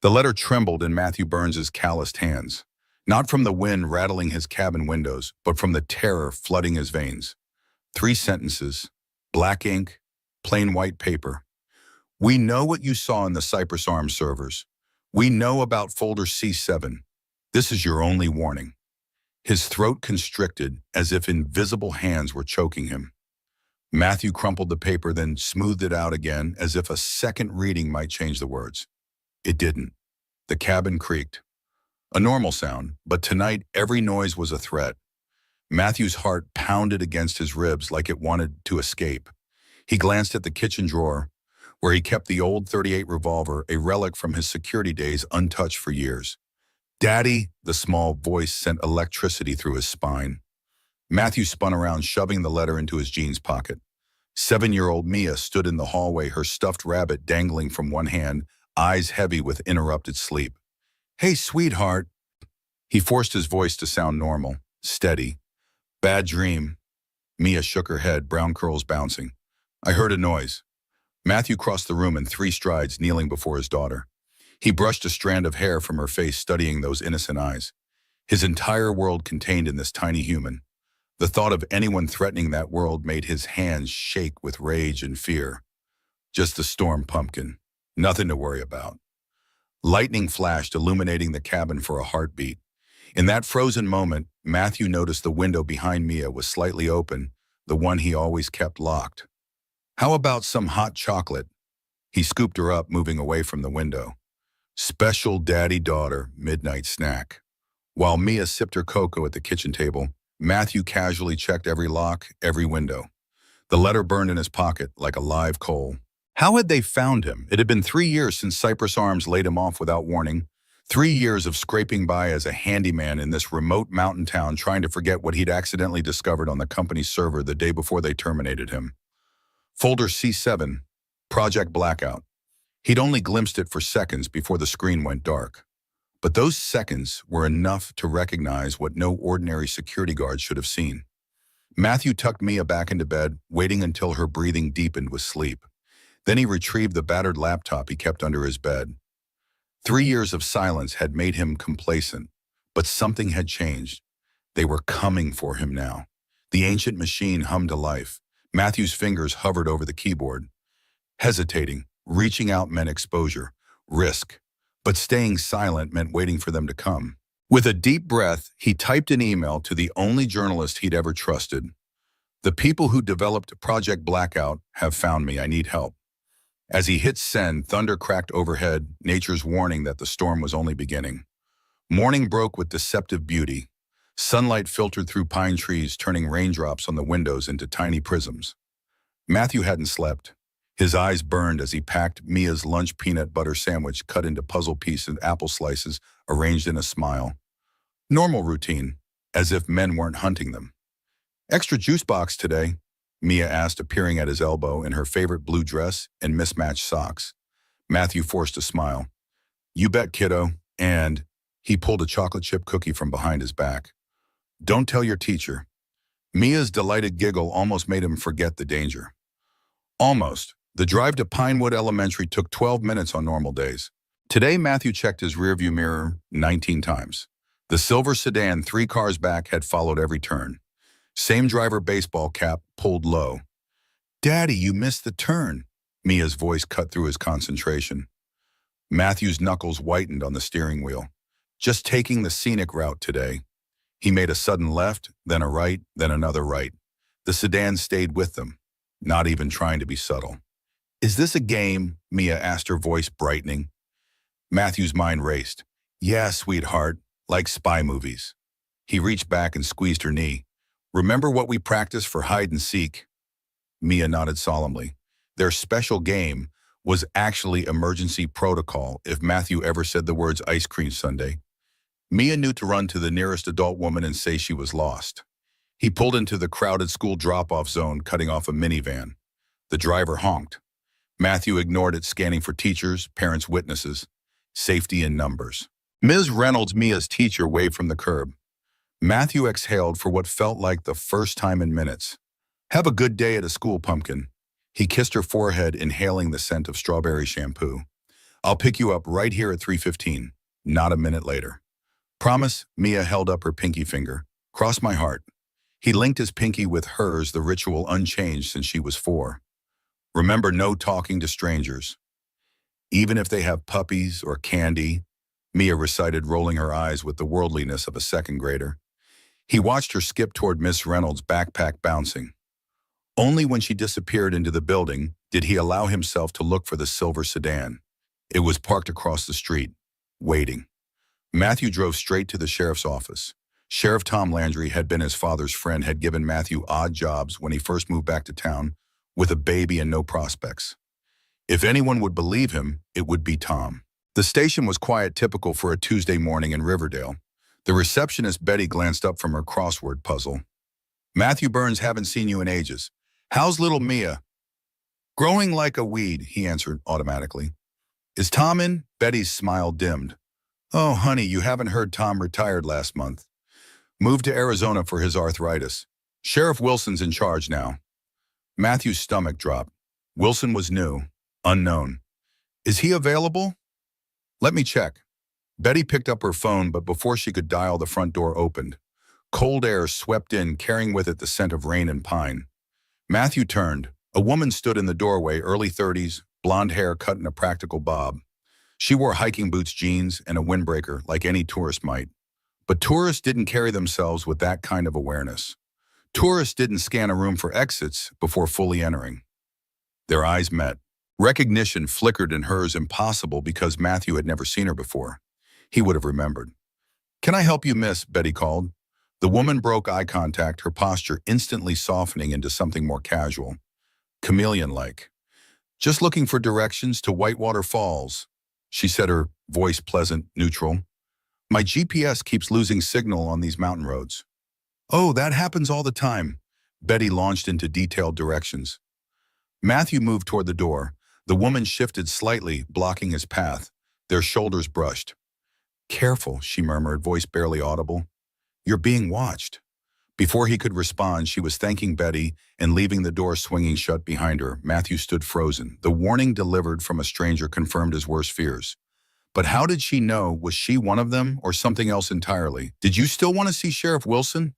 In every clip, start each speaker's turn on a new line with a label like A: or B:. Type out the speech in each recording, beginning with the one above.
A: The letter trembled in Matthew Burns's calloused hands, not from the wind rattling his cabin windows, but from the terror flooding his veins. 3 sentences, black ink, plain white paper. We know what you saw in the Cypress Arms servers. We know about folder C7. This is your only warning. His throat constricted as if invisible hands were choking him. Matthew crumpled the paper, then smoothed it out again as if a second reading might change the words. It didn't. The cabin creaked. A normal sound, but tonight every noise was a threat. Matthew's heart pounded against his ribs like it wanted to escape. He glanced at the kitchen drawer, where he kept the old .38 revolver, a relic from his security days untouched for years. "Daddy," the small voice sent electricity through his spine. Matthew spun around, shoving the letter into his jeans pocket. 7-year-old Mia stood in the hallway, her stuffed rabbit dangling from one hand, eyes heavy with interrupted sleep. "Hey, sweetheart." He forced his voice to sound normal, steady. "Bad dream." Mia shook her head, brown curls bouncing. "I heard a noise." Matthew crossed the room in 3 strides, kneeling before his daughter. He brushed a strand of hair from her face, studying those innocent eyes. His entire world contained in this tiny human. The thought of anyone threatening that world made his hands shake with rage and fear. Just the storm pumpkin. Nothing to worry about. Lightning flashed, illuminating the cabin for a heartbeat. In that frozen moment, Matthew noticed the window behind Mia was slightly open, the one he always kept locked. "How about some hot chocolate?" He scooped her up, moving away from the window. Special daddy-daughter midnight snack. While Mia sipped her cocoa at the kitchen table, Matthew casually checked every lock, every window. The letter burned in his pocket like a live coal. How had they found him? It had been 3 years since Cypress Arms laid him off without warning. 3 years of scraping by as a handyman in this remote mountain town, trying to forget what he'd accidentally discovered on the company's server the day before they terminated him. Folder C7, Project Blackout. He'd only glimpsed it for seconds before the screen went dark. But those seconds were enough to recognize what no ordinary security guard should have seen. Matthew tucked Mia back into bed, waiting until her breathing deepened with sleep. Then he retrieved the battered laptop he kept under his bed. 3 years of silence had made him complacent, but something had changed. They were coming for him now. The ancient machine hummed to life. Matthew's fingers hovered over the keyboard. Hesitating, reaching out meant exposure, risk. But staying silent meant waiting for them to come. With a deep breath, he typed an email to the only journalist he'd ever trusted. "The people who developed Project Blackout have found me. I need help." As he hit send, thunder cracked overhead, nature's warning that the storm was only beginning. Morning broke with deceptive beauty. Sunlight filtered through pine trees, turning raindrops on the windows into tiny prisms. Matthew hadn't slept. His eyes burned as he packed Mia's lunch peanut butter sandwich cut into puzzle pieces and apple slices arranged in a smile. Normal routine, as if men weren't hunting them. "Extra juice box today?" Mia asked, appearing at his elbow in her favorite blue dress and mismatched socks. Matthew forced a smile. "You bet, kiddo." And he pulled a chocolate chip cookie from behind his back. "Don't tell your teacher." Mia's delighted giggle almost made him forget the danger. Almost. The drive to Pinewood Elementary took 12 minutes on normal days. Today, Matthew checked his rearview mirror 19 times. The silver sedan 3 cars back had followed every turn. Same driver baseball cap pulled low. "Daddy, you missed the turn." Mia's voice cut through his concentration. Matthew's knuckles whitened on the steering wheel. "Just taking the scenic route today." He made a sudden left, then a right, then another right. The sedan stayed with them, not even trying to be subtle. "Is this a game?" Mia asked, her voice brightening. Matthew's mind raced. "Yeah, sweetheart, like spy movies." He reached back and squeezed her knee. "Remember what we practiced for hide and seek?" Mia nodded solemnly. Their special game was actually emergency protocol if Matthew ever said the words ice cream sundae. Mia knew to run to the nearest adult woman and say she was lost. He pulled into the crowded school drop-off zone, cutting off a minivan. The driver honked. Matthew ignored it, scanning for teachers, parents, witnesses. Safety in numbers. Ms. Reynolds, Mia's teacher, waved from the curb. Matthew exhaled for what felt like the first time in minutes. "Have a good day at a school, pumpkin." He kissed her forehead, inhaling the scent of strawberry shampoo. I'll pick you up right here at 3:15. Not a minute later. Promise? Mia held up her pinky finger. Cross my heart. He linked his pinky with hers, the ritual unchanged since she was 4. Remember, no talking to strangers. Even if they have puppies or candy, Mia recited, rolling her eyes with the worldliness of a second grader. He watched her skip toward Miss Reynolds' backpack bouncing. Only when she disappeared into the building did he allow himself to look for the silver sedan. It was parked across the street, waiting. Matthew drove straight to the sheriff's office. Sheriff Tom Landry had been his father's friend, had given Matthew odd jobs when he first moved back to town, with a baby and no prospects. If anyone would believe him, it would be Tom. The station was quiet, typical for a Tuesday morning in Riverdale. The receptionist Betty glanced up from her crossword puzzle. Matthew Burns, haven't seen you in ages. How's little Mia? Growing like a weed, he answered automatically. Is Tom in? Betty's smile dimmed. Oh, honey, you haven't heard. Tom retired last month. Moved to Arizona for his arthritis. Sheriff Wilson's in charge now. Matthew's stomach dropped. Wilson was new, unknown. Is he available? Let me check. Betty picked up her phone, but before she could dial, the front door opened. Cold air swept in, carrying with it the scent of rain and pine. Matthew turned. A woman stood in the doorway, early 30s, blonde hair cut in a practical bob. She wore hiking boots, jeans, and a windbreaker like any tourist might. But tourists didn't carry themselves with that kind of awareness. Tourists didn't scan a room for exits before fully entering. Their eyes met. Recognition flickered in hers, impossible because Matthew had never seen her before. He would have remembered. Can I help you, miss? Betty called. The woman broke eye contact, her posture instantly softening into something more casual, chameleon-like. Just looking for directions to Whitewater Falls, she said, her voice pleasant, neutral. My GPS keeps losing signal on these mountain roads. Oh, that happens all the time. Betty launched into detailed directions. Matthew moved toward the door. The woman shifted slightly, blocking his path. Their shoulders brushed. Careful, she murmured, voice barely audible. You're being watched. Before he could respond, she was thanking Betty and leaving the door swinging shut behind her. Matthew stood frozen. The warning delivered from a stranger confirmed his worst fears. But how did she know? Was she one of them or something else entirely? Did you still want to see Sheriff Wilson?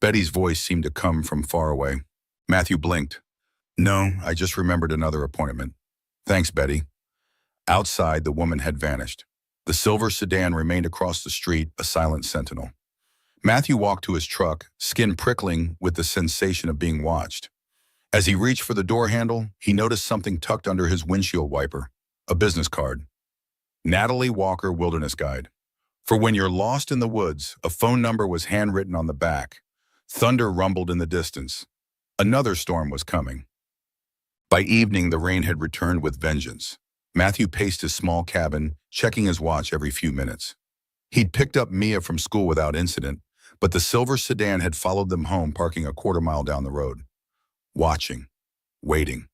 A: Betty's voice seemed to come from far away. Matthew blinked. No, I just remembered another appointment. Thanks, Betty. Outside, the woman had vanished. The silver sedan remained across the street, a silent sentinel. Matthew walked to his truck, skin prickling with the sensation of being watched. As he reached for the door handle, he noticed something tucked under his windshield wiper, a business card. Natalie Walker Wilderness Guide. For when you're lost in the woods, a phone number was handwritten on the back. Thunder rumbled in the distance. Another storm was coming. By evening, the rain had returned with vengeance. Matthew paced his small cabin, checking his watch every few minutes. He'd picked up Mia from school without incident, but the silver sedan had followed them home, parking a quarter-mile down the road. Watching. Waiting.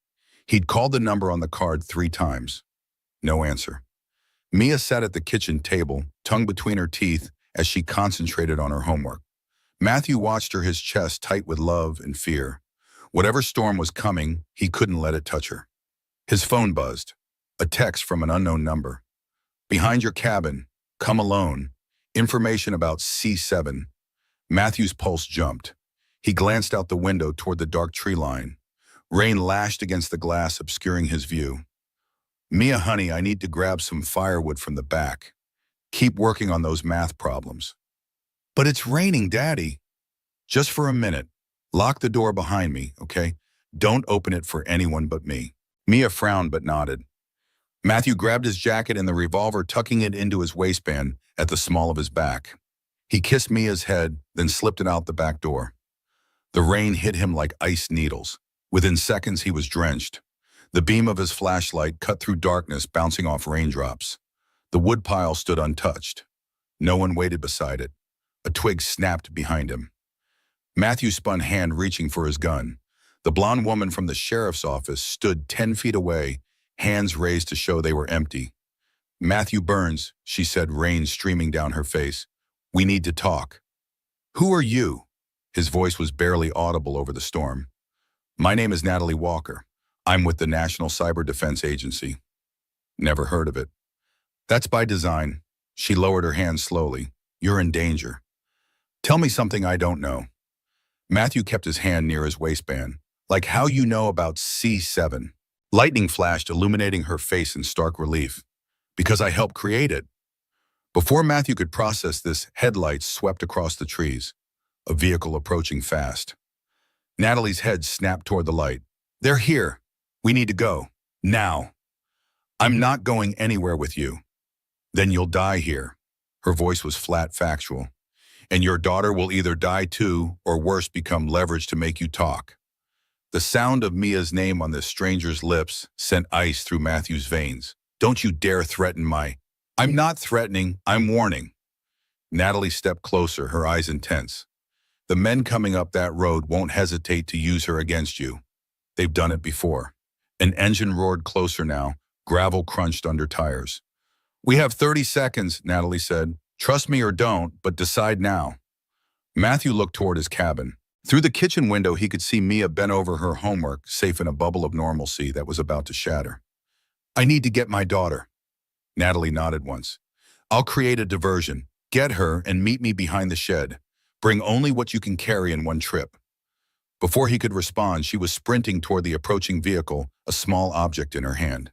A: He'd called the number on the card 3 times. No answer. Mia sat at the kitchen table, tongue between her teeth, as she concentrated on her homework. Matthew watched her, his chest tight with love and fear. Whatever storm was coming, he couldn't let it touch her. His phone buzzed. A text from an unknown number. Behind your cabin. Come alone. Information about C7. Matthew's pulse jumped. He glanced out the window toward the dark tree line. Rain lashed against the glass, obscuring his view. Mia, honey, I need to grab some firewood from the back. Keep working on those math problems. But it's raining, Daddy. Just for a minute. Lock the door behind me, okay? Don't open it for anyone but me. Mia frowned but nodded. Matthew grabbed his jacket and the revolver, tucking it into his waistband at the small of his back. He kissed Mia's head, then slipped it out the back door. The rain hit him like ice needles. Within seconds, he was drenched. The beam of his flashlight cut through darkness, bouncing off raindrops. The woodpile stood untouched. No one waited beside it. A twig snapped behind him. Matthew spun, hand reaching for his gun. The blonde woman from the sheriff's office stood 10 feet away, hands raised to show they were empty. Matthew Burns, she said, rain streaming down her face. We need to talk. Who are you? His voice was barely audible over the storm. My name is Natalie Walker. I'm with the National Cyber Defense Agency. Never heard of it. That's by design. She lowered her hand slowly. You're in danger. Tell me something I don't know. Matthew kept his hand near his waistband. Like how you know about C7. Lightning flashed, illuminating her face in stark relief. Because I helped create it. Before Matthew could process this, headlights swept across the trees. A vehicle approaching fast. Natalie's head snapped toward the light. They're here. We need to go. Now. I'm not going anywhere with you. Then you'll die here. Her voice was flat, factual. And your daughter will either die too, or worse, become leverage to make you talk. The sound of Mia's name on this stranger's lips sent ice through Matthew's veins. Don't you dare threaten my... I'm not threatening, I'm warning. Natalie stepped closer, her eyes intense. The men coming up that road won't hesitate to use her against you. They've done it before. An engine roared closer now. Gravel crunched under tires. We have 30 seconds, Natalie said. Trust me or don't, but decide now. Matthew looked toward his cabin. Through the kitchen window, he could see Mia bent over her homework, safe in a bubble of normalcy that was about to shatter. I need to get my daughter. Natalie nodded once. I'll create a diversion. Get her and meet me behind the shed. Bring only what you can carry in one trip. Before he could respond, she was sprinting toward the approaching vehicle, a small object in her hand.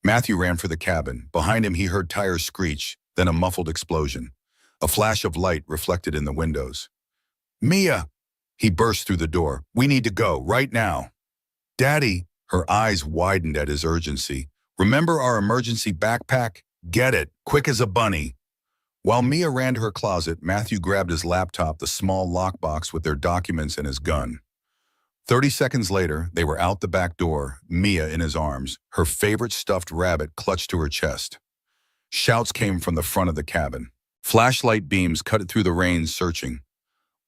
A: Matthew ran for the cabin. Behind him, he heard tires screech, then a muffled explosion. A flash of light reflected in the windows. Mia! He burst through the door. We need to go, right now. Daddy! Her eyes widened at his urgency. Remember our emergency backpack? Get it, quick as a bunny. While Mia ran to her closet, Matthew grabbed his laptop, the small lockbox with their documents and his gun. 30 seconds later, they were out the back door, Mia in his arms, her favorite stuffed rabbit clutched to her chest. Shouts came from the front of the cabin. Flashlight beams cut through the rain, searching.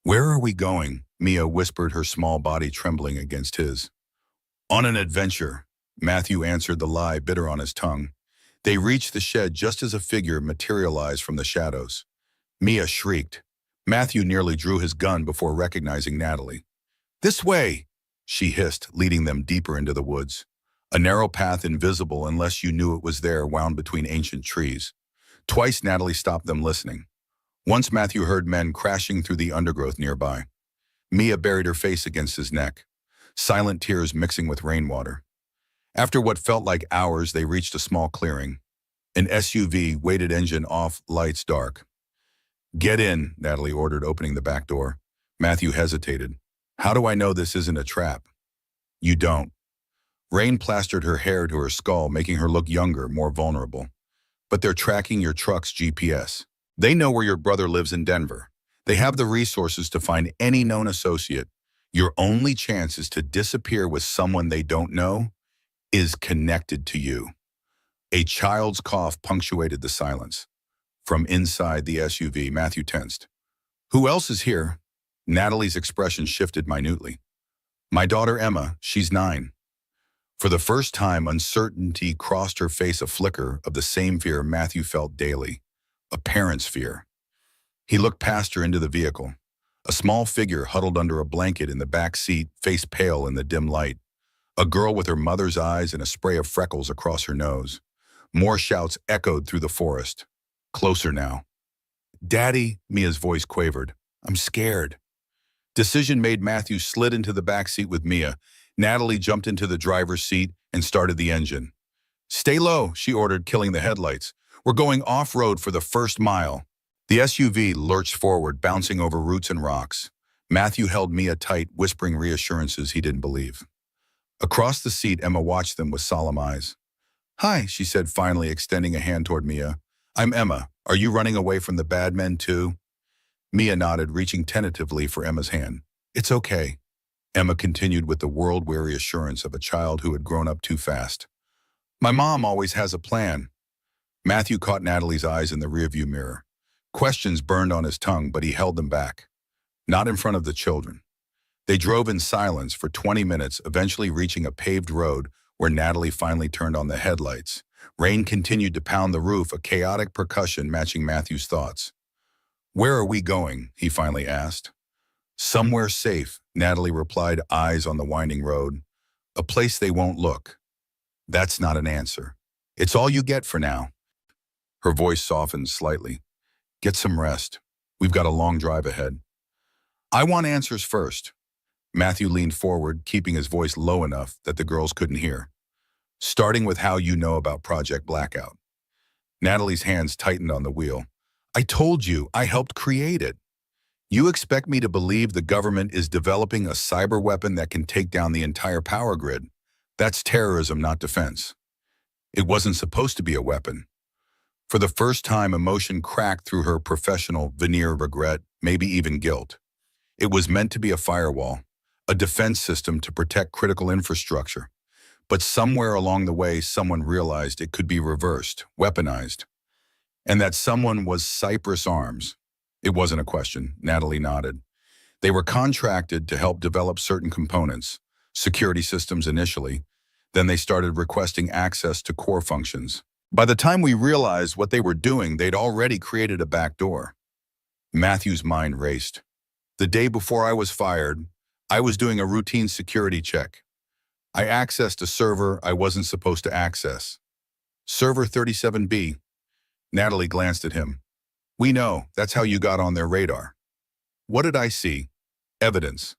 A: Where are we going? Mia whispered, her small body trembling against his. On an adventure, Matthew answered, the lie bitter on his tongue. They reached the shed just as a figure materialized from the shadows. Mia shrieked. Matthew nearly drew his gun before recognizing Natalie. This way, she hissed, leading them deeper into the woods. A narrow path, invisible unless you knew it was there, wound between ancient trees. Twice Natalie stopped them, listening. Once Matthew heard men crashing through the undergrowth nearby. Mia buried her face against his neck, silent tears mixing with rainwater. After what felt like hours, they reached a small clearing. An SUV, weighted engine off, lights dark. Get in, Natalie ordered, opening the back door. Matthew hesitated. How do I know this isn't a trap? You don't. Rain plastered her hair to her skull, making her look younger, more vulnerable. But they're tracking your truck's GPS. They know where your brother lives in Denver. They have the resources to find any known associate. Your only chance is to disappear with someone they don't know is connected to you. A child's cough punctuated the silence. From inside the SUV, Matthew tensed. Who else is here? Natalie's expression shifted minutely. My daughter Emma, she's 9. For the first time, uncertainty crossed her face, a flicker of the same fear Matthew felt daily, a parent's fear. He looked past her into the vehicle. A small figure huddled under a blanket in the back seat, face pale in the dim light. A girl with her mother's eyes and a spray of freckles across her nose. More shouts echoed through the forest. Closer now. Daddy, Mia's voice quavered. I'm scared. Decision made, Matthew slid into the back seat with Mia. Natalie jumped into the driver's seat and started the engine. Stay low, she ordered, killing the headlights. We're going off-road for the first mile. The SUV lurched forward, bouncing over roots and rocks. Matthew held Mia tight, whispering reassurances he didn't believe. Across the seat, Emma watched them with solemn eyes. Hi, she said, finally extending a hand toward Mia. I'm Emma. Are you running away from the bad men too? Mia nodded, reaching tentatively for Emma's hand. It's okay. Emma continued with the world-weary assurance of a child who had grown up too fast. My mom always has a plan. Matthew caught Natalie's eyes in the rearview mirror. Questions burned on his tongue, but he held them back. Not in front of the children. They drove in silence for 20 minutes, eventually reaching a paved road where Natalie finally turned on the headlights. Rain continued to pound the roof, a chaotic percussion matching Matthew's thoughts. Where are we going? He finally asked. Somewhere safe, Natalie replied, eyes on the winding road. A place they won't look. That's not an answer. It's all you get for now. Her voice softened slightly. Get some rest. We've got a long drive ahead. I want answers first. Matthew leaned forward, keeping his voice low enough that the girls couldn't hear. Starting with how you know about Project Blackout. Natalie's hands tightened on the wheel. I told you, I helped create it. You expect me to believe the government is developing a cyber weapon that can take down the entire power grid? That's terrorism, not defense. It wasn't supposed to be a weapon. For the first time, emotion cracked through her professional veneer of regret, maybe even guilt. It was meant to be a firewall, a defense system to protect critical infrastructure. But somewhere along the way, someone realized it could be reversed, weaponized. And that someone was Cypress Arms. It wasn't a question. Natalie nodded. They were contracted to help develop certain components, security systems initially. Then they started requesting access to core functions. By the time we realized what they were doing, they'd already created a backdoor. Matthew's mind raced. The day before I was fired, I was doing a routine security check. I accessed a server I wasn't supposed to access. Server 37B. Natalie glanced at him. We know, that's how you got on their radar. What did I see? Evidence.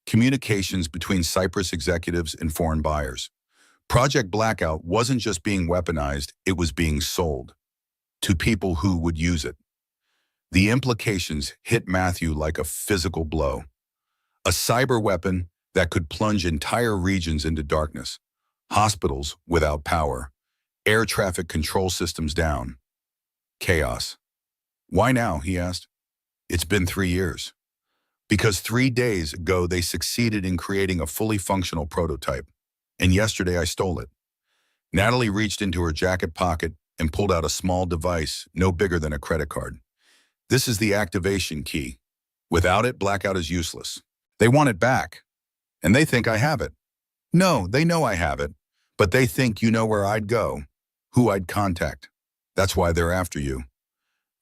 A: Communications between Cyprus executives and foreign buyers. Project Blackout wasn't just being weaponized, it was being sold. To people who would use it. The implications hit Matthew like a physical blow. A cyber weapon that could plunge entire regions into darkness. Hospitals without power. Air traffic control systems down. Chaos. Why now, he asked. It's been 3 years. Because 3 days ago they succeeded in creating a fully functional prototype. And yesterday I stole it. Natalie reached into her jacket pocket and pulled out a small device no bigger than a credit card. This is the activation key. Without it, Blackout is useless. They want it back. And they think I have it. No, they know I have it. But they think you know where I'd go, who I'd contact. That's why they're after you.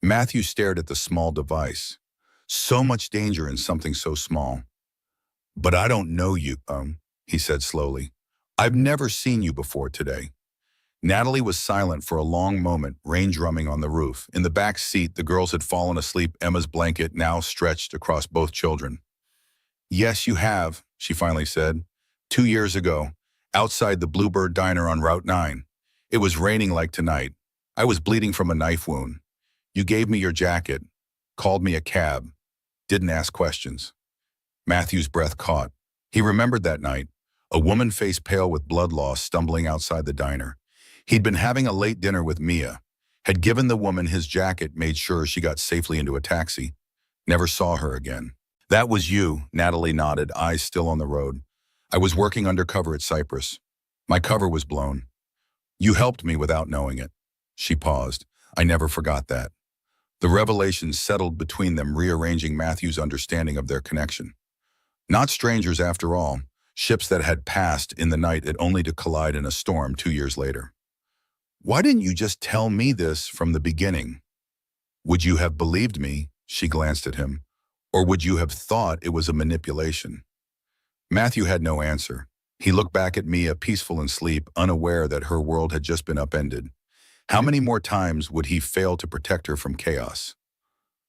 A: Matthew stared at the small device. So much danger in something so small. But I don't know you, he said slowly. I've never seen you before today. Natalie was silent for a long moment, rain drumming on the roof. In the back seat, the girls had fallen asleep, Emma's blanket now stretched across both children. Yes, you have, she finally said. 2 years ago, outside the Bluebird Diner on Route 9. It was raining like tonight. I was bleeding from a knife wound. You gave me your jacket, called me a cab, didn't ask questions. Matthew's breath caught. He remembered that night, a woman face pale with blood loss stumbling outside the diner. He'd been having a late dinner with Mia, had given the woman his jacket, made sure she got safely into a taxi. Never saw her again. That was you, Natalie nodded, eyes still on the road. I was working undercover at Cyprus. My cover was blown. You helped me without knowing it. She paused. I never forgot that. The revelation settled between them, rearranging Matthew's understanding of their connection. Not strangers after all, ships that had passed in the night and only to collide in a storm 2 years later. Why didn't you just tell me this from the beginning? Would you have believed me? She glanced at him. Or would you have thought it was a manipulation? Matthew had no answer. He looked back at Mia, peaceful in sleep, unaware that her world had just been upended. How many more times would he fail to protect her from chaos?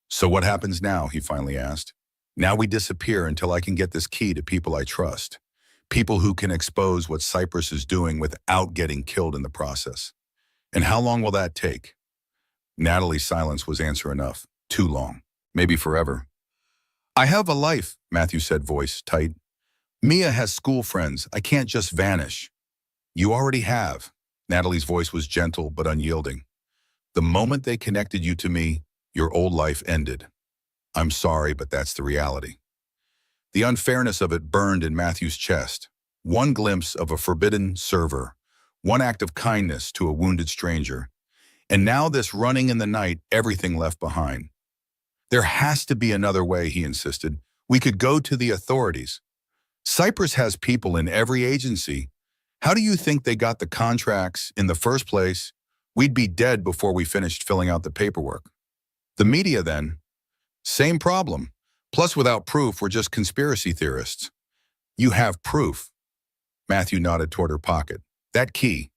A: So what happens now, he finally asked. Now we disappear until I can get this key to people I trust. People who can expose what Cyprus is doing without getting killed in the process. And how long will that take? Natalie's silence was answer enough. Too long. Maybe forever. I have a life, Matthew said, voice tight. Mia has school friends. I can't just vanish. You already have. Natalie's voice was gentle but unyielding. The moment they connected you to me, your old life ended. I'm sorry, but that's the reality. The unfairness of it burned in Matthew's chest. One glimpse of a forbidden server, one act of kindness to a wounded stranger. And now this running in the night, everything left behind. There has to be another way, he insisted. We could go to the authorities. Cyprus has people in every agency. How do you think they got the contracts in the first place? We'd be dead before we finished filling out the paperwork. The media then? Same problem. Plus, without proof, we're just conspiracy theorists. You have proof. Matthew nodded toward her pocket. That key.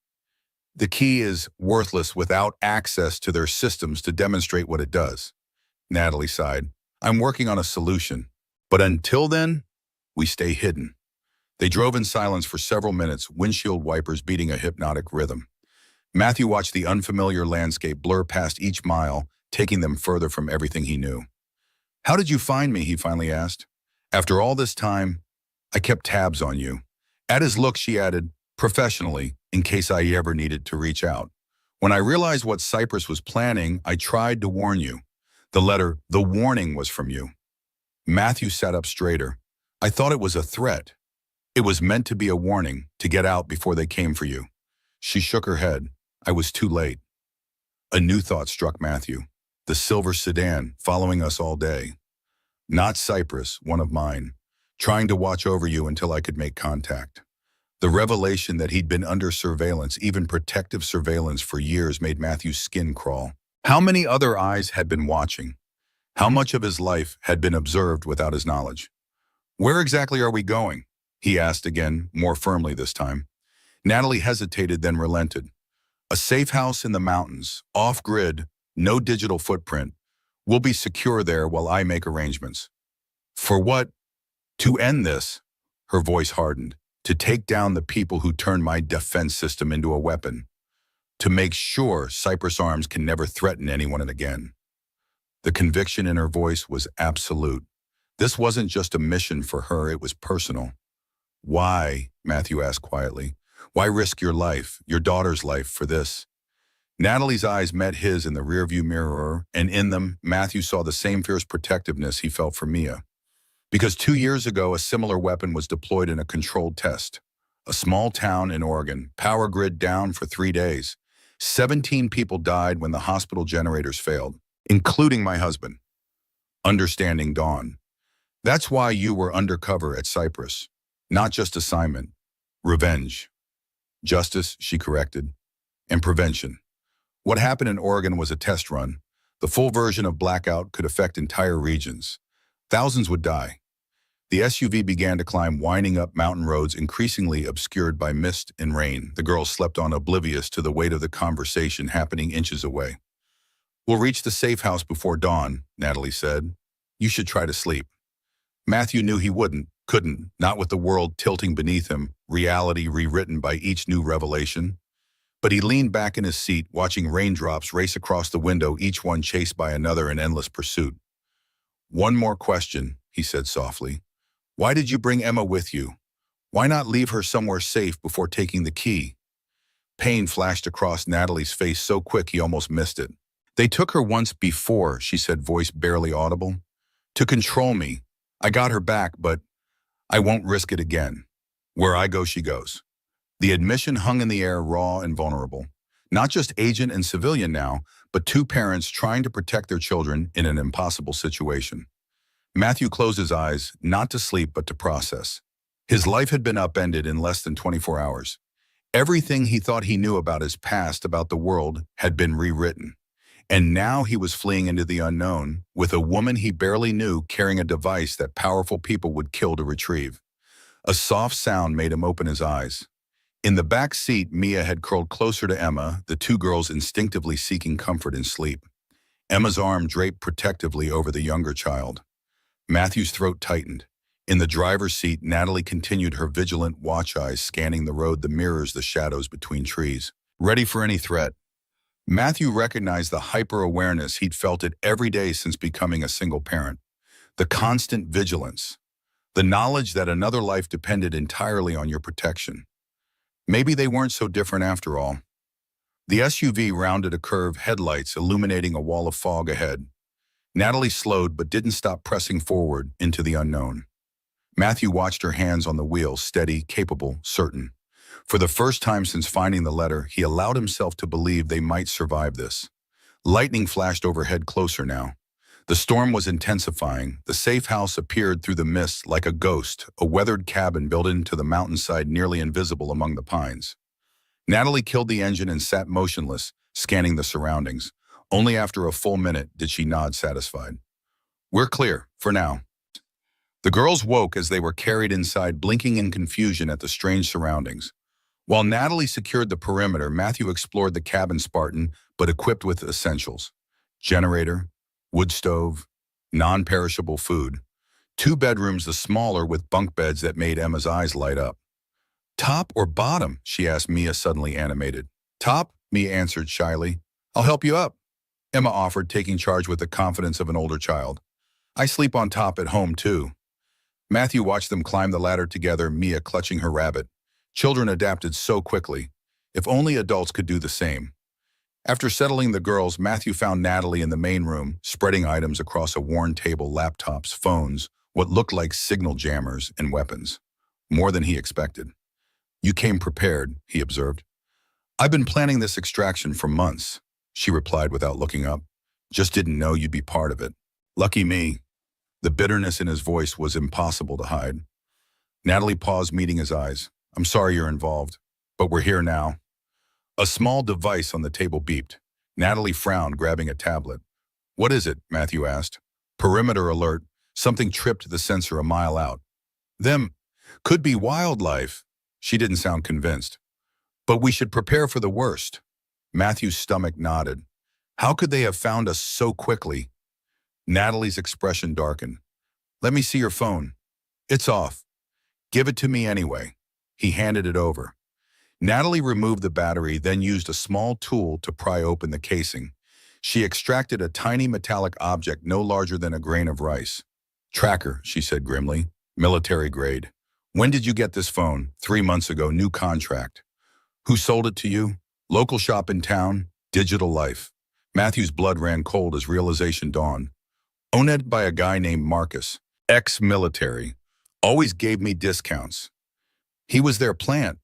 A: The key is worthless without access to their systems to demonstrate what it does. Natalie sighed. I'm working on a solution. But until then, we stay hidden. They drove in silence for several minutes, windshield wipers beating a hypnotic rhythm. Matthew watched the unfamiliar landscape blur past each mile, taking them further from everything he knew. How did you find me? He finally asked. After all this time, I kept tabs on you. At his look, she added, professionally, in case I ever needed to reach out. When I realized what Cyprus was planning, I tried to warn you. The warning was from you. Matthew sat up straighter. I thought it was a threat. It was meant to be a warning, to get out before they came for you. She shook her head. I was too late. A new thought struck Matthew. The silver sedan, following us all day. Not Cyprus, one of mine, trying to watch over you until I could make contact. The revelation that he'd been under surveillance, even protective surveillance for years, made Matthew's skin crawl. How many other eyes had been watching? How much of his life had been observed without his knowledge? Where exactly are we going? He asked again, more firmly this time. Natalie hesitated, then relented. A safe house in the mountains, off-grid, no digital footprint. We'll be secure there while I make arrangements. For what? To end this, her voice hardened. To take down the people who turned my defense system into a weapon. To make sure Cyprus Arms can never threaten anyone again. The conviction in her voice was absolute. This wasn't just a mission for her, it was personal. Why? Matthew asked quietly. Why risk your life, your daughter's life, for this? Natalie's eyes met his in the rearview mirror, and in them, Matthew saw the same fierce protectiveness he felt for Mia. Because 2 years ago, a similar weapon was deployed in a controlled test. A small town in Oregon, power grid down for 3 days. 17 people died when the hospital generators failed, including my husband. Understanding dawned. That's why you were undercover at Cyprus. Not just assignment. Revenge. Justice, she corrected. And prevention. What happened in Oregon was a test run. The full version of blackout could affect entire regions. Thousands would die. The SUV began to climb winding up mountain roads increasingly obscured by mist and rain. The girls slept on, oblivious to the weight of the conversation happening inches away. We'll reach the safe house before dawn, Natalie said. You should try to sleep. Matthew knew he couldn't, not with the world tilting beneath him, reality rewritten by each new revelation. But he leaned back in his seat, watching raindrops race across the window, each one chased by another in endless pursuit. One more question, he said softly. Why did you bring Emma with you? Why not leave her somewhere safe before taking the key? Pain flashed across Natalie's face so quick he almost missed it. They took her once before, she said, voice barely audible. To control me. I got her back, but I won't risk it again. Where I go, she goes. The admission hung in the air, raw and vulnerable. Not just agent and civilian now, but two parents trying to protect their children in an impossible situation. Matthew closed his eyes, not to sleep but to process. His life had been upended in less than 24 hours. Everything he thought he knew about his past, about the world, had been rewritten. And now he was fleeing into the unknown, with a woman he barely knew carrying a device that powerful people would kill to retrieve. A soft sound made him open his eyes. In the back seat, Mia had curled closer to Emma, the two girls instinctively seeking comfort in sleep. Emma's arm draped protectively over the younger child. Matthew's throat tightened. In the driver's seat, Natalie continued, her vigilant watch eyes scanning the road, the mirrors, the shadows between trees. Ready for any threat. Matthew recognized the hyper-awareness he'd felt it every day since becoming a single parent. The constant vigilance. The knowledge that another life depended entirely on your protection. Maybe they weren't so different after all. The SUV rounded a curve, headlights illuminating a wall of fog ahead. Natalie slowed but didn't stop pressing forward into the unknown. Matthew watched her hands on the wheel, steady, capable, certain. For the first time since finding the letter, he allowed himself to believe they might survive this. Lightning flashed overhead, closer now. The storm was intensifying. The safe house appeared through the mist like a ghost, a weathered cabin built into the mountainside, nearly invisible among the pines. Natalie killed the engine and sat motionless, scanning the surroundings. Only after a full minute did she nod, satisfied. We're clear, for now. The girls woke as they were carried inside, blinking in confusion at the strange surroundings. While Natalie secured the perimeter, Matthew explored the cabin Spartan, but equipped with essentials: generator, wood stove, non-perishable food. Two bedrooms, the smaller, with bunk beds that made Emma's eyes light up. Top or bottom? She asked Mia, suddenly animated. Top, Mia answered shyly. I'll help you up, Emma offered, taking charge with the confidence of an older child. I sleep on top at home, too. Matthew watched them climb the ladder together, Mia clutching her rabbit. Children adapted so quickly. If only adults could do the same. After settling the girls, Matthew found Natalie in the main room, spreading items across a worn table: laptops, phones, what looked like signal jammers, and weapons. More than he expected. You came prepared, he observed. I've been planning this extraction for months, she replied without looking up. Just didn't know you'd be part of it. Lucky me. The bitterness in his voice was impossible to hide. Natalie paused, meeting his eyes. I'm sorry you're involved, but we're here now. A small device on the table beeped. Natalie frowned, grabbing a tablet. What is it? Matthew asked. Perimeter alert. Something tripped the sensor a mile out. Them. Could be wildlife. She didn't sound convinced. But we should prepare for the worst. Matthew's stomach nodded. How could they have found us so quickly? Natalie's expression darkened. Let me see your phone. It's off. Give it to me anyway. He handed it over. Natalie removed the battery, then used a small tool to pry open the casing. She extracted a tiny metallic object no larger than a grain of rice. Tracker, she said grimly. Military grade. When did you get this phone? 3 months ago, new contract. Who sold it to you? Local shop in town. Digital Life. Matthew's blood ran cold as realization dawned. Owned by a guy named Marcus. Ex-military. Always gave me discounts. He was their plant.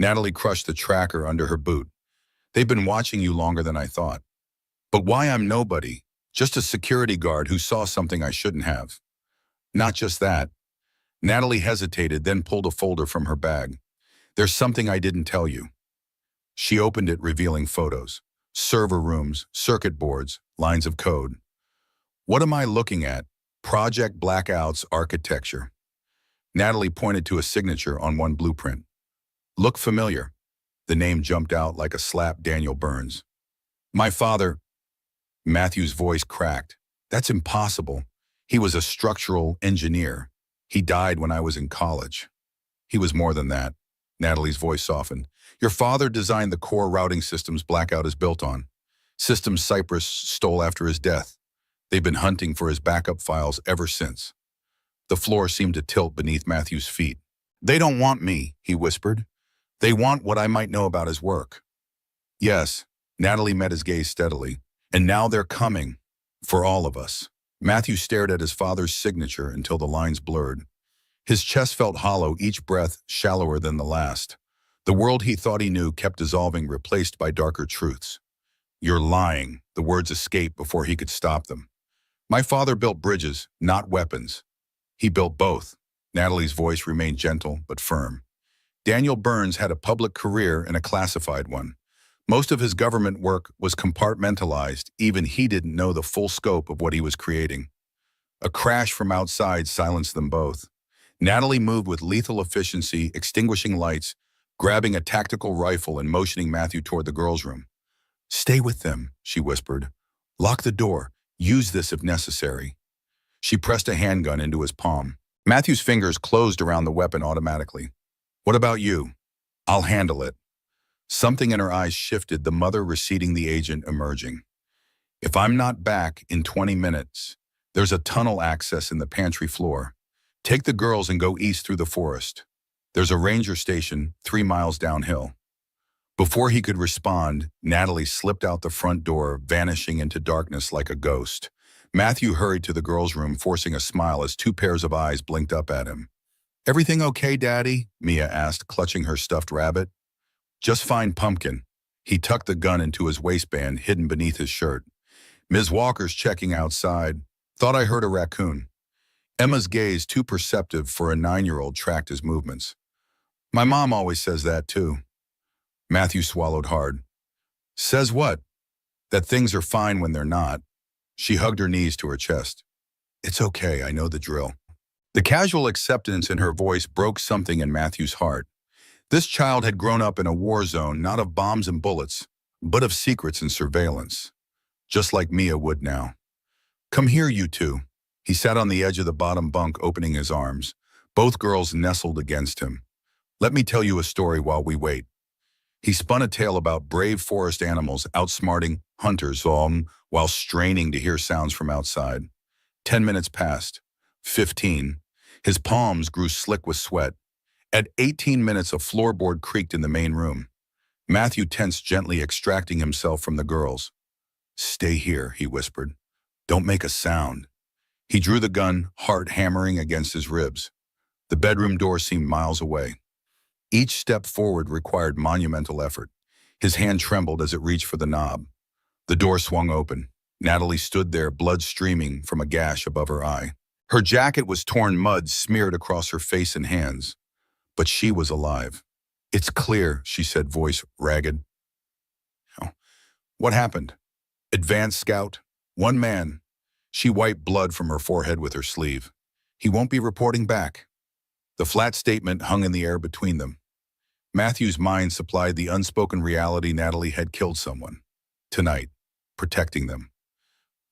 A: Natalie crushed the tracker under her boot. They've been watching you longer than I thought. But why I'm nobody? Just a security guard who saw something I shouldn't have. Not just that. Natalie hesitated, then pulled a folder from her bag. There's something I didn't tell you. She opened it, revealing photos. Server rooms, circuit boards, lines of code. What am I looking at? Project Blackout's architecture. Natalie pointed to a signature on one blueprint. Look familiar. The name jumped out like a slap. Daniel Burns. My father. Matthew's voice cracked. That's impossible. He was a structural engineer. He died when I was in college. He was more than that. Natalie's voice softened. Your father designed the core routing systems Blackout is built on. Systems Cypress stole after his death. They've been hunting for his backup files ever since. The floor seemed to tilt beneath Matthew's feet. They don't want me, he whispered. They want what I might know about his work. Yes, Natalie met his gaze steadily. And now they're coming. For all of us. Matthew stared at his father's signature until the lines blurred. His chest felt hollow, each breath shallower than the last. The world he thought he knew kept dissolving, replaced by darker truths. You're lying. The words escaped before he could stop them. My father built bridges, not weapons. He built both. Natalie's voice remained gentle but firm. Daniel Burns had a public career and a classified one. Most of his government work was compartmentalized. Even he didn't know the full scope of what he was creating. A crash from outside silenced them both. Natalie moved with lethal efficiency, extinguishing lights, grabbing a tactical rifle and motioning Matthew toward the girls' room. Stay with them, she whispered. Lock the door. Use this if necessary. She pressed a handgun into his palm. Matthew's fingers closed around the weapon automatically. What about you? I'll handle it. Something in her eyes shifted, the mother receding, the agent emerging. If I'm not back in 20 minutes, there's a tunnel access in the pantry floor. Take the girls and go east through the forest. There's a ranger station 3 miles downhill. Before he could respond, Natalie slipped out the front door, vanishing into darkness like a ghost. Matthew hurried to the girls' room, forcing a smile as 2 pairs of eyes blinked up at him. Everything okay, Daddy? Mia asked, clutching her stuffed rabbit. Just fine, Pumpkin. He tucked the gun into his waistband, hidden beneath his shirt. Ms. Walker's checking outside. Thought I heard a raccoon. Emma's gaze, too perceptive for a 9-year-old, tracked his movements. My mom always says that, too. Matthew swallowed hard. Says what? That things are fine when they're not. She hugged her knees to her chest. It's okay, I know the drill. The casual acceptance in her voice broke something in Matthew's heart. This child had grown up in a war zone, not of bombs and bullets, but of secrets and surveillance, just like Mia would now. Come here, you two. He sat on the edge of the bottom bunk, opening his arms. Both girls nestled against him. Let me tell you a story while we wait. He spun a tale about brave forest animals outsmarting hunters while straining to hear sounds from outside. 10 minutes passed. 15. His palms grew slick with sweat. At 18 minutes, a floorboard creaked in the main room. Matthew tensed, gently extracting himself from the girls. Stay here, he whispered. Don't make a sound. He drew the gun, heart hammering against his ribs. The bedroom door seemed miles away. Each step forward required monumental effort. His hand trembled as it reached for the knob. The door swung open. Natalie stood there, blood streaming from a gash above her eye. Her jacket was torn, mud smeared across her face and hands. But she was alive. It's clear, she said, voice ragged. What happened? Advanced scout. One man. She wiped blood from her forehead with her sleeve. He won't be reporting back. The flat statement hung in the air between them. Matthew's mind supplied the unspoken reality Natalie had killed someone. Tonight, protecting them.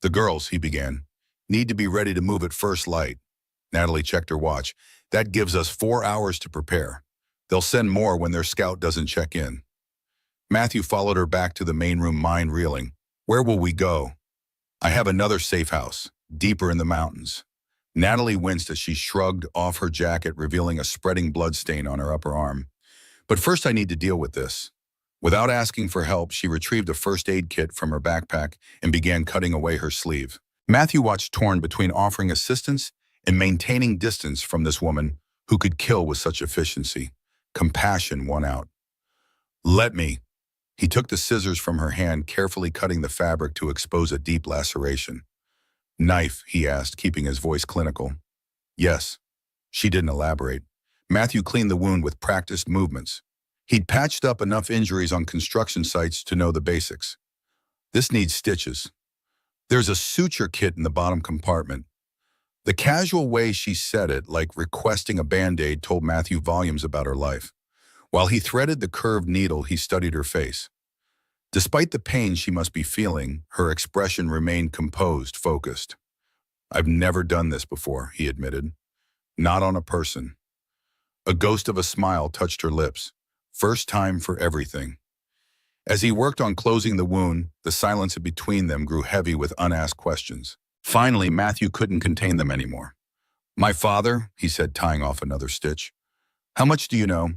A: The girls, he began, need to be ready to move at first light. Natalie checked her watch. That gives us 4 hours to prepare. They'll send more when their scout doesn't check in. Matthew followed her back to the main room, mind reeling. Where will we go? I have another safe house, deeper in the mountains. Natalie winced as she shrugged off her jacket, revealing a spreading blood stain on her upper arm. But first I need to deal with this. Without asking for help, she retrieved a first aid kit from her backpack and began cutting away her sleeve. Matthew watched, torn between offering assistance and maintaining distance from this woman who could kill with such efficiency. Compassion won out. Let me. He took the scissors from her hand, carefully cutting the fabric to expose a deep laceration. Knife, he asked, keeping his voice clinical. Yes. She didn't elaborate. Matthew cleaned the wound with practiced movements. He'd patched up enough injuries on construction sites to know the basics. This needs stitches. There's a suture kit in the bottom compartment. The casual way she said it, like requesting a Band-Aid, told Matthew volumes about her life. While he threaded the curved needle, he studied her face. Despite the pain she must be feeling, her expression remained composed, focused. I've never done this before, he admitted. Not on a person. A ghost of a smile touched her lips. First time for everything. As he worked on closing the wound, the silence between them grew heavy with unasked questions. Finally, Matthew couldn't contain them anymore. My father, he said, tying off another stitch. How much do you know?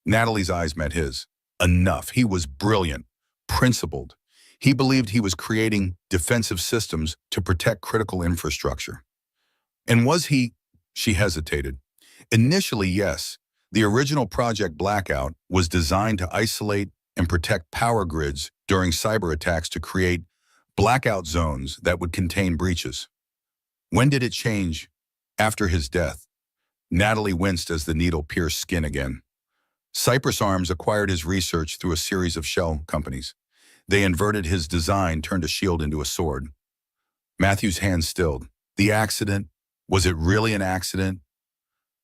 A: Natalie's eyes met his. Enough. He was brilliant, principled. He believed he was creating defensive systems to protect critical infrastructure. And was he? She hesitated. Initially, yes. The original Project Blackout was designed to isolate and protect power grids during cyber attacks to create blackout zones that would contain breaches. When did it change? After his death. Natalie winced as the needle pierced skin again. Cypress Arms acquired his research through a series of shell companies. They inverted his design, turned a shield into a sword. Matthew's hand stilled. The accident? Was it really an accident?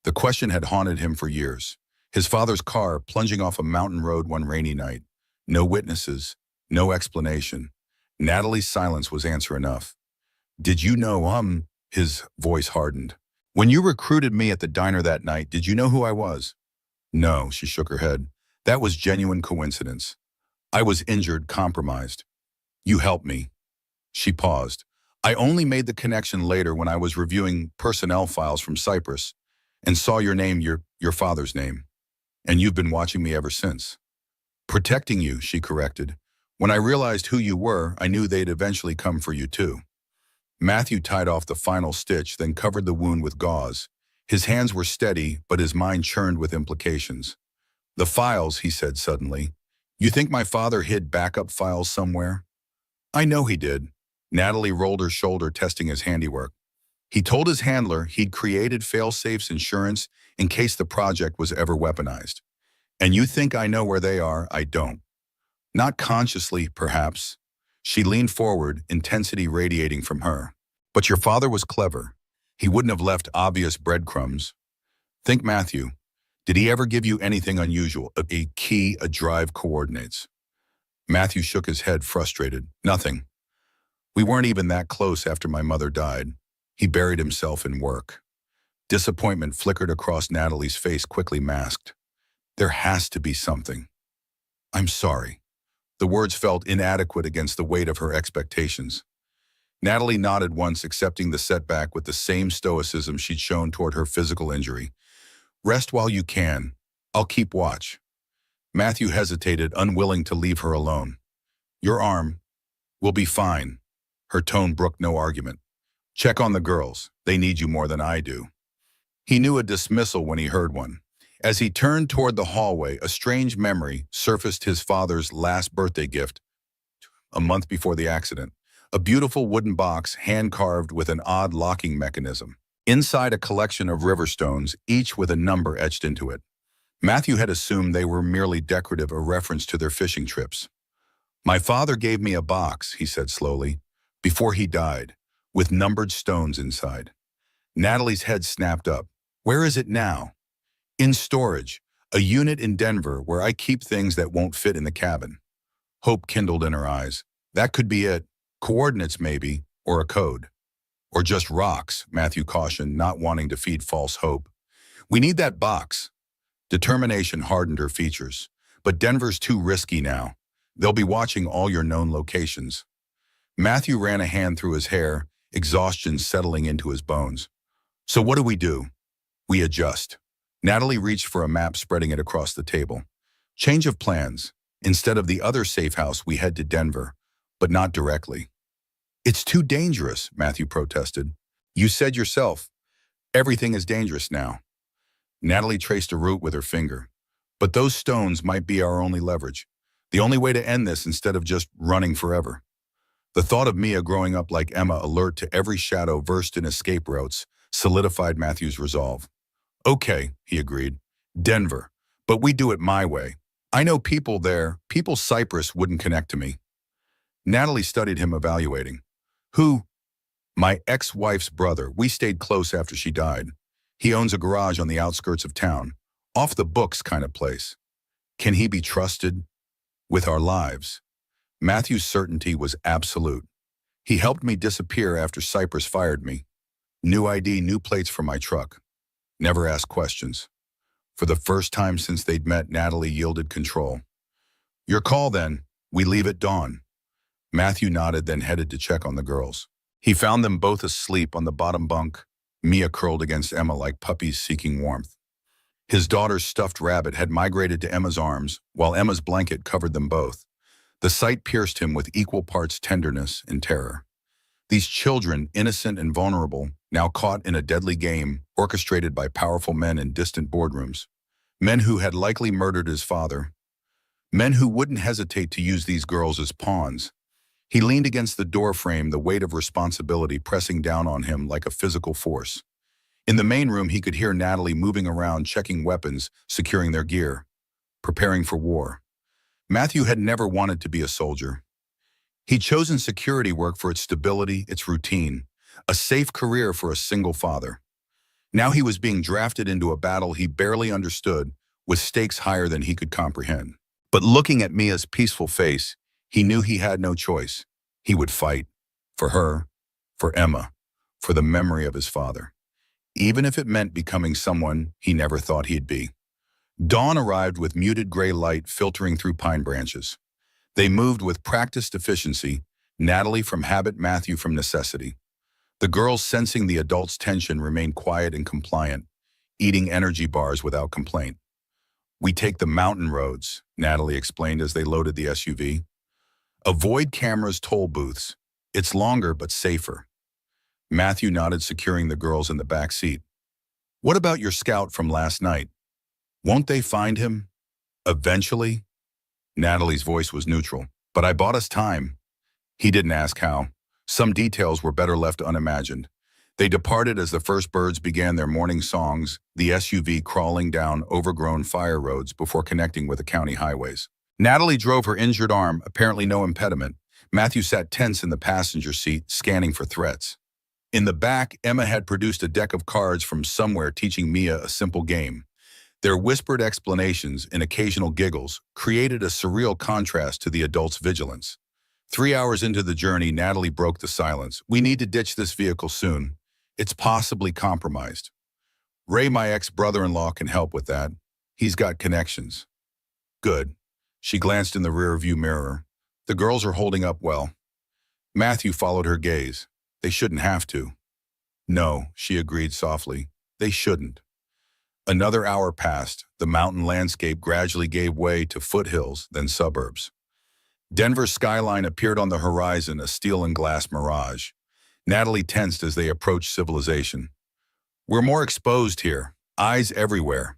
A: The question had haunted him for years. His father's car plunging off a mountain road one rainy night. No witnesses, no explanation. Natalie's silence was answer enough. Did you know, his voice hardened. When you recruited me at the diner that night, did you know who I was? No, she shook her head. That was genuine coincidence. I was injured, compromised. You helped me. She paused. I only made the connection later when I was reviewing personnel files from Cyprus and saw your name, your father's name. And you've been watching me ever since. Protecting you, she corrected. When I realized who you were, I knew they'd eventually come for you too. Matthew tied off the final stitch, then covered the wound with gauze. His hands were steady, but his mind churned with implications. The files, he said suddenly. You think my father hid backup files somewhere? I know he did. Natalie rolled her shoulder, testing his handiwork. He told his handler he'd created fail-safe's insurance in case the project was ever weaponized. And you think I know where they are? I don't. Not consciously, perhaps. She leaned forward, intensity radiating from her. But your father was clever. He wouldn't have left obvious breadcrumbs. Think, Matthew. Did he ever give you anything unusual? A key, a drive, coordinates? Matthew shook his head, frustrated. Nothing. We weren't even that close after my mother died. He buried himself in work. Disappointment flickered across Natalie's face, quickly masked. There has to be something. I'm sorry. The words felt inadequate against the weight of her expectations. Natalie nodded once, accepting the setback with the same stoicism she'd shown toward her physical injury. Rest while you can. I'll keep watch. Matthew hesitated, unwilling to leave her alone. Your arm will be fine. Her tone brooked no argument. Check on the girls. They need you more than I do. He knew a dismissal when he heard one. As he turned toward the hallway, a strange memory surfaced: his father's last birthday gift, a month before the accident. A beautiful wooden box, hand-carved with an odd locking mechanism. Inside, a collection of river stones, each with a number etched into it. Matthew had assumed they were merely decorative, a reference to their fishing trips. My father gave me a box, he said slowly, before he died, with numbered stones inside. Natalie's head snapped up. Where is it now? In storage, a unit in Denver where I keep things that won't fit in the cabin. Hope kindled in her eyes. That could be it. Coordinates maybe, or a code. Or just rocks, Matthew cautioned, not wanting to feed false hope. We need that box. Determination hardened her features. But Denver's too risky now. They'll be watching all your known locations. Matthew ran a hand through his hair, exhaustion settling into his bones. So what do? We adjust. Natalie reached for a map, spreading it across the table. Change of plans. Instead of the other safe house, we head to Denver, but not directly. It's too dangerous, Matthew protested. You said yourself, everything is dangerous now. Natalie traced a route with her finger. But those stones might be our only leverage. The only way to end this instead of just running forever. The thought of Mia growing up like Emma, alert to every shadow, versed in escape routes, solidified Matthew's resolve. Okay, he agreed. Denver. But we do it my way. I know people there. People Cyprus wouldn't connect to me. Natalie studied him, evaluating. Who? My ex-wife's brother. We stayed close after she died. He owns a garage on the outskirts of town. Off the books kind of place. Can he be trusted? With our lives. Matthew's certainty was absolute. He helped me disappear after Cyprus fired me. New ID, new plates for my truck. Never asked questions. For the first time since they'd met, Natalie yielded control. Your call then. We leave at dawn. Matthew nodded, then headed to check on the girls. He found them both asleep on the bottom bunk, Mia curled against Emma like puppies seeking warmth. His daughter's stuffed rabbit had migrated to Emma's arms, while Emma's blanket covered them both. The sight pierced him with equal parts tenderness and terror. These children, innocent and vulnerable, now caught in a deadly game orchestrated by powerful men in distant boardrooms. Men who had likely murdered his father. Men who wouldn't hesitate to use these girls as pawns. He leaned against the doorframe, the weight of responsibility pressing down on him like a physical force. In the main room, he could hear Natalie moving around, checking weapons, securing their gear, preparing for war. Matthew had never wanted to be a soldier. He'd chosen security work for its stability, its routine, a safe career for a single father. Now he was being drafted into a battle he barely understood, with stakes higher than he could comprehend. But looking at Mia's peaceful face, he knew he had no choice. He would fight. For her, for Emma, for the memory of his father. Even if it meant becoming someone he never thought he'd be. Dawn arrived with muted gray light filtering through pine branches. They moved with practiced efficiency, Natalie from habit, Matthew from necessity. The girls, sensing the adults' tension, remained quiet and compliant, eating energy bars without complaint. We take the mountain roads, Natalie explained as they loaded the SUV. Avoid cameras, toll booths. It's longer but safer. Matthew nodded, securing the girls in the back seat. What about your scout from last night? Won't they find him? Eventually? Natalie's voice was neutral. But I bought us time. He didn't ask how. Some details were better left unimagined. They departed as the first birds began their morning songs, the SUV crawling down overgrown fire roads before connecting with the county highways. Natalie drove her injured arm, apparently no impediment. Matthew sat tense in the passenger seat, scanning for threats. In the back, Emma had produced a deck of cards from somewhere, teaching Mia a simple game. Their whispered explanations and occasional giggles created a surreal contrast to the adults' vigilance. 3 hours into the journey, Natalie broke the silence. We need to ditch this vehicle soon. It's possibly compromised. Ray, my ex-brother-in-law, can help with that. He's got connections. Good. She glanced in the rear-view mirror. The girls are holding up well. Matthew followed her gaze. They shouldn't have to. No, she agreed softly. They shouldn't. Another hour passed. The mountain landscape gradually gave way to foothills, then suburbs. Denver's skyline appeared on the horizon, a steel and glass mirage. Natalie tensed as they approached civilization. We're more exposed here. Eyes everywhere.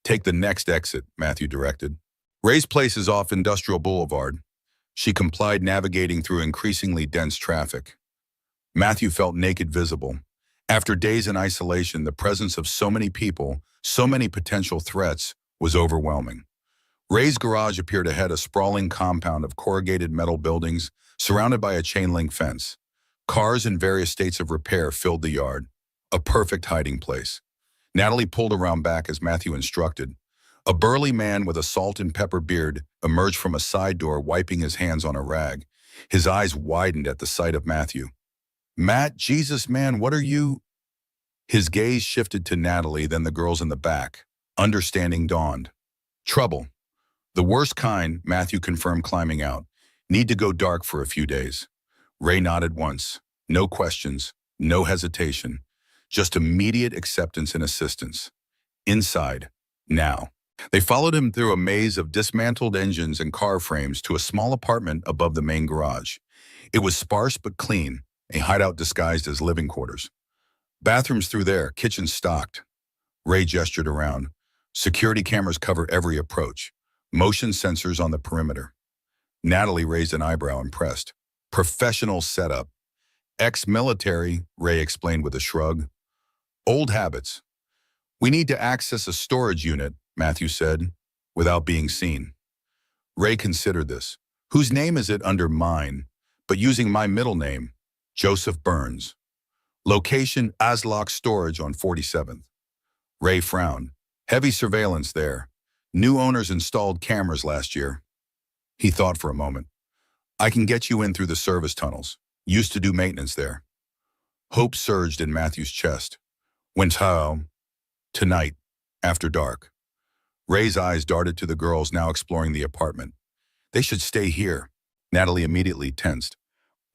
A: Take the next exit, Matthew directed. Ray's place is off Industrial Boulevard. She complied, navigating through increasingly dense traffic. Matthew felt naked visible. After days in isolation, the presence of so many people, so many potential threats, was overwhelming. Ray's garage appeared ahead, a sprawling compound of corrugated metal buildings surrounded by a chain-link fence. Cars in various states of repair filled the yard, a perfect hiding place. Natalie pulled around back as Matthew instructed. A burly man with a salt and pepper beard emerged from a side door, wiping his hands on a rag. His eyes widened at the sight of Matthew. Matt, Jesus, man, what are you? His gaze shifted to Natalie, then the girls in the back. Understanding dawned. Trouble. The worst kind, Matthew confirmed, climbing out. Need to go dark for a few days. Ray nodded once. No questions, no hesitation. Just immediate acceptance and assistance. Inside. Now. They followed him through a maze of dismantled engines and car frames to a small apartment above the main garage. It was sparse but clean, a hideout disguised as living quarters. Bathrooms through there, kitchen stocked. Ray gestured around. Security cameras cover every approach. Motion sensors on the perimeter. Natalie raised an eyebrow, impressed. Professional setup. Ex-military, Ray explained with a shrug. Old habits. We need to access a storage unit, Matthew said, without being seen. Ray considered this. Whose name is it under mine, but using my middle name, Joseph Burns. Location, Aslock Storage on 47th. Ray frowned. Heavy surveillance there. New owners installed cameras last year. He thought for a moment. I can get you in through the service tunnels. Used to do maintenance there. Hope surged in Matthew's chest. Went home. Tonight, after dark. Ray's eyes darted to the girls now exploring the apartment. They should stay here. Natalie immediately tensed.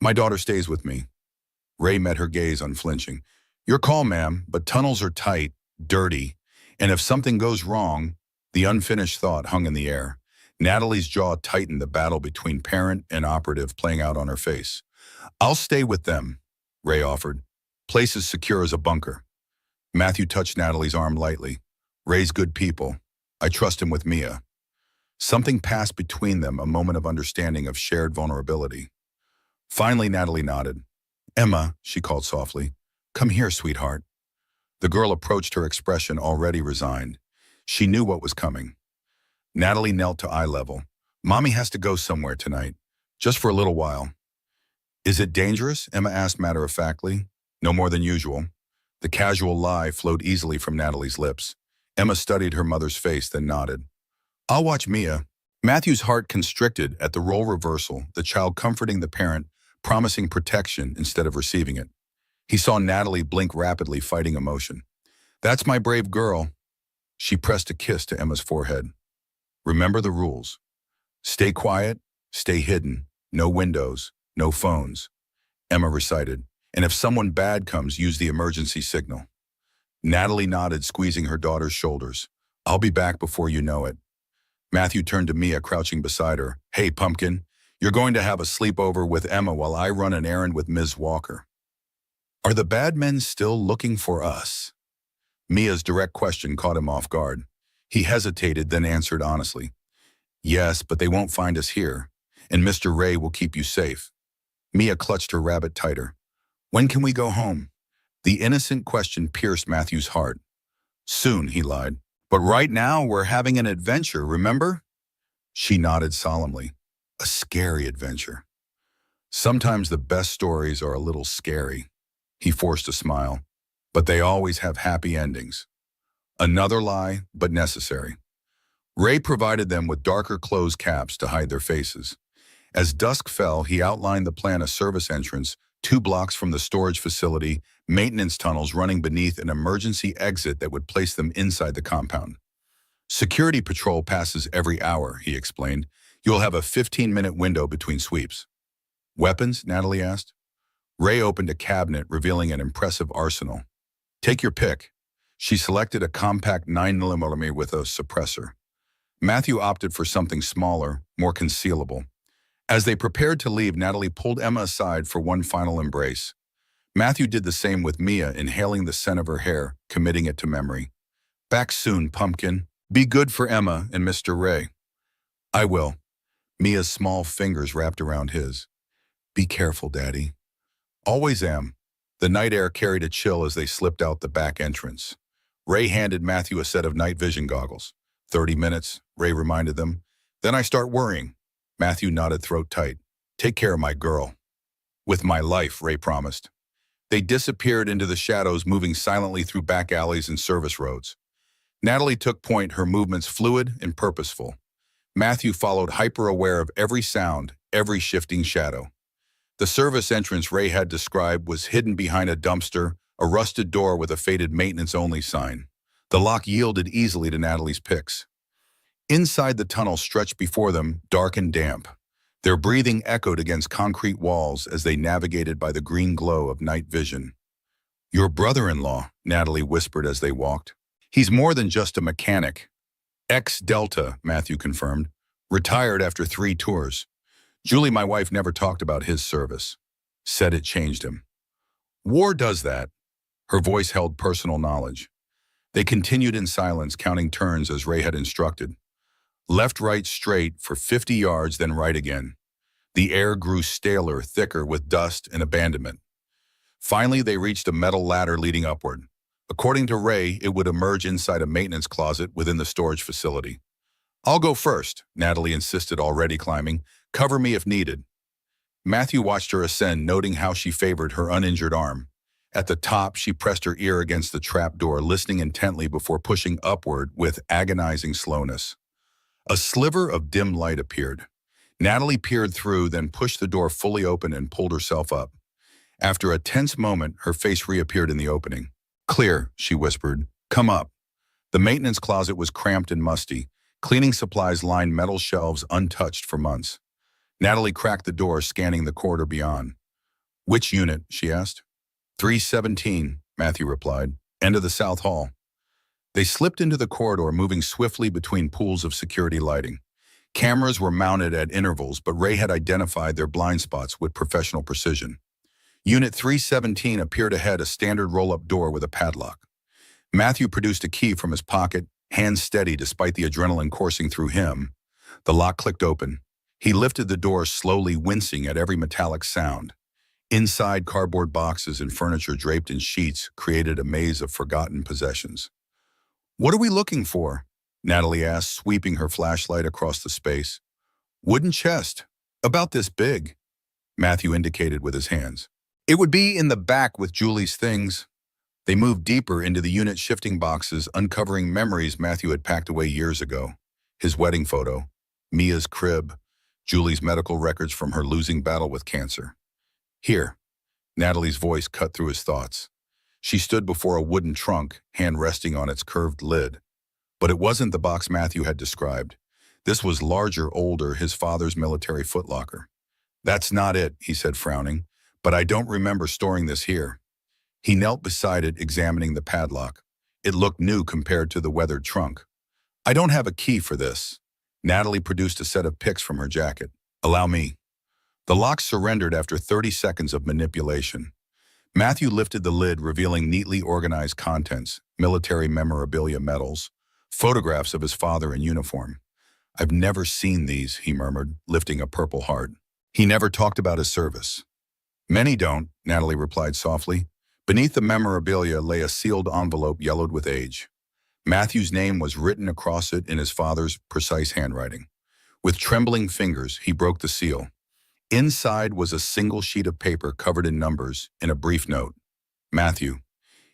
A: My daughter stays with me. Ray met her gaze unflinching. Your call, ma'am, but tunnels are tight, dirty, and if something goes wrong, the unfinished thought hung in the air. Natalie's jaw tightened, the battle between parent and operative playing out on her face. I'll stay with them, Ray offered. Place is secure as a bunker. Matthew touched Natalie's arm lightly. Ray's good people. I trust him with Mia. Something passed between them, a moment of understanding, of shared vulnerability. Finally, Natalie nodded. Emma, she called softly. Come here, sweetheart. The girl approached, her expression already resigned. She knew what was coming. Natalie knelt to eye level. Mommy has to go somewhere tonight, just for a little while. Is it dangerous? Emma asked matter-of-factly. No more than usual. The casual lie flowed easily from Natalie's lips. Emma studied her mother's face, then nodded. I'll watch Mia. Matthew's heart constricted at the role reversal, the child comforting the parent, promising protection instead of receiving it. He saw Natalie blink rapidly, fighting emotion. That's my brave girl. She pressed a kiss to Emma's forehead. Remember the rules. Stay quiet, stay hidden, no windows, no phones. Emma recited, and if someone bad comes, use the emergency signal. Natalie nodded, squeezing her daughter's shoulders. I'll be back before you know it. Matthew turned to Mia, crouching beside her. Hey, pumpkin, you're going to have a sleepover with Emma while I run an errand with Ms. Walker. Are the bad men still looking for us? Mia's direct question caught him off guard. He hesitated, then answered honestly. Yes, but they won't find us here, and Mr. Ray will keep you safe. Mia clutched her rabbit tighter. When can we go home? The innocent question pierced Matthew's heart. Soon, he lied. But right now, we're having an adventure, remember? She nodded solemnly. A scary adventure. Sometimes the best stories are a little scary. He forced a smile. But they always have happy endings. Another lie, but necessary. Ray provided them with darker closed caps to hide their faces. As dusk fell, he outlined the plan: a service entrance, 2 blocks from the storage facility, maintenance tunnels running beneath an emergency exit that would place them inside the compound. Security patrol passes every hour, he explained. You'll have a 15-minute window between sweeps. Weapons? Natalie asked. Ray opened a cabinet, revealing an impressive arsenal. Take your pick. She selected a compact 9mm with a suppressor. Matthew opted for something smaller, more concealable. As they prepared to leave, Natalie pulled Emma aside for one final embrace. Matthew did the same with Mia, inhaling the scent of her hair, committing it to memory. Back soon, pumpkin. Be good for Emma and Mr. Ray. I will. Mia's small fingers wrapped around his. Be careful, Daddy. Always am. The night air carried a chill as they slipped out the back entrance. Ray handed Matthew a set of night vision goggles. 30 minutes, Ray reminded them. Then I start worrying. Matthew nodded, throat tight. Take care of my girl. With my life, Ray promised. They disappeared into the shadows, moving silently through back alleys and service roads. Natalie took point, her movements fluid and purposeful. Matthew followed, hyper-aware of every sound, every shifting shadow. The service entrance Ray had described was hidden behind a dumpster, a rusted door with a faded maintenance-only sign. The lock yielded easily to Natalie's picks. Inside, the tunnel stretched before them, dark and damp. Their breathing echoed against concrete walls as they navigated by the green glow of night vision. Your brother-in-law, Natalie whispered as they walked. He's more than just a mechanic. Ex-Delta, Matthew confirmed. Retired after 3 tours. Julie, my wife, never talked about his service. Said it changed him. War does that. Her voice held personal knowledge. They continued in silence, counting turns as Ray had instructed. Left, right, straight for 50 yards, then right again. The air grew staler, thicker with dust and abandonment. Finally, they reached a metal ladder leading upward. According to Ray, it would emerge inside a maintenance closet within the storage facility. I'll go first, Natalie insisted, already climbing. Cover me if needed. Matthew watched her ascend, noting how she favored her uninjured arm. At the top, she pressed her ear against the trapdoor, listening intently before pushing upward with agonizing slowness. A sliver of dim light appeared. Natalie peered through, then pushed the door fully open and pulled herself up. After a tense moment, her face reappeared in the opening. Clear, she whispered. Come up. The maintenance closet was cramped and musty. Cleaning supplies lined metal shelves untouched for months. Natalie cracked the door, scanning the corridor beyond. Which unit? She asked. 317, Matthew replied. End of the South Hall. They slipped into the corridor, moving swiftly between pools of security lighting. Cameras were mounted at intervals, but Ray had identified their blind spots with professional precision. Unit 317 appeared ahead, a standard roll-up door with a padlock. Matthew produced a key from his pocket, hands steady despite the adrenaline coursing through him. The lock clicked open. He lifted the door slowly, wincing at every metallic sound. Inside, cardboard boxes and furniture draped in sheets created a maze of forgotten possessions. What are we looking for? Natalie asked, sweeping her flashlight across the space. Wooden chest, about this big, Matthew indicated with his hands. It would be in the back with Julie's things. They moved deeper into the unit shifting boxes, uncovering memories Matthew had packed away years ago. His wedding photo, Mia's crib, Julie's medical records from her losing battle with cancer. Here, Natalie's voice cut through his thoughts. She stood before a wooden trunk, hand resting on its curved lid. But it wasn't the box Matthew had described. This was larger, older, his father's military footlocker. That's not it, he said, frowning, but I don't remember storing this here. He knelt beside it, examining the padlock. It looked new compared to the weathered trunk. I don't have a key for this. Natalie produced a set of picks from her jacket. Allow me. The lock surrendered after 30 seconds of manipulation. Matthew lifted the lid, revealing neatly organized contents, military memorabilia, medals, photographs of his father in uniform. I've never seen these, he murmured, lifting a purple heart. He never talked about his service. Many don't, Natalie replied softly. Beneath the memorabilia lay a sealed envelope yellowed with age. Matthew's name was written across it in his father's precise handwriting. With trembling fingers, he broke the seal. Inside was a single sheet of paper covered in numbers and a brief note. Matthew,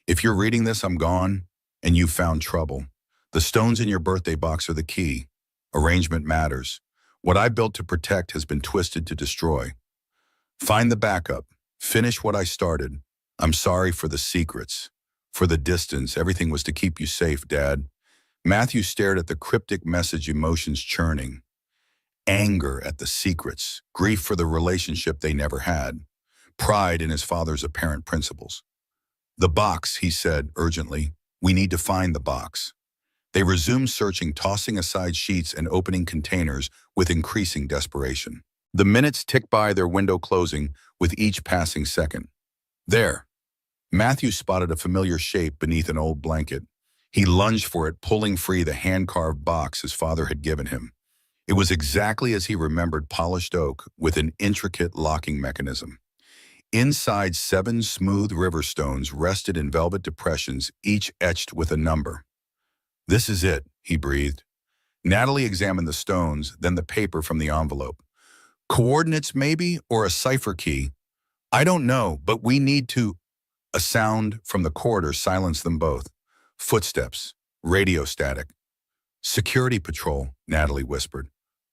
A: if you're reading this, I'm gone, and you found trouble. The stones in your birthday box are the key. Arrangement matters. What I built to protect has been twisted to destroy. Find the backup. Finish what I started. I'm sorry for the secrets. For the distance, everything was to keep you safe, Dad. Matthew stared at the cryptic message, emotions churning. Anger at the secrets, grief for the relationship they never had, pride in his father's apparent principles. The box, he said urgently. We need to find the box. They resumed searching, tossing aside sheets and opening containers with increasing desperation. The minutes ticked by, their window closing with each passing second. There. Matthew spotted a familiar shape beneath an old blanket. He lunged for it, pulling free the hand-carved box his father had given him. It was exactly as he remembered, polished oak with an intricate locking mechanism. Inside, 7 smooth river stones rested in velvet depressions, each etched with a number. This is it, he breathed. Natalie examined the stones, then the paper from the envelope. Coordinates maybe, or a cipher key. I don't know, but we need to. A sound from the corridor silenced them both. Footsteps, radio static. Security patrol, Natalie whispered.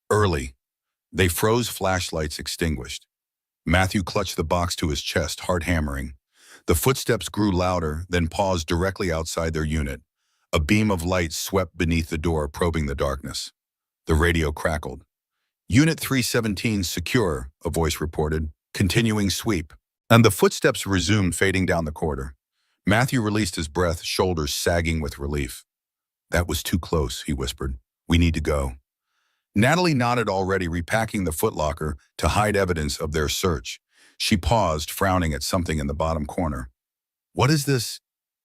A: Early. They froze, flashlights extinguished. Matthew clutched the box to his chest, heart hammering. The footsteps grew louder, then paused directly outside their unit. A beam of light swept beneath the door, probing the darkness. The radio crackled. Unit 317 secure, a voice reported, continuing sweep. And the footsteps resumed, fading down the corridor. Matthew released his breath, shoulders sagging with relief. That was too close, he whispered. We need to go. Natalie nodded, already repacking the footlocker to hide evidence of their search. She paused, frowning at something in the bottom corner. What is this?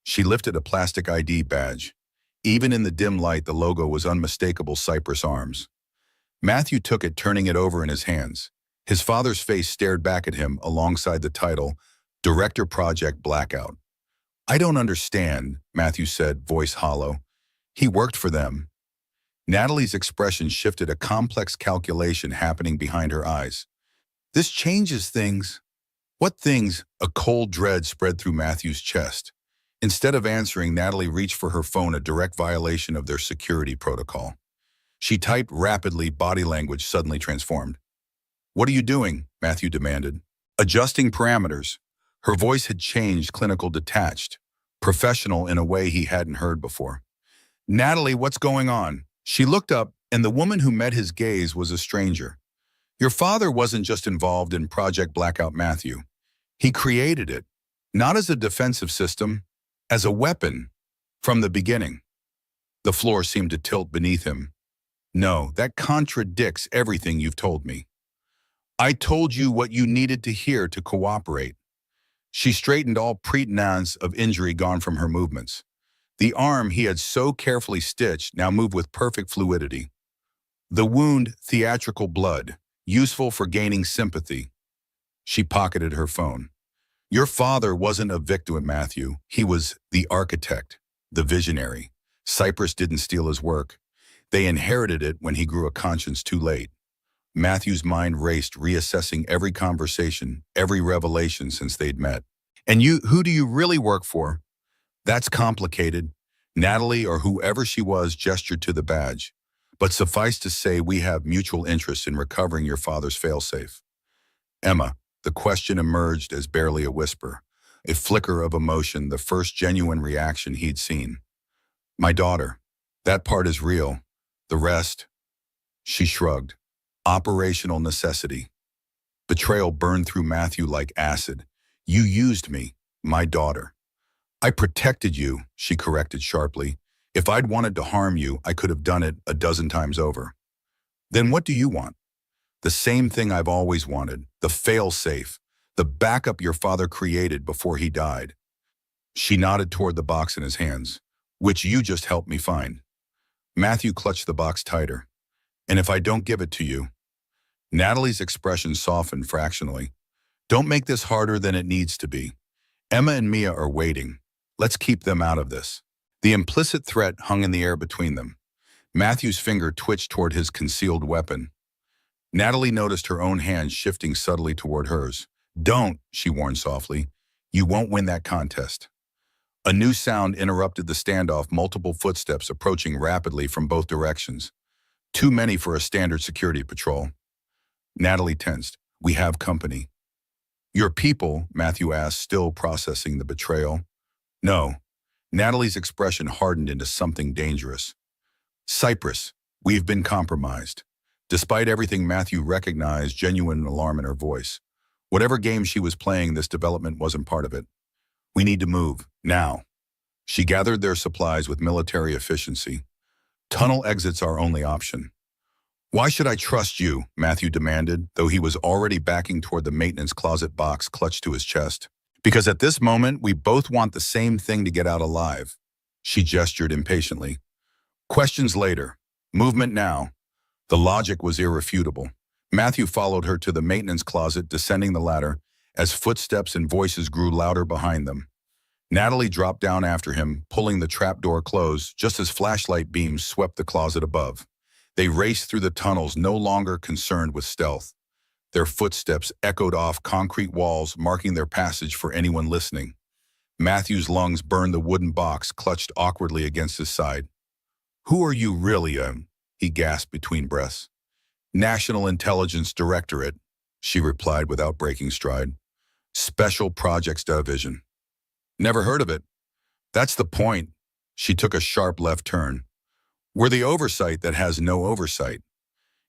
A: She lifted a plastic ID badge. Even in the dim light, the logo was unmistakable: Cypress Arms. Matthew took it, turning it over in his hands. His father's face stared back at him alongside the title, Director Project Blackout. I don't understand, Matthew said, voice hollow. He worked for them. Natalie's expression shifted, a complex calculation happening behind her eyes. This changes things. What things? A cold dread spread through Matthew's chest. Instead of answering, Natalie reached for her phone, a direct violation of their security protocol. She typed rapidly, body language suddenly transformed. What are you doing? Matthew demanded. Adjusting parameters. Her voice had changed, clinical, detached, professional in a way he hadn't heard before. Natalie, what's going on? She looked up, and the woman who met his gaze was a stranger. Your father wasn't just involved in Project Blackout, Matthew. He created it, not as a defensive system, as a weapon, from the beginning. The floor seemed to tilt beneath him. No, that contradicts everything you've told me. I told you what you needed to hear to cooperate. She straightened, all pretense of injury gone from her movements. The arm he had so carefully stitched now moved with perfect fluidity. The wound, theatrical blood, useful for gaining sympathy. She pocketed her phone. Your father wasn't a victim, Matthew. He was the architect, the visionary. Cypress didn't steal his work. They inherited it when he grew a conscience too late. Matthew's mind raced, reassessing every conversation, every revelation since they'd met. And who do you really work for? That's complicated. Natalie, or whoever she was, gestured to the badge. But suffice to say, we have mutual interest in recovering your father's failsafe. Emma, the question emerged as barely a whisper, a flicker of emotion, the first genuine reaction he'd seen. My daughter. That part is real. The rest? She shrugged. Operational necessity. Betrayal burned through Matthew like acid. You used me, my daughter. I protected you, she corrected sharply. If I'd wanted to harm you, I could have done it a dozen times over. Then what do you want? The same thing I've always wanted, the fail-safe, the backup your father created before he died. She nodded toward the box in his hands, which you just helped me find. Matthew clutched the box tighter. And if I don't give it to you? Natalie's expression softened fractionally. Don't make this harder than it needs to be. Emma and Mia are waiting. Let's keep them out of this. The implicit threat hung in the air between them. Matthew's finger twitched toward his concealed weapon. Natalie noticed her own hand shifting subtly toward hers. Don't, she warned softly. You won't win that contest. A new sound interrupted the standoff, multiple footsteps approaching rapidly from both directions. Too many for a standard security patrol. Natalie tensed. We have company. Your people, Matthew asked, still processing the betrayal. No. Natalie's expression hardened into something dangerous. Cyprus, we've been compromised. Despite everything, Matthew recognized genuine alarm in her voice. Whatever game she was playing, this development wasn't part of it. We need to move, now. She gathered their supplies with military efficiency. Tunnel exits our only option. Why should I trust you? Matthew demanded, though he was already backing toward the maintenance closet box clutched to his chest. Because at this moment, we both want the same thing: to get out alive. She gestured impatiently. Questions later. Movement now. The logic was irrefutable. Matthew followed her to the maintenance closet, descending the ladder, as footsteps and voices grew louder behind them. Natalie dropped down after him, pulling the trapdoor closed just as flashlight beams swept the closet above. They raced through the tunnels, no longer concerned with stealth. Their footsteps echoed off concrete walls, marking their passage for anyone listening. Matthew's lungs burned the wooden box clutched awkwardly against his side. Who are you really, he gasped between breaths. National Intelligence Directorate, she replied without breaking stride. Special Projects Division. Never heard of it. That's the point. She took a sharp left turn. We're the oversight that has no oversight.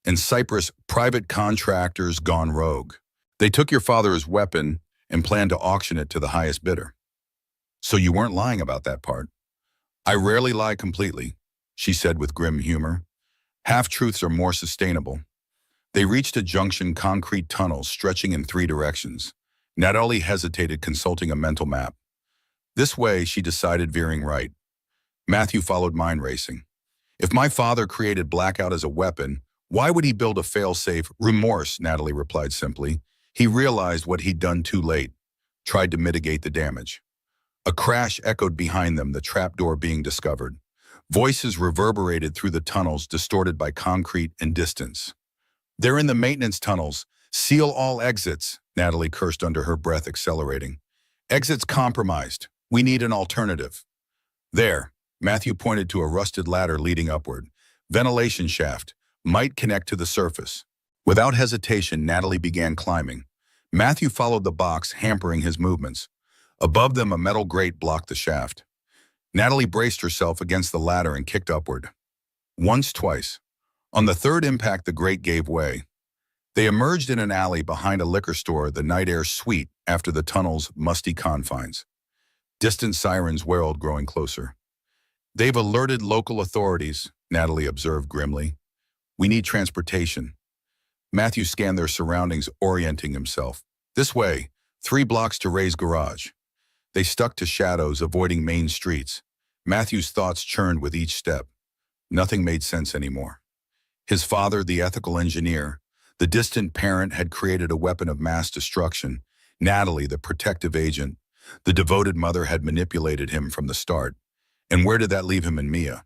A: In Cyprus, private contractors gone rogue. They took your father's weapon and planned to auction it to the highest bidder. So you weren't lying about that part. I rarely lie completely, she said with grim humor. Half-truths are more sustainable. They reached a junction, concrete tunnels stretching in 3 directions. Natalie hesitated, consulting a mental map. This way, she decided, veering right. Matthew followed, mind racing. If my father created blackout as a weapon, why would he build a fail-safe? Remorse, Natalie replied simply. He realized what he'd done too late, tried to mitigate the damage. A crash echoed behind them, the trapdoor being discovered. Voices reverberated through the tunnels, distorted by concrete and distance. They're in the maintenance tunnels. Seal all exits, Natalie cursed under her breath, accelerating. Exits compromised. We need an alternative. There, Matthew pointed to a rusted ladder leading upward. Ventilation shaft. Might connect to the surface. Without hesitation, Natalie began climbing. Matthew followed the box, hampering his movements. Above them, a metal grate blocked the shaft. Natalie braced herself against the ladder and kicked upward. Once, twice. On the third impact, the grate gave way. They emerged in an alley behind a liquor store, the night air sweet after the tunnel's musty confines. Distant sirens wailed, growing closer. They've alerted local authorities, Natalie observed grimly. We need transportation. Matthew scanned their surroundings, orienting himself. This way, 3 blocks to Ray's garage. They stuck to shadows, avoiding main streets. Matthew's thoughts churned with each step. Nothing made sense anymore. His father, the ethical engineer, the distant parent, had created a weapon of mass destruction. Natalie, the protective agent, the devoted mother, had manipulated him from the start. And where did that leave him and Mia?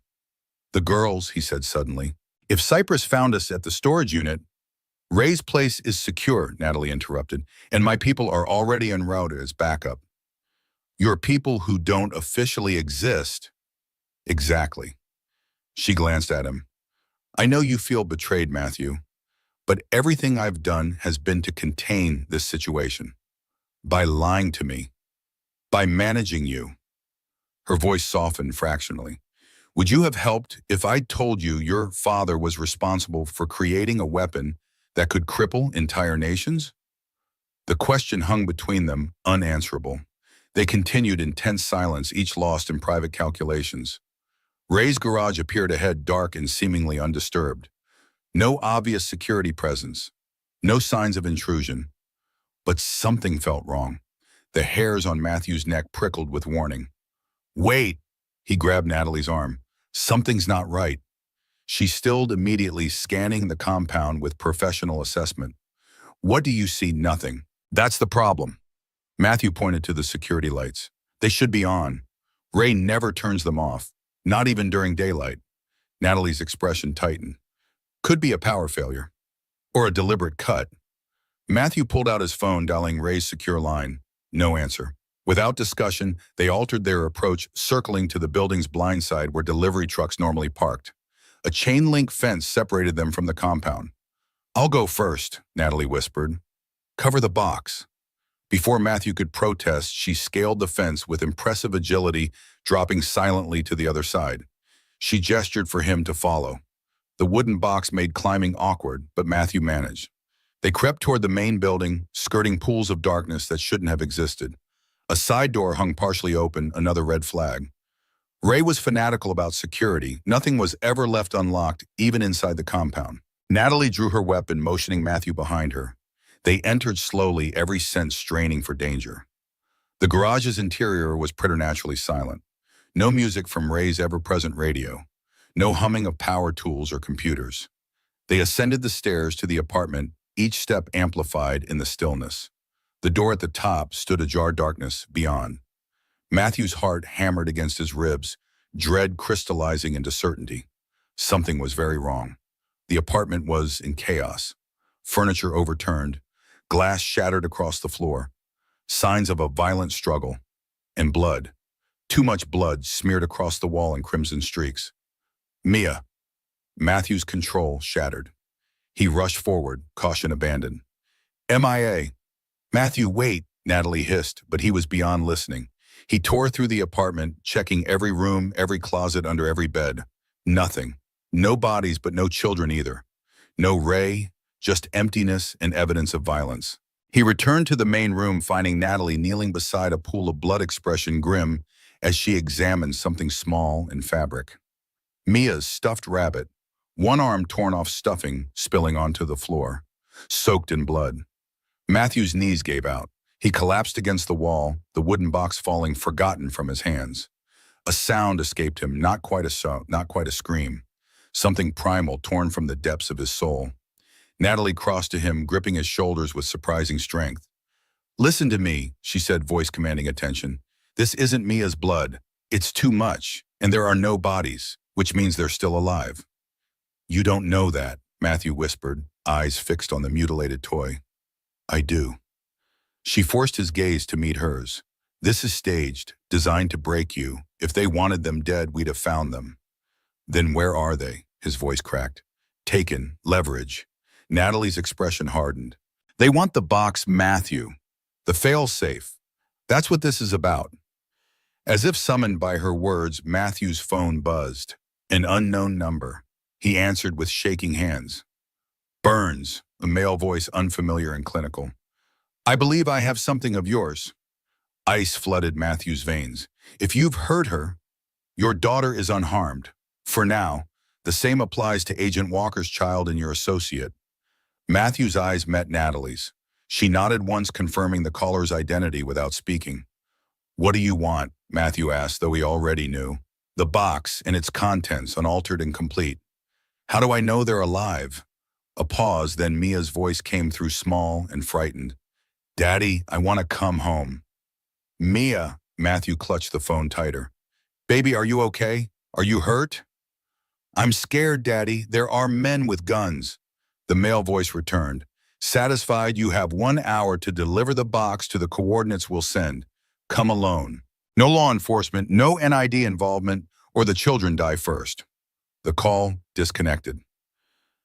A: The girls, he said suddenly. If Cyprus found us at the storage unit, Ray's place is secure, Natalie interrupted, and my people are already en route as backup. Your people who don't officially exist? Exactly. She glanced at him. I know you feel betrayed, Matthew, but everything I've done has been to contain this situation. By lying to me. By managing you. Her voice softened fractionally. Would you have helped if I'd told you your father was responsible for creating a weapon that could cripple entire nations? The question hung between them, unanswerable. They continued in tense silence, each lost in private calculations. Ray's garage appeared ahead, dark and seemingly undisturbed. No obvious security presence. No signs of intrusion. But something felt wrong. The hairs on Matthew's neck prickled with warning. Wait! He grabbed Natalie's arm. Something's not right. She stilled immediately, scanning the compound with professional assessment. What do you see? Nothing. That's the problem. Matthew pointed to the security lights. They should be on. Ray never turns them off, not even during daylight. Natalie's expression tightened. Could be a power failure. Or a deliberate cut. Matthew pulled out his phone, dialing Ray's secure line. No answer. Without discussion, they altered their approach, circling to the building's blind side where delivery trucks normally parked. A chain-link fence separated them from the compound. "I'll go first," Natalie whispered. "Cover the box." Before Matthew could protest, she scaled the fence with impressive agility, dropping silently to the other side. She gestured for him to follow. The wooden box made climbing awkward, but Matthew managed. They crept toward the main building, skirting pools of darkness that shouldn't have existed. A side door hung partially open, another red flag. Ray was fanatical about security. Nothing was ever left unlocked, even inside the compound. Natalie drew her weapon, motioning Matthew behind her. They entered slowly, every sense straining for danger. The garage's interior was preternaturally silent. No music from Ray's ever-present radio. No humming of power tools or computers. They ascended the stairs to the apartment, each step amplified in the stillness. The door at the top stood ajar, darkness beyond. Matthew's heart hammered against his ribs, dread crystallizing into certainty. Something was very wrong. The apartment was in chaos. Furniture overturned, glass shattered across the floor, signs of a violent struggle, and blood. Too much blood smeared across the wall in crimson streaks. "Mia." Matthew's control shattered. He rushed forward, caution abandoned. "MIA." "Matthew, wait," Natalie hissed, but he was beyond listening. He tore through the apartment, checking every room, every closet, under every bed. Nothing. No bodies, but no children either. No Ray, just emptiness and evidence of violence. He returned to the main room, finding Natalie kneeling beside a pool of blood, expression grim as she examined something small in fabric. Mia's stuffed rabbit, one arm torn off stuffing, spilling onto the floor, soaked in blood. Matthew's knees gave out. He collapsed against the wall, the wooden box falling forgotten from his hands. A sound escaped him, not quite a scream. Something primal torn from the depths of his soul. Natalie crossed to him, gripping his shoulders with surprising strength. "Listen to me," she said, voice commanding attention. "This isn't Mia's blood. It's too much, and there are no bodies, which means they're still alive." "You don't know that," Matthew whispered, eyes fixed on the mutilated toy. "I do." She forced his gaze to meet hers. "This is staged, designed to break you. If they wanted them dead, we'd have found them." "Then where are they?" His voice cracked. "Taken. Leverage." Natalie's expression hardened. "They want the box, Matthew. The fail-safe. That's what this is about." As if summoned by her words, Matthew's phone buzzed. An unknown number. He answered with shaking hands. "Burns," a male voice unfamiliar and clinical. "I believe I have something of yours." Ice flooded Matthew's veins. "If you've hurt her, your daughter is unharmed. For now, the same applies to Agent Walker's child and your associate." Matthew's eyes met Natalie's. She nodded once, confirming the caller's identity without speaking. "What do you want?" Matthew asked, though he already knew. "The box and its contents, unaltered and complete." "How do I know they're alive?" A pause, then Mia's voice came through, small and frightened. "Daddy, I want to come home." "Mia," Matthew clutched the phone tighter. "Baby, are you okay? Are you hurt?" "I'm scared, Daddy. There are men with guns." The male voice returned. "Satisfied, you have 1 hour to deliver the box to the coordinates we'll send. Come alone. No law enforcement, no NID involvement, or the children die first." The call disconnected.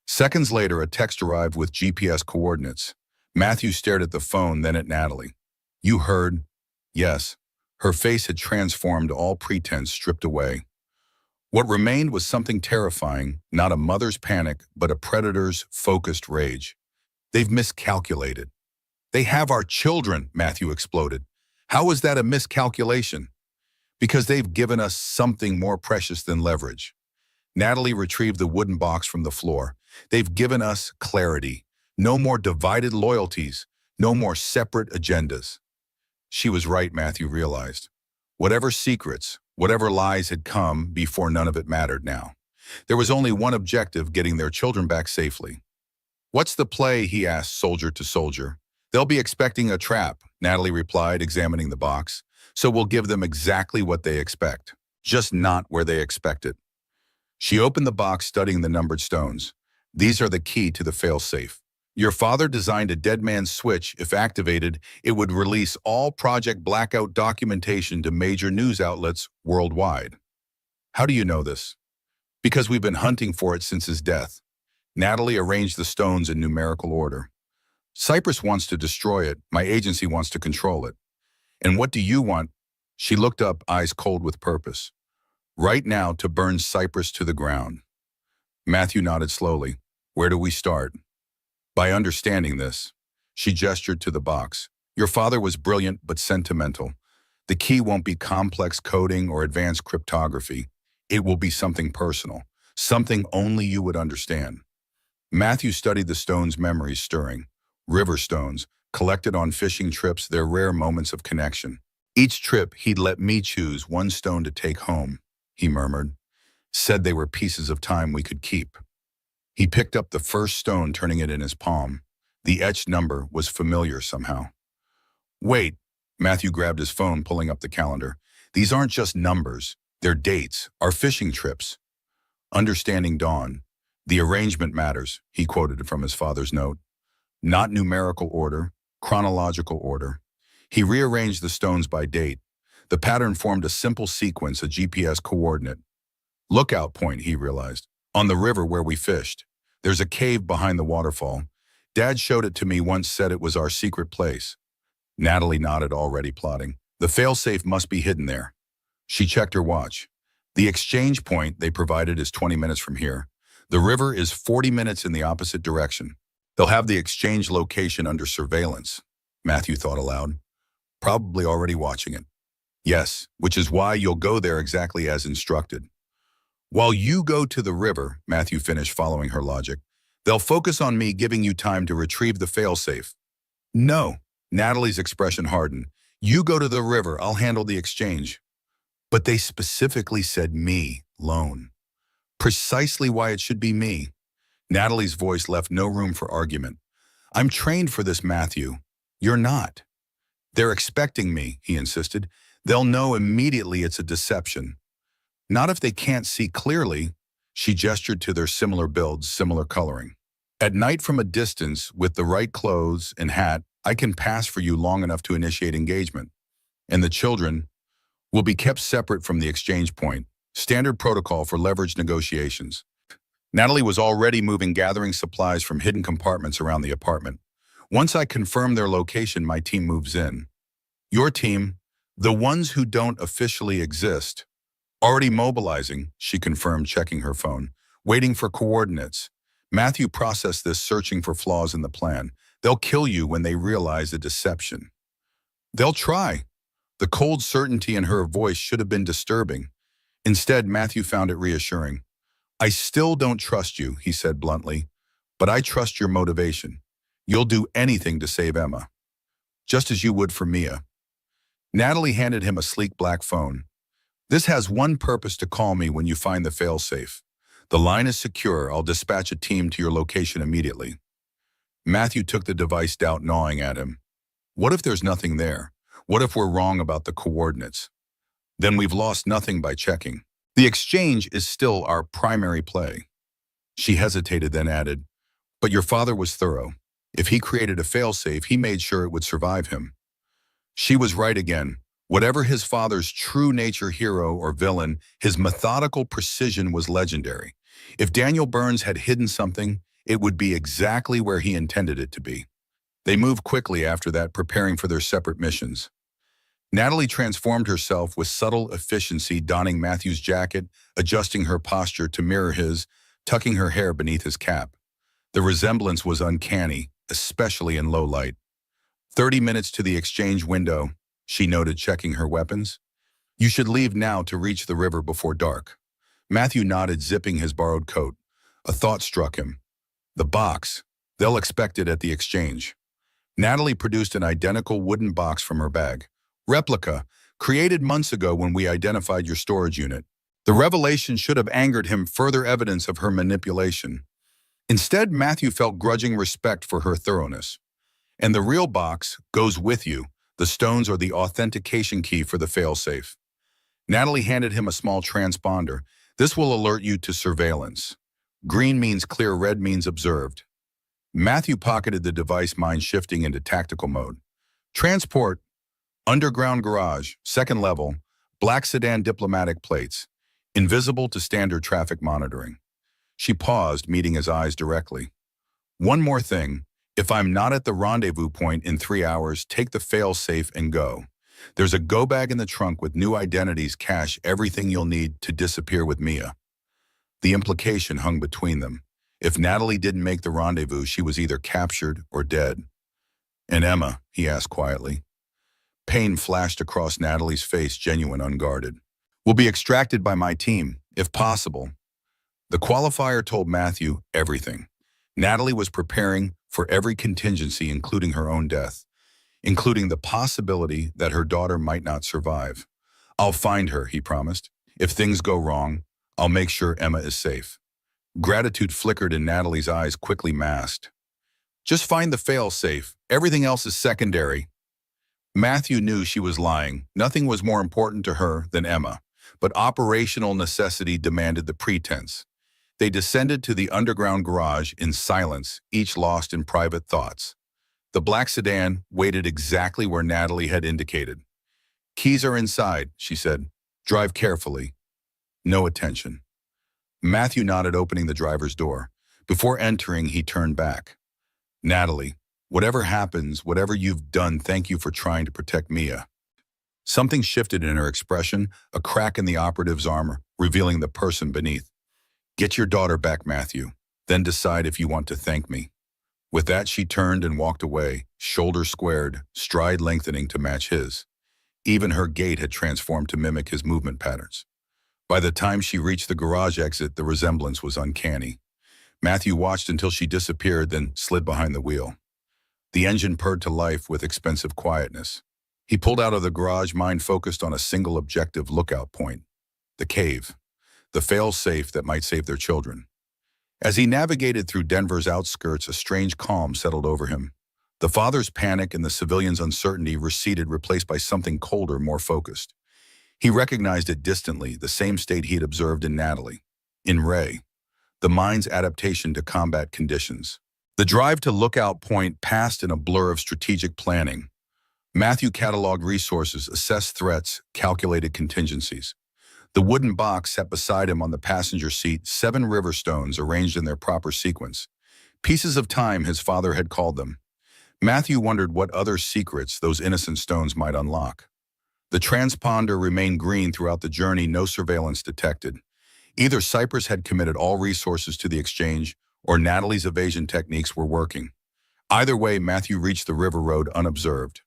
A: Seconds later, a text arrived with GPS coordinates. Matthew stared at the phone, then at Natalie. "You heard?" "Yes." Her face had transformed, all pretense stripped away. What remained was something terrifying, not a mother's panic, but a predator's focused rage. "They've miscalculated." "They have our children," Matthew exploded. "How is that a miscalculation?" "Because they've given us something more precious than leverage." Natalie retrieved the wooden box from the floor. "They've given us clarity. No more divided loyalties. No more separate agendas." She was right, Matthew realized. Whatever secrets, whatever lies had come before, none of it mattered now. There was only one objective: getting their children back safely. "What's the play?" he asked, soldier to soldier. "They'll be expecting a trap," Natalie replied, examining the box. "So we'll give them exactly what they expect, just not where they expect it." She opened the box, studying the numbered stones. "These are the key to the fail-safe. Your father designed a dead man's switch. If activated, it would release all Project Blackout documentation to major news outlets worldwide. How do you know this? Because we've been hunting for it since his death. Natalie arranged the stones in numerical order. Cyprus wants to destroy it. My agency wants to control it. And what do you want? She looked up, eyes cold with purpose. Right now, to burn Cyprus to the ground. Matthew nodded slowly. Where do we start? By understanding this. She gestured to the box. Your father was brilliant but sentimental. The key won't be complex coding or advanced cryptography. It will be something personal, something only you would understand. Matthew studied the stones' memories stirring. River stones, collected on fishing trips, their rare moments of connection. Each trip, he'd let me choose one stone to take home, he murmured. Said they were pieces of time we could keep. He picked up the first stone, turning it in his palm. The etched number was familiar somehow. Wait, Matthew grabbed his phone, pulling up the calendar. These aren't just numbers. They're dates, our fishing trips. Understanding dawn. The arrangement matters, he quoted from his father's note. Not numerical order, chronological order. He rearranged the stones by date. The pattern formed a simple sequence, a GPS coordinate. Lookout point, he realized. On the river where we fished. There's a cave behind the waterfall. Dad showed it to me once, said it was our secret place. Natalie nodded, already plotting. The failsafe must be hidden there. She checked her watch. The exchange point they provided is 20 minutes from here. The river is 40 minutes in the opposite direction. They'll have the exchange location under surveillance, Matthew thought aloud. Probably already watching it. Yes, which is why you'll go there exactly as instructed. While you go to the river, Matthew finished, following her logic, they'll focus on me giving you time to retrieve the failsafe. No, Natalie's expression hardened. You go to the river, I'll handle the exchange. But they specifically said me, lone. Precisely why it should be me. Natalie's voice left no room for argument. I'm trained for this, Matthew. You're not. They're expecting me, he insisted. They'll know immediately it's a deception. Not if they can't see clearly. She gestured to their similar builds, similar coloring. At night from a distance, with the right clothes and hat, I can pass for you long enough to initiate engagement. And the children will be kept separate from the exchange point. Standard protocol for leveraged negotiations. Natalie was already moving, gathering supplies from hidden compartments around the apartment. Once I confirm their location, my team moves in. Your team, the ones who don't officially exist, already mobilizing, she confirmed, checking her phone, waiting for coordinates. Matthew processed this, searching for flaws in the plan. They'll kill you when they realize the deception. They'll try. The cold certainty in her voice should have been disturbing. Instead, Matthew found it reassuring. I still don't trust you, he said bluntly, but I trust your motivation. You'll do anything to save Emma, just as you would for Mia. Natalie handed him a sleek black phone. This has one purpose: to call me when you find the failsafe. The line is secure. I'll dispatch a team to your location immediately. Matthew took the device, doubt gnawing at him. What if there's nothing there? What if we're wrong about the coordinates? Then we've lost nothing by checking. The exchange is still our primary play. She hesitated, then added, but your father was thorough. If he created a failsafe, he made sure it would survive him. She was right again. Whatever his father's true nature, hero or villain, his methodical precision was legendary. If Daniel Burns had hidden something, it would be exactly where he intended it to be. They moved quickly after that, preparing for their separate missions. Natalie transformed herself with subtle efficiency, donning Matthew's jacket, adjusting her posture to mirror his, tucking her hair beneath his cap. The resemblance was uncanny, especially in low light. 30 minutes to the exchange window, she noted, checking her weapons. You should leave now to reach the river before dark. Matthew nodded, zipping his borrowed coat. A thought struck him. The box. They'll expect it at the exchange. Natalie produced an identical wooden box from her bag. Replica, created months ago when we identified your storage unit. The revelation should have angered him, further evidence of her manipulation. Instead, Matthew felt grudging respect for her thoroughness. And the real box goes with you. The stones are the authentication key for the failsafe. Natalie handed him a small transponder. This will alert you to surveillance. Green means clear, red means observed. Matthew pocketed the device, mind shifting into tactical mode. Transport, underground garage, second level, black sedan diplomatic plates, invisible to standard traffic monitoring. She paused, meeting his eyes directly. One more thing. If I'm not at the rendezvous point in 3 hours, take the fail-safe and go. There's a go bag in the trunk with new identities, cash, everything you'll need to disappear with Mia. The implication hung between them. If Natalie didn't make the rendezvous, she was either captured or dead. And Emma, he asked quietly. Pain flashed across Natalie's face, genuine, unguarded. Will be extracted by my team, if possible. The qualifier told Matthew everything. Natalie was preparing for every contingency, including her own death, including the possibility that her daughter might not survive. I'll find her, he promised. If things go wrong, I'll make sure Emma is safe. Gratitude flickered in Natalie's eyes, quickly masked. Just find the fail-safe. Everything else is secondary. Matthew knew she was lying. Nothing was more important to her than Emma, but operational necessity demanded the pretense. They descended to the underground garage in silence, each lost in private thoughts. The black sedan waited exactly where Natalie had indicated. Keys are inside, she said. Drive carefully. No attention. Matthew nodded, opening the driver's door. Before entering, he turned back. Natalie, whatever happens, whatever you've done, thank you for trying to protect Mia. Something shifted in her expression, a crack in the operative's armor, revealing the person beneath. Get your daughter back, Matthew, then decide if you want to thank me. With that, she turned and walked away, shoulders squared, stride lengthening to match his. Even her gait had transformed to mimic his movement patterns. By the time she reached the garage exit, the resemblance was uncanny. Matthew watched until she disappeared, then slid behind the wheel. The engine purred to life with expensive quietness. He pulled out of the garage, mind focused on a single objective lookout point. The cave. The fail-safe that might save their children. As he navigated through Denver's outskirts, a strange calm settled over him. The father's panic and the civilian's uncertainty receded, replaced by something colder, more focused. He recognized it distantly, the same state he had observed in Natalie. In Ray. The mind's adaptation to combat conditions. The drive to Lookout Point passed in a blur of strategic planning. Matthew cataloged resources, assessed threats, calculated contingencies. The wooden box set beside him on the passenger seat, 7 river stones arranged in their proper sequence. Pieces of time, his father had called them. Matthew wondered what other secrets those innocent stones might unlock. The transponder remained green throughout the journey, no surveillance detected. Either Cyprus had committed all resources to the exchange, or Natalie's evasion techniques were working. Either way, Matthew reached the river road unobserved.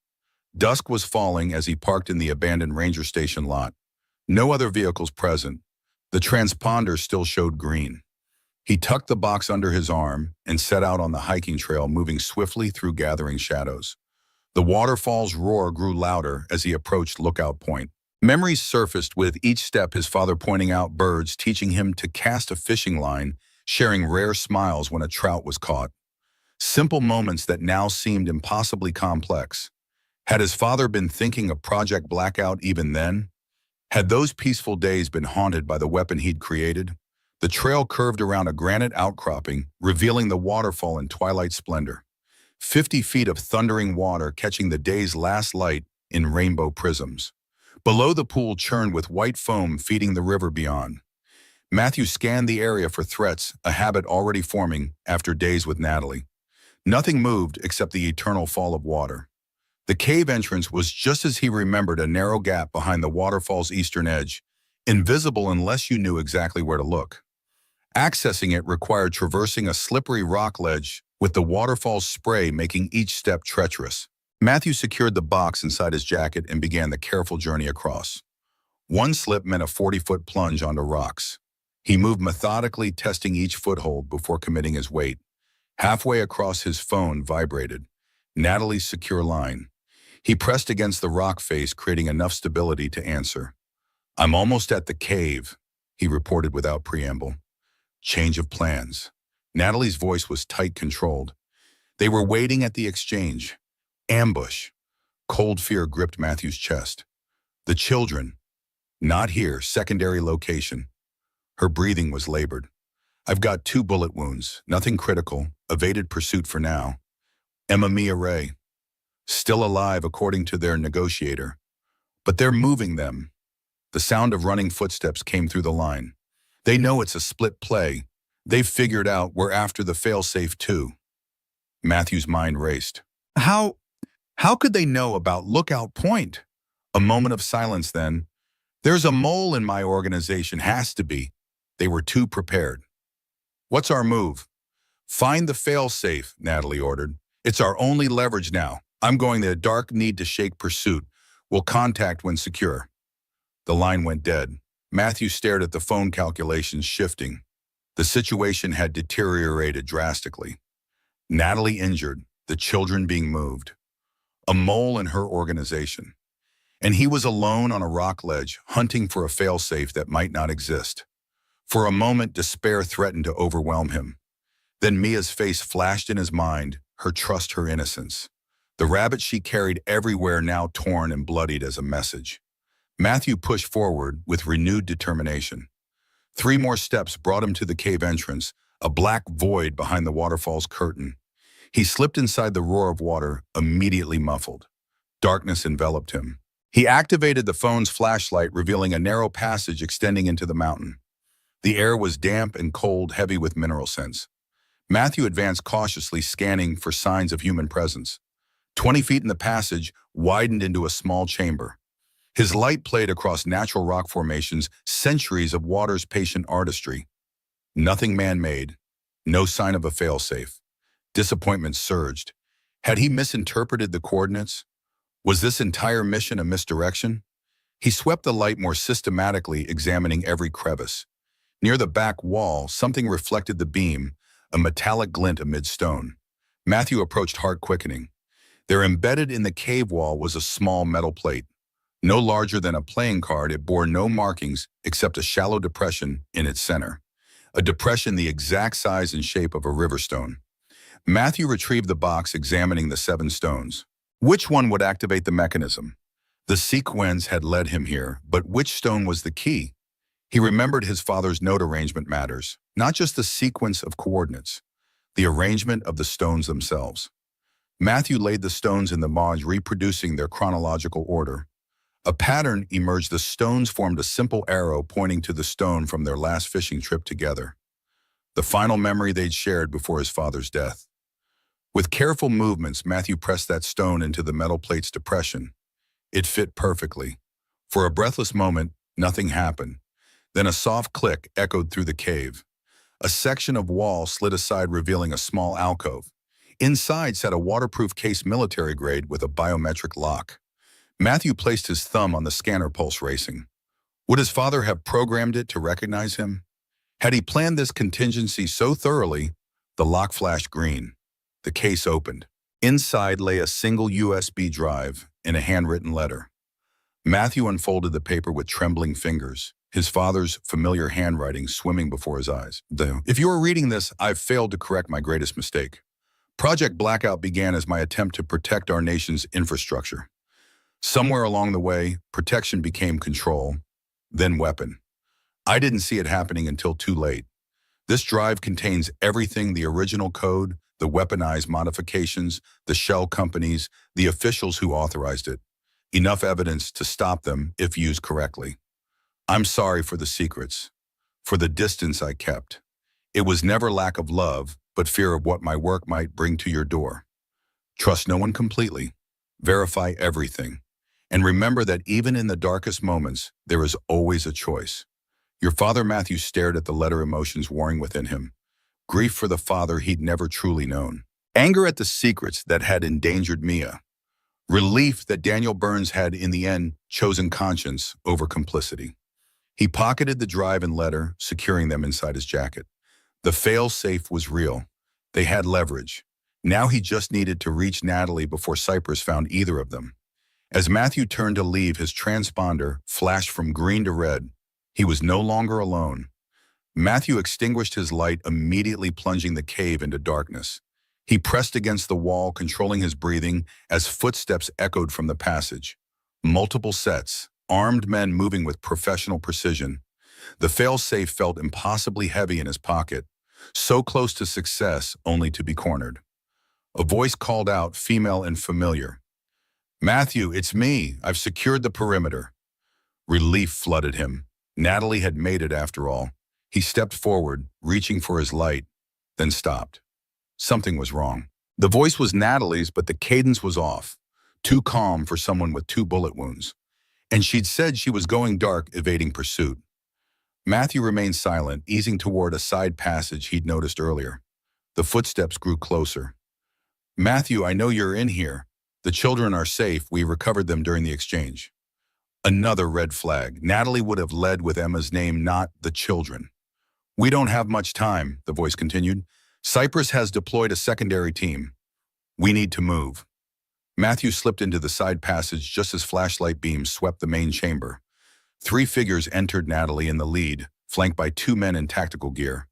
A: Dusk was falling as he parked in the abandoned ranger station lot. No other vehicles present. The transponder still showed green. He tucked the box under his arm and set out on the hiking trail, moving swiftly through gathering shadows. The waterfall's roar grew louder as he approached Lookout Point. Memories surfaced with each step, his father pointing out birds, teaching him to cast a fishing line, sharing rare smiles when a trout was caught. Simple moments that now seemed impossibly complex. Had his father been thinking of Project Blackout even then? Had those peaceful days been haunted by the weapon he'd created? The trail curved around a granite outcropping, revealing the waterfall in twilight splendor. 50 feet of thundering water catching the day's last light in rainbow prisms. Below, the pool churned with white foam, feeding the river beyond. Matthew scanned the area for threats, a habit already forming after days with Natalie. Nothing moved except the eternal fall of water. The cave entrance was just as he remembered, a narrow gap behind the waterfall's eastern edge, invisible unless you knew exactly where to look. Accessing it required traversing a slippery rock ledge, with the waterfall's spray making each step treacherous. Matthew secured the box inside his jacket and began the careful journey across. One slip meant a 40-foot plunge onto rocks. He moved methodically, testing each foothold before committing his weight. Halfway across, his phone vibrated. Natalie's secure line. He pressed against the rock face, creating enough stability to answer. I'm almost at the cave, he reported without preamble. Change of plans. Natalie's voice was tight, controlled. They were waiting at the exchange. Ambush. Cold fear gripped Matthew's chest. The children. Not here, secondary location. Her breathing was labored. I've got 2 bullet wounds, nothing critical, evaded pursuit for now. Emma Mia Ray, still alive according to their negotiator. But they're moving them. The sound of running footsteps came through the line. They know it's a split play. They've figured out we're after the failsafe too. Matthew's mind raced. How could they know about Lookout Point? A moment of silence then. There's a mole in my organization, has to be. They were too prepared. What's our move? Find the failsafe, Natalie ordered. It's our only leverage now. I'm going the dark need to shake pursuit. We'll contact when secure. The line went dead. Matthew stared at the phone calculations shifting. The situation had deteriorated drastically. Natalie injured, the children being moved. A mole in her organization. And he was alone on a rock ledge, hunting for a failsafe that might not exist. For a moment, despair threatened to overwhelm him. Then Mia's face flashed in his mind, her trust, her innocence. The rabbit she carried everywhere now torn and bloodied as a message. Matthew pushed forward with renewed determination. 3 more steps brought him to the cave entrance, a black void behind the waterfall's curtain. He slipped inside the roar of water, immediately muffled. Darkness enveloped him. He activated the phone's flashlight, revealing a narrow passage extending into the mountain. The air was damp and cold, heavy with mineral scents. Matthew advanced cautiously, scanning for signs of human presence. 20 feet in the passage widened into a small chamber. His light played across natural rock formations, centuries of water's patient artistry. Nothing man-made, no sign of a failsafe. Disappointment surged. Had he misinterpreted the coordinates? Was this entire mission a misdirection? He swept the light more systematically, examining every crevice. Near the back wall, something reflected the beam, a metallic glint amid stone. Matthew approached, heart quickening. There, embedded in the cave wall, was a small metal plate. No larger than a playing card, it bore no markings except a shallow depression in its center. A depression the exact size and shape of a river stone. Matthew retrieved the box, examining the 7 stones. Which one would activate the mechanism? The sequence had led him here, but which stone was the key? He remembered his father's note: arrangement matters, not just the sequence of coordinates, the arrangement of the stones themselves. Matthew laid the stones in the mound, reproducing their chronological order. A pattern emerged. The stones formed a simple arrow pointing to the stone from their last fishing trip together. The final memory they'd shared before his father's death. With careful movements, Matthew pressed that stone into the metal plate's depression. It fit perfectly. For a breathless moment, nothing happened. Then a soft click echoed through the cave. A section of wall slid aside, revealing a small alcove. Inside sat a waterproof case, military grade, with a biometric lock. Matthew placed his thumb on the scanner, pulse racing. Would his father have programmed it to recognize him? Had he planned this contingency so thoroughly? The lock flashed green. The case opened. Inside lay a single USB drive and a handwritten letter. Matthew unfolded the paper with trembling fingers, his father's familiar handwriting swimming before his eyes. If you are reading this, I've failed to correct my greatest mistake. Project Blackout began as my attempt to protect our nation's infrastructure. Somewhere along the way, protection became control, then weapon. I didn't see it happening until too late. This drive contains everything: the original code, the weaponized modifications, the shell companies, the officials who authorized it. Enough evidence to stop them if used correctly. I'm sorry for the secrets, for the distance I kept. It was never lack of love, but fear of what my work might bring to your door. Trust no one completely. Verify everything. And remember that even in the darkest moments, there is always a choice. Your father. Matthew stared at the letter, emotions warring within him. Grief for the father he'd never truly known. Anger at the secrets that had endangered Mia. Relief that Daniel Burns had in the end chosen conscience over complicity. He pocketed the drive and letter, securing them inside his jacket. The fail-safe was real. They had leverage. Now he just needed to reach Natalie before Cypress found either of them. As Matthew turned to leave, his transponder flashed from green to red. He was no longer alone. Matthew extinguished his light, immediately plunging the cave into darkness. He pressed against the wall, controlling his breathing as footsteps echoed from the passage. Multiple sets, armed men moving with professional precision. The fail-safe felt impossibly heavy in his pocket, so close to success only to be cornered. A voice called out, female and familiar. "Matthew, it's me. I've secured the perimeter." Relief flooded him. Natalie had made it after all. He stepped forward, reaching for his light, then stopped. Something was wrong. The voice was Natalie's, but the cadence was off. Too calm for someone with 2 bullet wounds. And she'd said she was going dark, evading pursuit. Matthew remained silent, easing toward a side passage he'd noticed earlier. The footsteps grew closer. "Matthew, I know you're in here. The children are safe. We recovered them during the exchange." Another red flag. Natalie would have led with Emma's name, not the children. "We don't have much time," the voice continued. "Cyprus has deployed a secondary team. We need to move." Matthew slipped into the side passage just as flashlight beams swept the main chamber. 3 figures entered, Natalie in the lead, flanked by 2 men in tactical gear.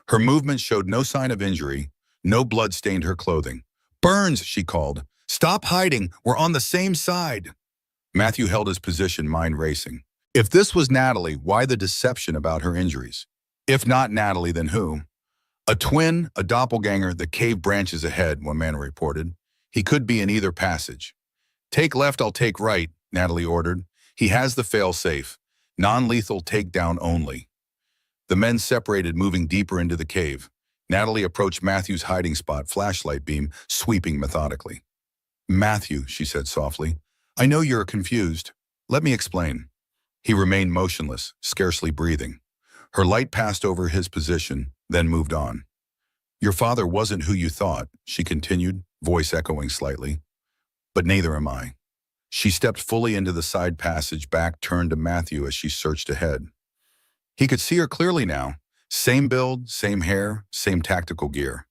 A: Her movement showed no sign of injury. No blood stained her clothing. "Burns," she called. "Stop hiding. We're on the same side." Matthew held his position, mind racing. If this was Natalie, why the deception about her injuries? If not Natalie, then who? "A twin, a doppelganger, the cave branches ahead," one man reported. "He could be in either passage." "Take left, I'll take right," Natalie ordered. "He has the fail-safe. Non-lethal takedown only." The men separated, moving deeper into the cave. Natalie approached Matthew's hiding spot, flashlight beam sweeping methodically. "Matthew," she said softly, "I know you're confused. Let me explain." He remained motionless, scarcely breathing. Her light passed over his position, then moved on. "Your father wasn't who you thought," she continued, voice echoing slightly. "But neither am I." She stepped fully into the side passage, back turned to Matthew as she searched ahead. He could see her clearly now. Same build, same hair, same tactical gear.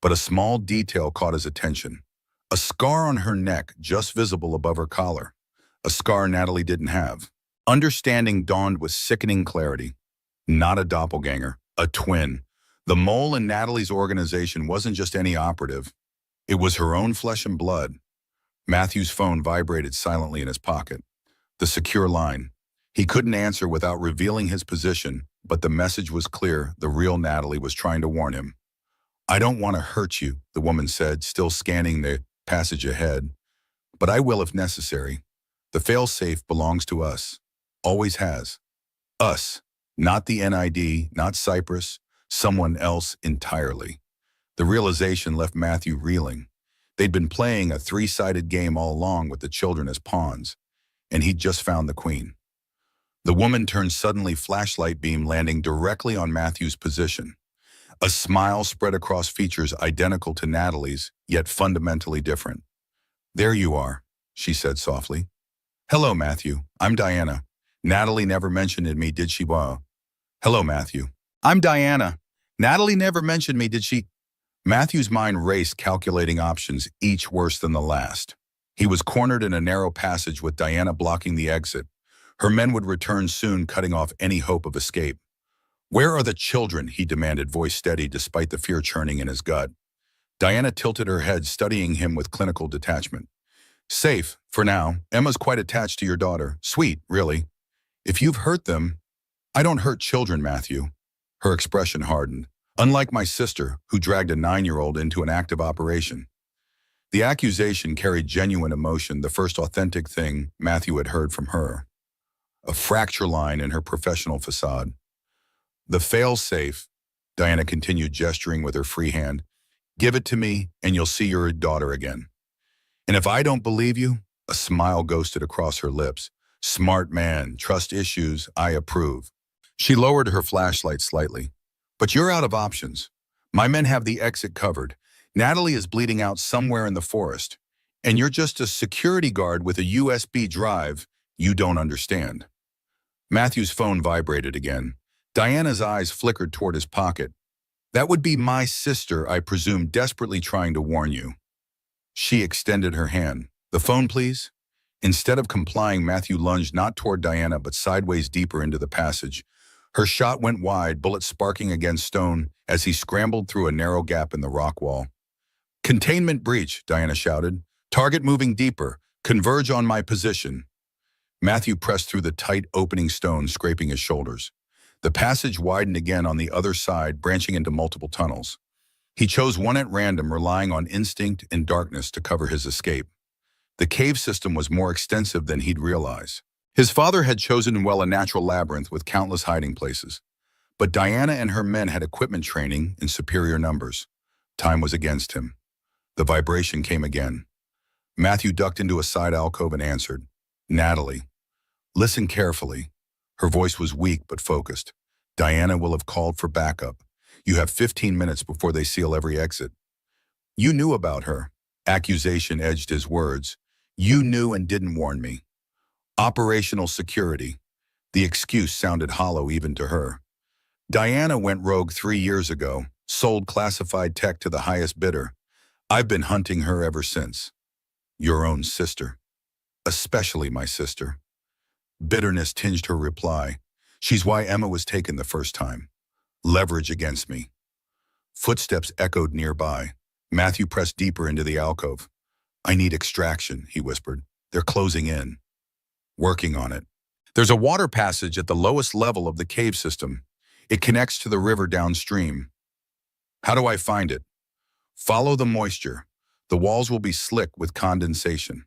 A: But a small detail caught his attention. A scar on her neck, just visible above her collar. A scar Natalie didn't have. Understanding dawned with sickening clarity. Not a doppelganger, a twin. The mole in Natalie's organization wasn't just any operative. It was her own flesh and blood. Matthew's phone vibrated silently in his pocket. The secure line. He couldn't answer without revealing his position, but the message was clear. The real Natalie was trying to warn him. "I don't want to hurt you," the woman said, still scanning the passage ahead. "But I will if necessary. The fail-safe belongs to us. Always has. Us. Not the NID, not Cyprus, someone else entirely." The realization left Matthew reeling. They'd been playing a 3-sided game all along with the children as pawns, and he'd just found the queen. The woman turned suddenly, flashlight beam landing directly on Matthew's position. A smile spread across features identical to Natalie's, yet fundamentally different. "There you are," she said softly. "Hello, Matthew. I'm Diana. Natalie never mentioned me, did she?" "Wow." "Hello, Matthew. I'm Diana. Natalie never mentioned me, did she?" Matthew's mind raced, calculating options, each worse than the last. He was cornered in a narrow passage with Diana blocking the exit. Her men would return soon, cutting off any hope of escape. "Where are the children?" he demanded, voice steady despite the fear churning in his gut. Diana tilted her head, studying him with clinical detachment. "Safe, for now. Emma's quite attached to your daughter. Sweet, really. If you've hurt them..." "I don't hurt children, Matthew." Her expression hardened. "Unlike my sister, who dragged a 9-year-old into an active operation." The accusation carried genuine emotion, the first authentic thing Matthew had heard from her. A fracture line in her professional facade. "The fail-safe," Diana continued, gesturing with her free hand. "Give it to me, and you'll see your daughter again. And if I don't believe you," a smile ghosted across her lips. "Smart man, trust issues, I approve." She lowered her flashlight slightly. "But you're out of options. My men have the exit covered. Natalie is bleeding out somewhere in the forest. And you're just a security guard with a USB drive. You don't understand." Matthew's phone vibrated again. Diana's eyes flickered toward his pocket. "That would be my sister, I presume, desperately trying to warn you." She extended her hand. "The phone, please?" Instead of complying, Matthew lunged not toward Diana, but sideways deeper into the passage. Her shot went wide, bullets sparking against stone as he scrambled through a narrow gap in the rock wall. "Containment breach," Diana shouted. "Target moving deeper. Converge on my position." Matthew pressed through the tight opening stone, scraping his shoulders. The passage widened again on the other side, branching into multiple tunnels. He chose one at random, relying on instinct and darkness to cover his escape. The cave system was more extensive than he'd realize. His father had chosen well a natural labyrinth with countless hiding places. But Diana and her men had equipment training in superior numbers. Time was against him. The vibration came again. Matthew ducked into a side alcove and answered. Natalie. Listen carefully. Her voice was weak but focused. Diana will have called for backup. You have 15 minutes before they seal every exit. You knew about her. Accusation edged his words. You knew and didn't warn me. Operational security. The excuse sounded hollow even to her. Diana went rogue 3 years ago, sold classified tech to the highest bidder. I've been hunting her ever since. Your own sister. Especially my sister. Bitterness tinged her reply. She's why Emma was taken the first time. Leverage against me. Footsteps echoed nearby. Matthew pressed deeper into the alcove. I need extraction, he whispered. They're closing in. Working on it. There's a water passage at the lowest level of the cave system. It connects to the river downstream. How do I find it? Follow the moisture. The walls will be slick with condensation.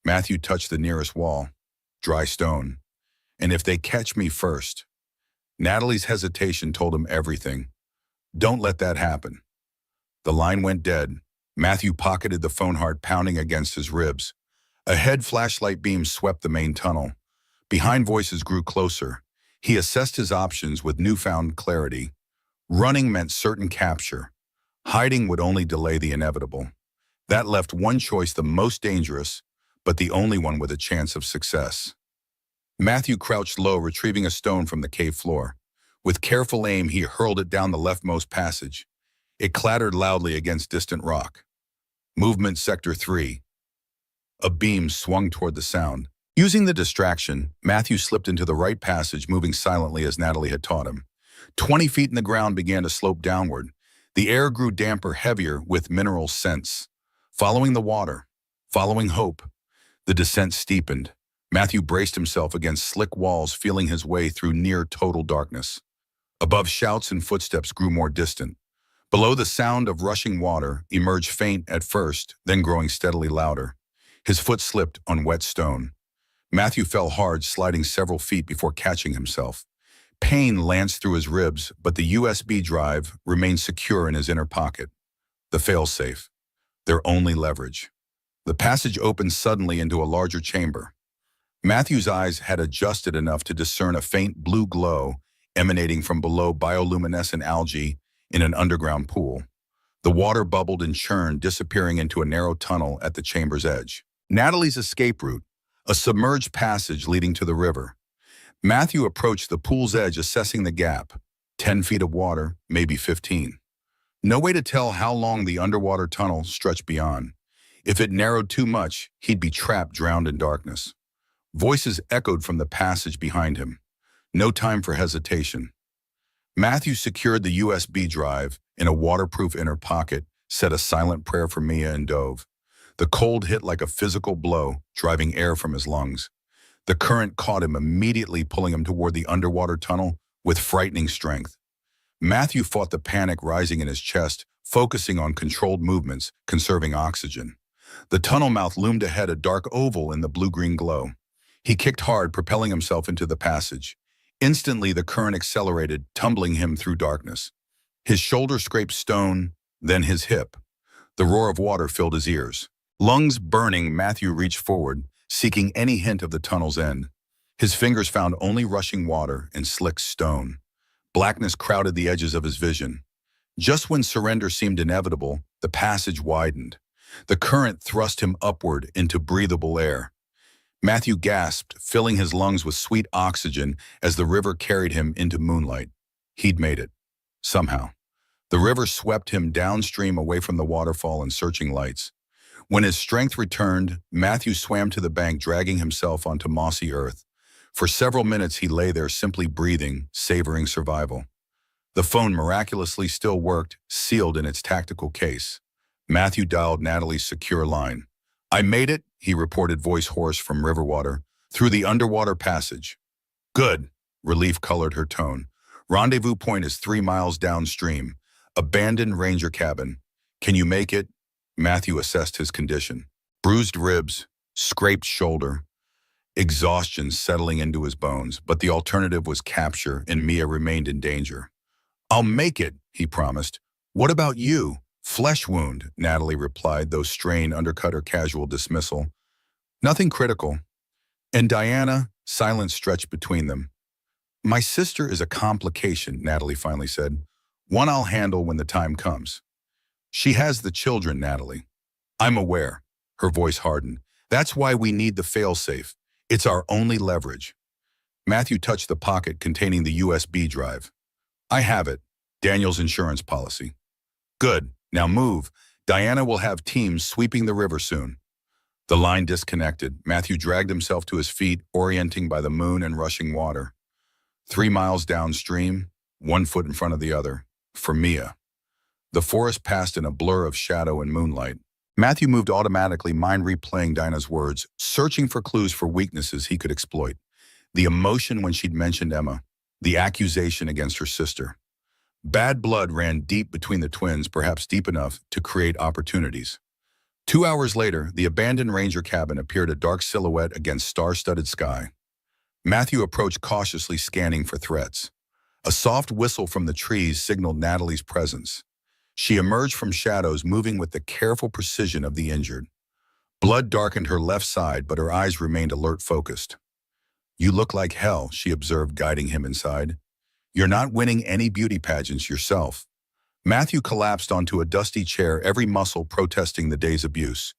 A: Matthew touched the nearest wall. Dry stone. And if they catch me first. Natalie's hesitation told him everything. Don't let that happen. The line went dead. Matthew pocketed the phone, heart pounding against his ribs. A head flashlight beam swept the main tunnel. Behind voices grew closer. He assessed his options with newfound clarity. Running meant certain capture. Hiding would only delay the inevitable. That left one choice the most dangerous, but the only one with a chance of success. Matthew crouched low, retrieving a stone from the cave floor. With careful aim, he hurled it down the leftmost passage. It clattered loudly against distant rock. Movement Sector 3. A beam swung toward the sound. Using the distraction, Matthew slipped into the right passage, moving silently as Natalie had taught him. 20 feet in the ground began to slope downward. The air grew damper, heavier with mineral scents. Following the water, following hope, the descent steepened. Matthew braced himself against slick walls, feeling his way through near total darkness. Above, shouts and footsteps grew more distant. Below, the sound of rushing water emerged, faint at first, then growing steadily louder. His foot slipped on wet stone. Matthew fell hard, sliding several feet before catching himself. Pain lanced through his ribs, but the USB drive remained secure in his inner pocket. The failsafe. Their only leverage. The passage opened suddenly into a larger chamber. Matthew's eyes had adjusted enough to discern a faint blue glow emanating from below bioluminescent algae in an underground pool. The water bubbled and churned, disappearing into a narrow tunnel at the chamber's edge. Natalie's escape route, a submerged passage leading to the river. Matthew approached the pool's edge, assessing the gap. 10 feet of water, maybe 15. No way to tell how long the underwater tunnel stretched beyond. If it narrowed too much, he'd be trapped, drowned in darkness. Voices echoed from the passage behind him. No time for hesitation. Matthew secured the USB drive in a waterproof inner pocket, said a silent prayer for Mia and Dove. The cold hit like a physical blow, driving air from his lungs. The current caught him, immediately pulling him toward the underwater tunnel with frightening strength. Matthew fought the panic rising in his chest, focusing on controlled movements, conserving oxygen. The tunnel mouth loomed ahead, a dark oval in the blue-green glow. He kicked hard, propelling himself into the passage. Instantly, the current accelerated, tumbling him through darkness. His shoulder scraped stone, then his hip. The roar of water filled his ears. Lungs burning, Matthew reached forward, seeking any hint of the tunnel's end. His fingers found only rushing water and slick stone. Blackness crowded the edges of his vision. Just when surrender seemed inevitable, the passage widened. The current thrust him upward into breathable air. Matthew gasped, filling his lungs with sweet oxygen as the river carried him into moonlight. He'd made it. Somehow. The river swept him downstream, away from the waterfall and searching lights. When his strength returned, Matthew swam to the bank, dragging himself onto mossy earth. For several minutes he lay there, simply breathing, savoring survival. The phone miraculously still worked, sealed in its tactical case. Matthew dialed Natalie's secure line. I made it, he reported, voice hoarse from river water, through the underwater passage. Good, Relief colored her tone. Rendezvous point is 3 miles downstream. Abandoned ranger cabin. Can you make it? Matthew assessed his condition. Bruised ribs, scraped shoulder, exhaustion settling into his bones, but the alternative was capture and Mia remained in danger. I'll make it, he promised. What about you? Flesh wound, Natalie replied, though strain undercut her casual dismissal. Nothing critical. And Diana, silence stretched between them. My sister is a complication, Natalie finally said. One I'll handle when the time comes. She has the children, Natalie. I'm aware. Her voice hardened. That's why we need the failsafe. It's our only leverage. Matthew touched the pocket containing the USB drive. I have it. Daniel's insurance policy. Good. Now move. Diana will have teams sweeping the river soon. The line disconnected. Matthew dragged himself to his feet, orienting by the moon and rushing water. 3 miles downstream, 1 foot in front of the other. For Mia. The forest passed in a blur of shadow and moonlight. Matthew moved automatically, mind replaying Dinah's words, searching for clues for weaknesses he could exploit. The emotion when she'd mentioned Emma. The accusation against her sister. Bad blood ran deep between the twins, perhaps deep enough to create opportunities. 2 hours later, the abandoned ranger cabin appeared a dark silhouette against star-studded sky. Matthew approached cautiously, scanning for threats. A soft whistle from the trees signaled Natalie's presence. She emerged from shadows, moving with the careful precision of the injured. Blood darkened her left side, but her eyes remained alert, focused. You look like hell, she observed, guiding him inside. You're not winning any beauty pageants yourself. Matthew collapsed onto a dusty chair, every muscle protesting the day's abuse.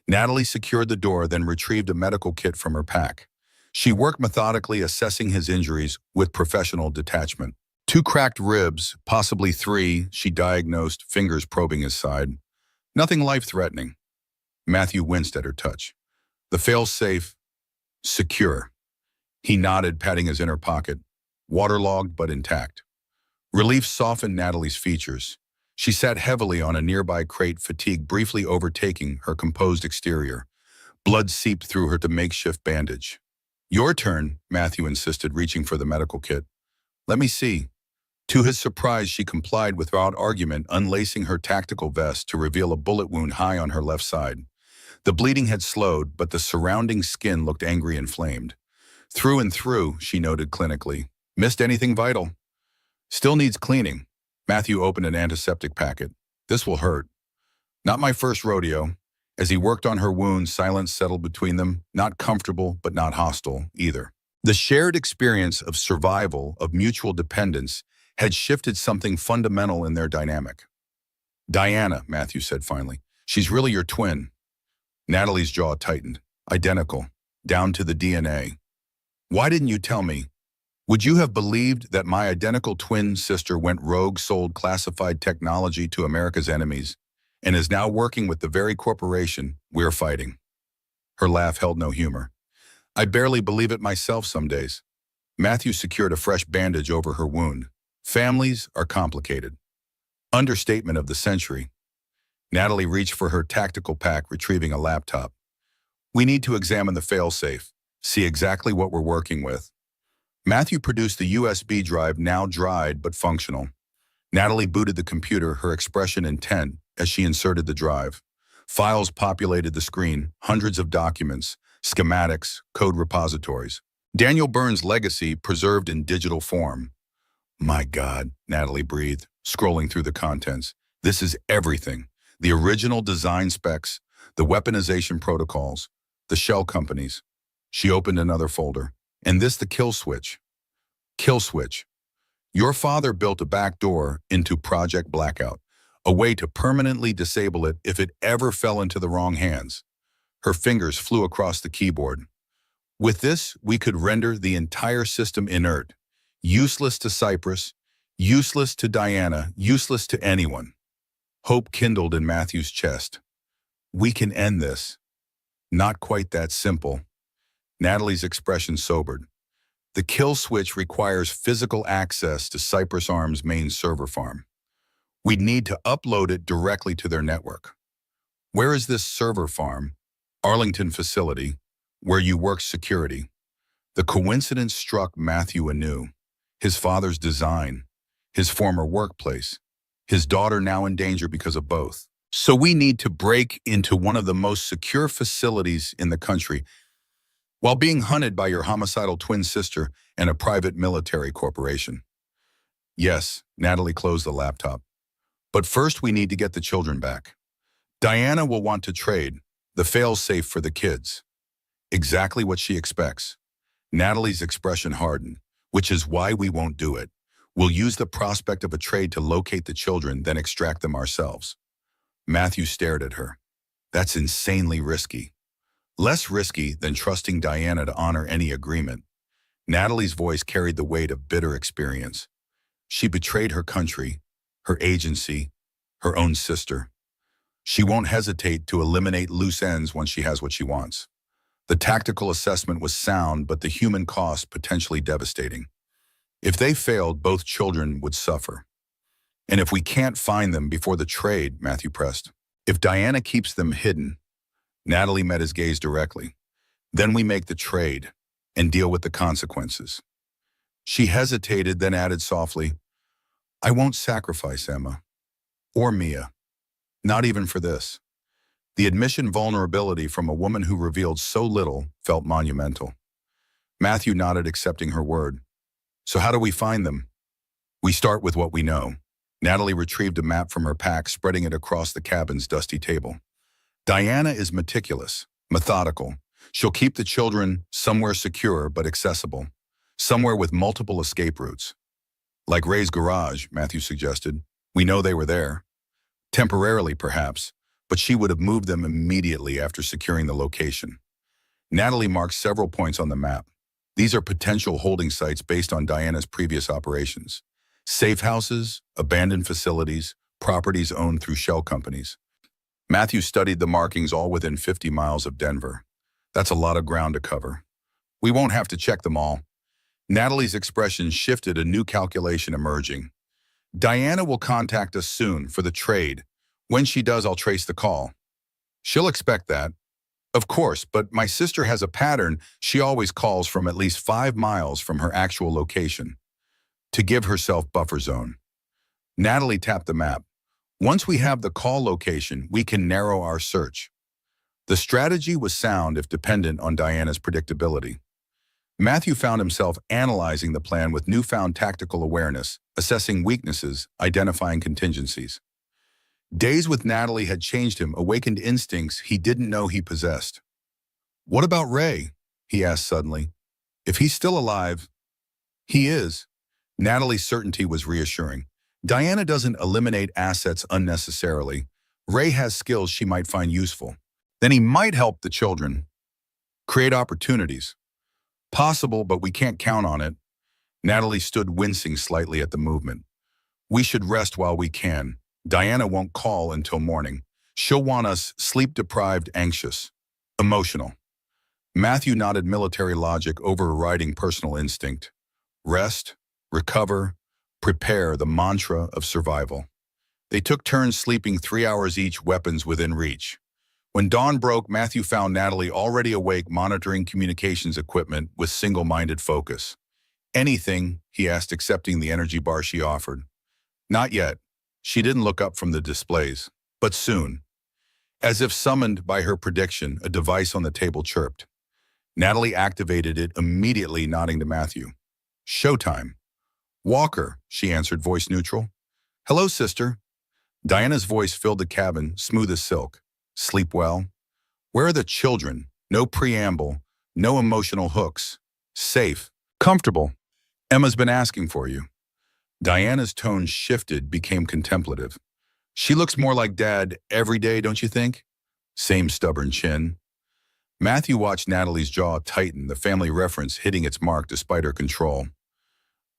A: Natalie secured the door, then retrieved a medical kit from her pack. She worked methodically, assessing his injuries with professional detachment. 2 cracked ribs, possibly 3, she diagnosed, fingers probing his side. Nothing life-threatening. Matthew winced at her touch. The fail-safe, secure. He nodded, patting his inner pocket, waterlogged but intact. Relief softened Natalie's features. She sat heavily on a nearby crate, fatigue briefly overtaking her composed exterior. Blood seeped through her to makeshift bandage. Your turn, Matthew insisted, reaching for the medical kit. Let me see. To his surprise, she complied without argument, unlacing her tactical vest to reveal a bullet wound high on her left side. The bleeding had slowed, but the surrounding skin looked angry and inflamed. Through and through, she noted clinically. Missed anything vital? Still needs cleaning. Matthew opened an antiseptic packet. This will hurt. Not my first rodeo. As he worked on her wounds, silence settled between them, not comfortable but not hostile either. The shared experience of survival, of mutual dependence, had shifted something fundamental in their dynamic. Diana, Matthew said finally. She's really your twin. Natalie's jaw tightened. Identical. Down to the DNA. Why didn't you tell me? Would you have believed that my identical twin sister went rogue, sold classified technology to America's enemies, and is now working with the very corporation we're fighting? Her laugh held no humor. I barely believe it myself some days. Matthew secured a fresh bandage over her wound. Families are complicated. Understatement of the century. Natalie reached for her tactical pack, retrieving a laptop. We need to examine the failsafe, see exactly what we're working with. Matthew produced the USB drive, now dried but functional. Natalie booted the computer, her expression intent as she inserted the drive. Files populated the screen, hundreds of documents, schematics, code repositories. Daniel Burns' legacy preserved in digital form. My God, Natalie breathed, scrolling through the contents. This is everything. The original design specs, the weaponization protocols, the shell companies. She opened another folder. And this the kill switch. Kill switch. Your father built a backdoor into Project Blackout, a way to permanently disable it if it ever fell into the wrong hands. Her fingers flew across the keyboard. With this, we could render the entire system inert, useless to Cyprus, useless to Diana, useless to anyone. Hope kindled in Matthew's chest. We can end this. Not quite that simple. Natalie's expression sobered. The kill switch requires physical access to Cypress Arms' main server farm. We'd need to upload it directly to their network. Where is this server farm? Arlington facility, where you work security. The coincidence struck Matthew anew. his father's design, his former workplace, his daughter now in danger because of both. So we need to break into one of the most secure facilities in the country while being hunted by your homicidal twin sister and a private military corporation. Yes, Natalie closed the laptop. But first we need to get the children back. Diana will want to trade, the fail-safe for the kids. Exactly what she expects. Natalie's expression hardened, which is why we won't do it. We'll use the prospect of a trade to locate the children, then extract them ourselves. Matthew stared at her. That's insanely risky. Less risky than trusting Diana to honor any agreement. Natalie's voice carried the weight of bitter experience. She betrayed her country, her agency, her own sister. She won't hesitate to eliminate loose ends when she has what she wants. The tactical assessment was sound, but the human cost potentially devastating. If they failed, both children would suffer. And if we can't find them before the trade, Matthew pressed. If Diana keeps them hidden, Natalie met his gaze directly. Then we make the trade and deal with the consequences. She hesitated, then added softly, I won't sacrifice Emma or Mia, not even for this. The admission vulnerability from a woman who revealed so little felt monumental. Matthew nodded, accepting her word. So how do we find them? We start with what we know. Natalie retrieved a map from her pack, spreading it across the cabin's dusty table. Diana is meticulous, methodical. She'll keep the children somewhere secure but accessible, somewhere with multiple escape routes. Like Ray's garage, Matthew suggested. We know they were there. Temporarily, perhaps, but she would have moved them immediately after securing the location. Natalie marked several points on the map. These are potential holding sites based on Diana's previous operations. Safe houses, abandoned facilities, properties owned through shell companies. Matthew studied the markings all within 50 miles of Denver. That's a lot of ground to cover. We won't have to check them all. Natalie's expression shifted, a new calculation emerging. Diana will contact us soon for the trade. When she does, I'll trace the call. She'll expect that. Of course, but my sister has a pattern. She always calls from at least 5 miles from her actual location to give herself buffer zone. Natalie tapped the map. Once we have the call location, we can narrow our search. The strategy was sound if dependent on Diana's predictability. Matthew found himself analyzing the plan with newfound tactical awareness, assessing weaknesses, identifying contingencies. Days with Natalie had changed him, awakened instincts he didn't know he possessed. What about Ray? He asked suddenly. If he's still alive, he is. Natalie's certainty was reassuring. Diana doesn't eliminate assets unnecessarily. Ray has skills she might find useful. Then he might help the children. Create opportunities. Possible, but we can't count on it. Natalie stood, wincing slightly at the movement. We should rest while we can. Diana won't call until morning. She'll want us sleep-deprived, anxious, emotional. Matthew nodded, military logic overriding personal instinct. Rest, recover, prepare, the mantra of survival. They took turns sleeping 3 hours each, weapons within reach. When dawn broke, Matthew found Natalie already awake, monitoring communications equipment with single-minded focus. Anything, he asked, accepting the energy bar she offered. Not yet. She didn't look up from the displays, but soon. As if summoned by her prediction, a device on the table chirped. Natalie activated it, immediately nodding to Matthew. Showtime. Walker, she answered, voice neutral. Hello, sister. Diana's voice filled the cabin, smooth as silk. Sleep well? Where are the children? No preamble, no emotional hooks. Safe, comfortable. Emma's been asking for you. Diana's tone shifted, became contemplative. She looks more like Dad every day, don't you think? Same stubborn chin. Matthew watched Natalie's jaw tighten, the family reference hitting its mark despite her control.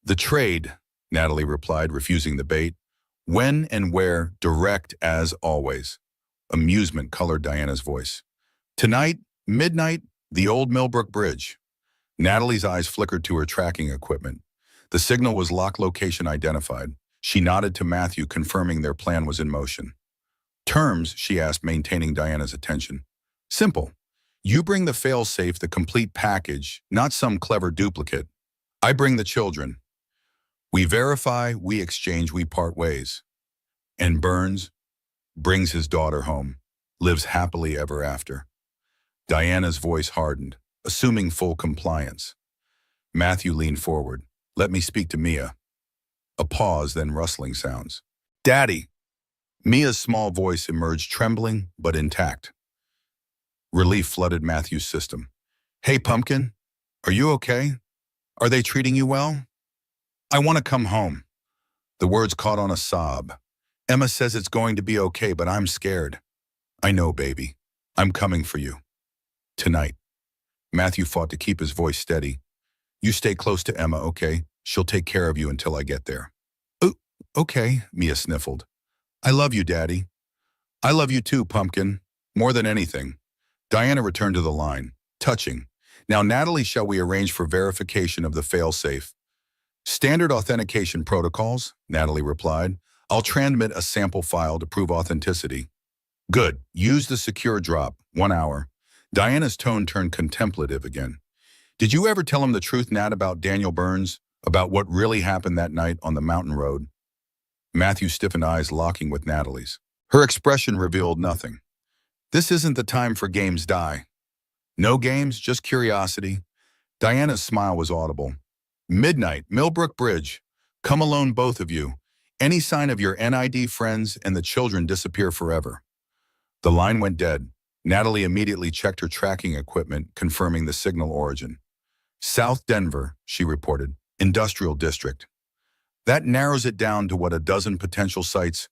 A: The trade, Natalie replied, refusing the bait. When and where, direct as always. Amusement colored Diana's voice. Tonight, midnight, the old Millbrook Bridge. Natalie's eyes flickered to her tracking equipment. The signal was lock location identified. She nodded to Matthew, confirming their plan was in motion. Terms, she asked, maintaining Diana's attention. Simple. You bring the fail-safe, the complete package, not some clever duplicate. I bring the children. We verify, we exchange, we part ways. And Burns brings his daughter home, lives happily ever after. Diana's voice hardened, assuming full compliance. Matthew leaned forward. Let me speak to Mia. A pause, then rustling sounds. Daddy! Mia's small voice emerged trembling but intact. Relief flooded Matthew's system. Hey, Pumpkin, are you okay? Are they treating you well? I want to come home. The words caught on a sob. Emma says it's going to be okay, but I'm scared. I know, baby. I'm coming for you. Tonight. Matthew fought to keep his voice steady. You stay close to Emma, okay? She'll take care of you until I get there. Oh, okay, Mia sniffled. I love you, Daddy. I love you too, Pumpkin. More than anything. Diana returned to the line. Touching. Now, Natalie, shall we arrange for verification of the failsafe? Standard authentication protocols, Natalie replied. I'll transmit a sample file to prove authenticity. Good. Use the secure drop. 1 hour. Diana's tone turned contemplative again. Did you ever tell him the truth, Nat, about Daniel Burns? About what really happened that night on the mountain road? Matthew's stiffened eyes locking with Natalie's. Her expression revealed nothing. This isn't the time for games, Di. No games, just curiosity. Diana's smile was audible. Midnight, Millbrook Bridge. Come alone, both of you. Any sign of your NID friends and the children disappear forever. The line went dead. Natalie immediately checked her tracking equipment, confirming the signal origin. South Denver, she reported. Industrial District. That narrows it down to what, a dozen potential sites?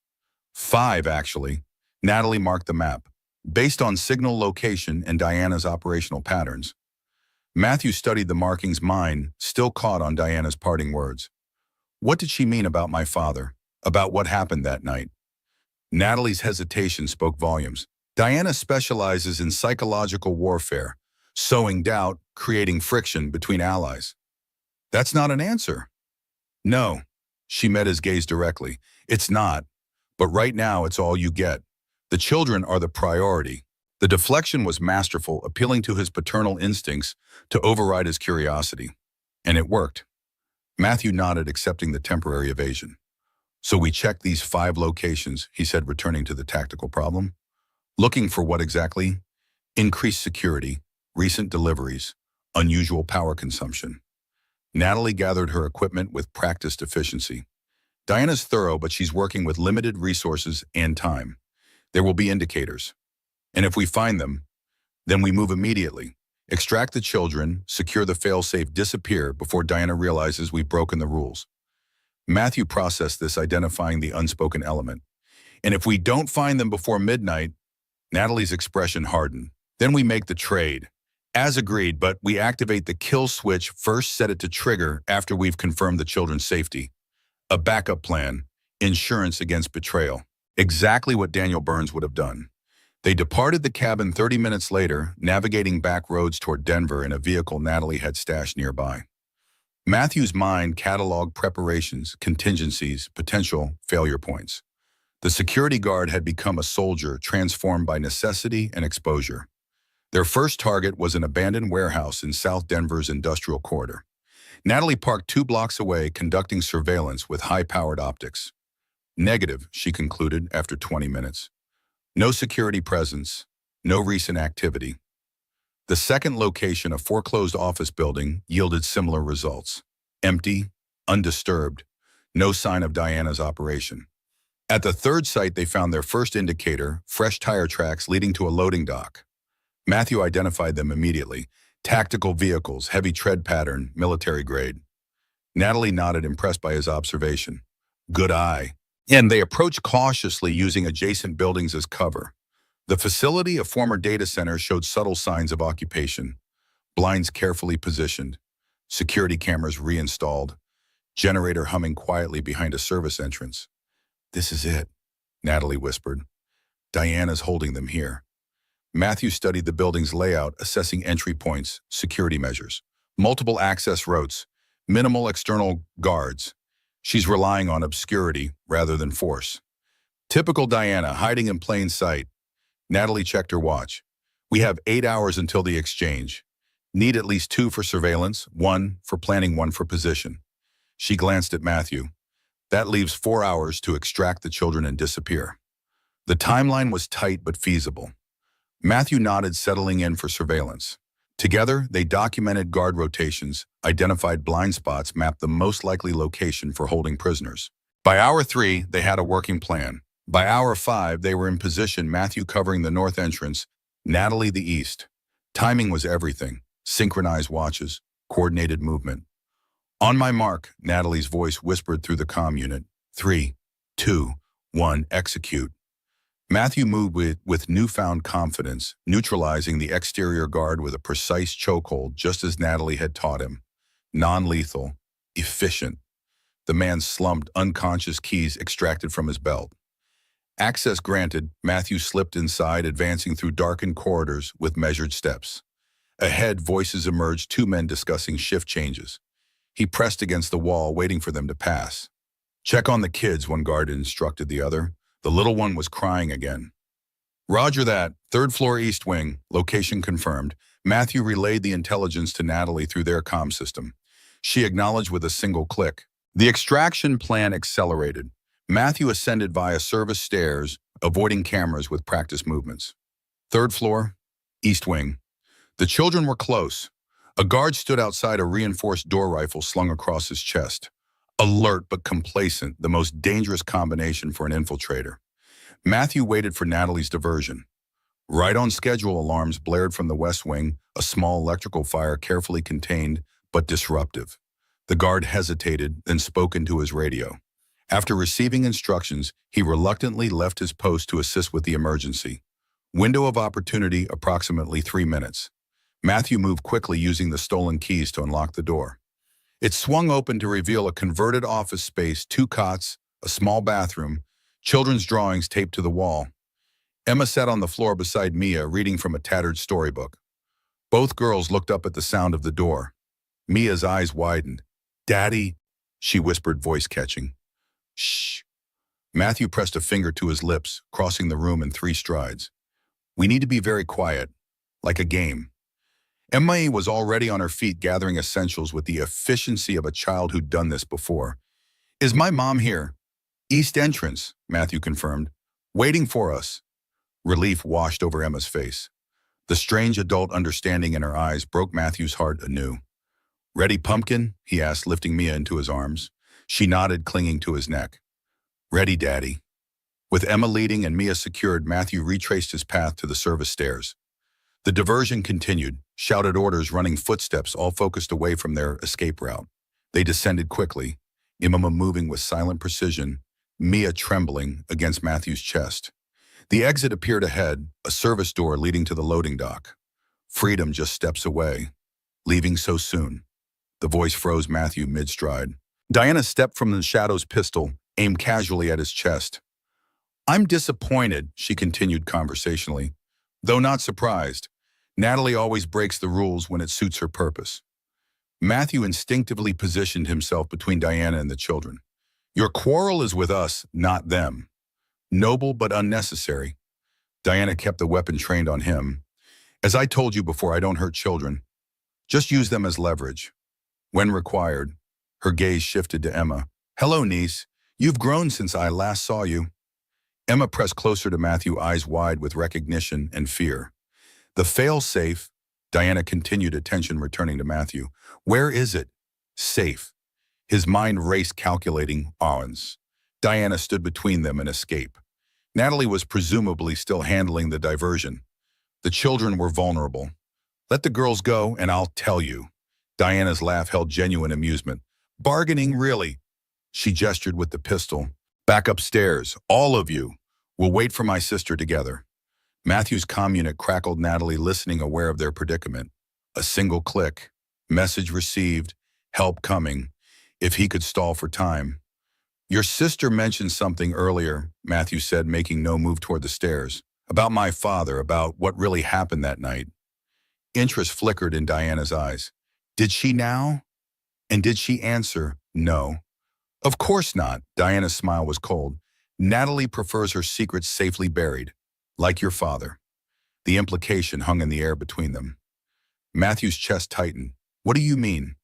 A: 5, actually. Natalie marked the map, based on signal location and Diana's operational patterns. Matthew studied the markings, mind still caught on Diana's parting words. What did she mean about my father? About what happened that night? Natalie's hesitation spoke volumes. Diana specializes in psychological warfare, sowing doubt, creating friction between allies. That's not an answer. No. She met his gaze directly. It's not. But right now, it's all you get. The children are the priority. The deflection was masterful, appealing to his paternal instincts to override his curiosity. And it worked. Matthew nodded, accepting the temporary evasion. So we checked these 5 locations, he said, returning to the tactical problem. Looking for what exactly? Increased security, recent deliveries, unusual power consumption. Natalie gathered her equipment with practiced efficiency. Diana's thorough, but she's working with limited resources and time. There will be indicators. And if we find them, then we move immediately. Extract the children, secure the failsafe, disappear before Diana realizes we've broken the rules. Matthew processed this, identifying the unspoken element. And if we don't find them before midnight, Natalie's expression hardened. Then we make the trade. As agreed, but we activate the kill switch, first set it to trigger after we've confirmed the children's safety. A backup plan, insurance against betrayal. Exactly what Daniel Burns would have done. They departed the cabin 30 minutes later, navigating back roads toward Denver in a vehicle Natalie had stashed nearby. Matthew's mind cataloged preparations, contingencies, potential failure points. The security guard had become a soldier transformed by necessity and exposure. Their first target was an abandoned warehouse in South Denver's industrial corridor. Natalie parked 2 blocks away, conducting surveillance with high-powered optics. Negative, she concluded after 20 minutes. No security presence, no recent activity. The second location, a foreclosed office building, yielded similar results. Empty, undisturbed, no sign of Diana's operation. At the third site, they found their first indicator, fresh tire tracks leading to a loading dock. Matthew identified them immediately. Tactical vehicles, heavy tread pattern, military grade. Natalie nodded, impressed by his observation. Good eye. And they approached cautiously, using adjacent buildings as cover. The facility, a former data center, showed subtle signs of occupation. Blinds carefully positioned. Security cameras reinstalled. Generator humming quietly behind a service entrance. This is it, Natalie whispered. Diana's holding them here. Matthew studied the building's layout, assessing entry points, security measures. Multiple access routes, minimal external guards. She's relying on obscurity rather than force. Typical Diana, hiding in plain sight. Natalie checked her watch. We have 8 hours until the exchange. Need at least 2 for surveillance, 1 for planning, 1 for position. She glanced at Matthew. That leaves 4 hours to extract the children and disappear. The timeline was tight but feasible. Matthew nodded, settling in for surveillance. Together, they documented guard rotations, identified blind spots, mapped the most likely location for holding prisoners. By hour 3, they had a working plan. By hour 5, they were in position, Matthew covering the north entrance, Natalie the east. Timing was everything. Synchronized watches, coordinated movement. On my mark, Natalie's voice whispered through the comm unit. 3, 2, 1, execute. Matthew moved with newfound confidence, neutralizing the exterior guard with a precise chokehold just as Natalie had taught him. Non-lethal, efficient. The man slumped, unconscious, keys extracted from his belt. Access granted, Matthew slipped inside, advancing through darkened corridors with measured steps. Ahead, voices emerged, 2 men discussing shift changes. He pressed against the wall, waiting for them to pass. Check on the kids, one guard instructed the other. The little one was crying again. Roger that. 3rd floor east wing. Location confirmed. Matthew relayed the intelligence to Natalie through their comm system. She acknowledged with a single click. The extraction plan accelerated. Matthew ascended via service stairs, avoiding cameras with practice movements. 3rd floor, east wing. The children were close. A guard stood outside, a reinforced door rifle slung across his chest. Alert but complacent, the most dangerous combination for an infiltrator. Matthew waited for Natalie's diversion. Right on schedule, alarms blared from the west wing, a small electrical fire carefully contained but disruptive. The guard hesitated, then spoke into his radio. After receiving instructions, he reluctantly left his post to assist with the emergency. Window of opportunity, approximately 3 minutes. Matthew moved quickly, using the stolen keys to unlock the door. It swung open to reveal a converted office space, 2 cots, a small bathroom, children's drawings taped to the wall. Emma sat on the floor beside Mia, reading from a tattered storybook. Both girls looked up at the sound of the door. Mia's eyes widened. "Daddy," she whispered, voice catching. "Shh." Matthew pressed a finger to his lips, crossing the room in 3 strides. "We need to be very quiet, like a game." Emma was already on her feet, gathering essentials with the efficiency of a child who'd done this before. "Is my mom here?" "East entrance," Matthew confirmed. "Waiting for us." Relief washed over Emma's face. The strange adult understanding in her eyes broke Matthew's heart anew. "Ready, pumpkin?" he asked, lifting Mia into his arms. She nodded, clinging to his neck. "Ready, Daddy." With Emma leading and Mia secured, Matthew retraced his path to the service stairs. The diversion continued, shouted orders, running footsteps, all focused away from their escape route. They descended quickly, Emma moving with silent precision, Mia trembling against Matthew's chest. The exit appeared ahead, a service door leading to the loading dock. Freedom just steps away. Leaving so soon. The voice froze Matthew mid-stride. Diana stepped from the shadows, pistol aimed casually at his chest. "I'm disappointed," she continued conversationally, though not surprised. Natalie always breaks the rules when it suits her purpose. Matthew instinctively positioned himself between Diana and the children. "Your quarrel is with us, not them." Noble but unnecessary. Diana kept the weapon trained on him. "As I told you before, I don't hurt children. Just use them as leverage." When required, her gaze shifted to Emma. "Hello, niece. You've grown since I last saw you." Emma pressed closer to Matthew, eyes wide with recognition and fear. "The fail-safe," Diana continued, attention returning to Matthew. "Where is it?" "Safe." His mind raced, calculating odds. Diana stood between them and escape. Natalie was presumably still handling the diversion. The children were vulnerable. "Let the girls go, and I'll tell you." Diana's laugh held genuine amusement. "Bargaining, really?" She gestured with the pistol. "Back upstairs, all of you. We'll wait for my sister together." Matthew's comm unit crackled, Natalie listening, aware of their predicament. A single click. Message received. Help coming. If he could stall for time. "Your sister mentioned something earlier," Matthew said, making no move toward the stairs. "About my father, about what really happened that night." Interest flickered in Diana's eyes. "Did she now?" And did she answer, "No"? "Of course not." Diana's smile was cold. "Natalie prefers her secrets safely buried. Like your father." The implication hung in the air between them. Matthew's chest tightened. "What do you mean?"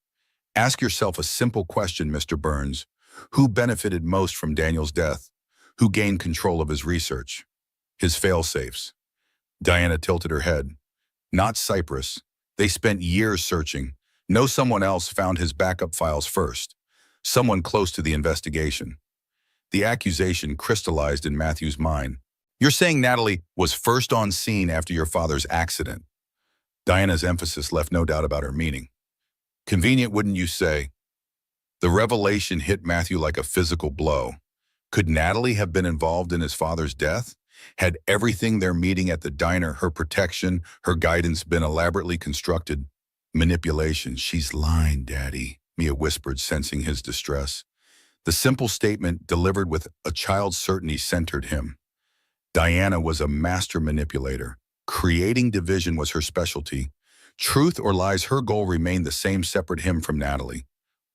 A: Ask yourself a simple question, Mr. Burns. Who benefited most from Daniel's death? Who gained control of his research? His fail-safes. Diana tilted her head. Not Cyprus. They spent years searching. No, someone else found his backup files first. Someone close to the investigation. The accusation crystallized in Matthew's mind. You're saying Natalie was first on scene after your father's accident. Diana's emphasis left no doubt about her meaning. Convenient, wouldn't you say? The revelation hit Matthew like a physical blow. Could Natalie have been involved in his father's death? Had everything they're meeting at the diner, her protection, her guidance, been elaborately constructed? Manipulation. She's lying, Daddy, Mia whispered, sensing his distress. The simple statement, delivered with a child's certainty, centered him. Diana was a master manipulator. Creating division was her specialty. Truth or lies, her goal remained the same: separate him from Natalie.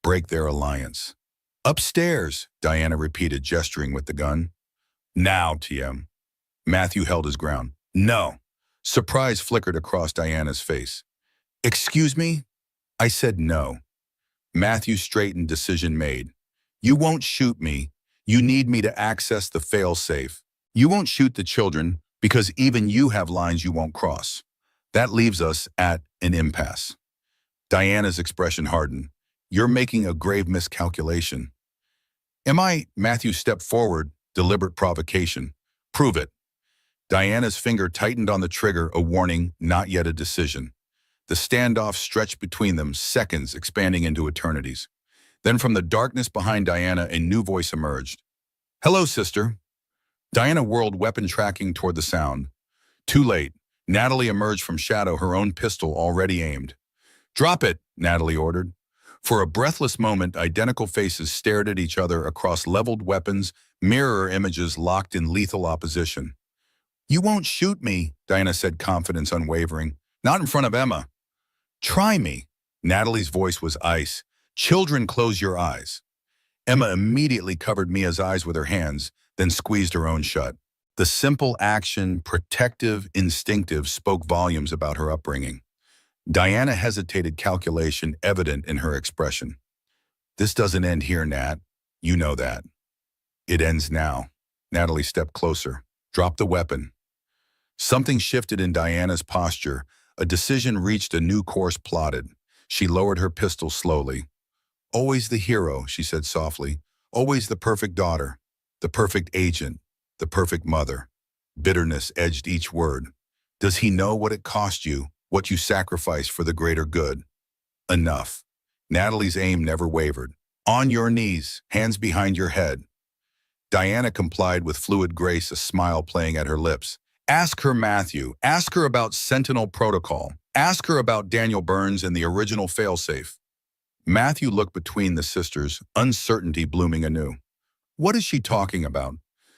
A: Break their alliance. Upstairs, Diana repeated, gesturing with the gun. Now, TM. Matthew held his ground. No. Surprise flickered across Diana's face. Excuse me? I said no. Matthew straightened, decision made. You won't shoot me. You need me to access the fail-safe. You won't shoot the children because even you have lines you won't cross. That leaves us at an impasse. Diana's expression hardened. You're making a grave miscalculation. Am I? Matthew stepped forward, deliberate provocation. Prove it. Diana's finger tightened on the trigger, a warning, not yet a decision. The standoff stretched between them, seconds expanding into eternities. Then from the darkness behind Diana, a new voice emerged. Hello, sister. Diana whirled, weapon tracking toward the sound. Too late. Natalie emerged from shadow, her own pistol already aimed. Drop it, Natalie ordered. For a breathless moment, identical faces stared at each other across leveled weapons, mirror images locked in lethal opposition. You won't shoot me, Diana said, confidence unwavering. Not in front of Emma. Try me. Natalie's voice was ice. Children, close your eyes. Emma immediately covered Mia's eyes with her hands, then squeezed her own shut. The simple action, protective, instinctive, spoke volumes about her upbringing. Diana hesitated, calculation evident in her expression. This doesn't end here, Nat. You know that. It ends now. Natalie stepped closer. Drop the weapon. Something shifted in Diana's posture. A decision reached a new course plotted. She lowered her pistol slowly. Always the hero, she said softly. Always the perfect daughter, the perfect agent, the perfect mother. Bitterness edged each word. Does he know what it cost you, what you sacrificed for the greater good? Enough. Natalie's aim never wavered. On your knees, hands behind your head. Diana complied with fluid grace, a smile playing at her lips. Ask her, Matthew. Ask her about Sentinel Protocol. Ask her about Daniel Burns and the original failsafe. Matthew looked between the sisters, uncertainty blooming anew. What is she talking about?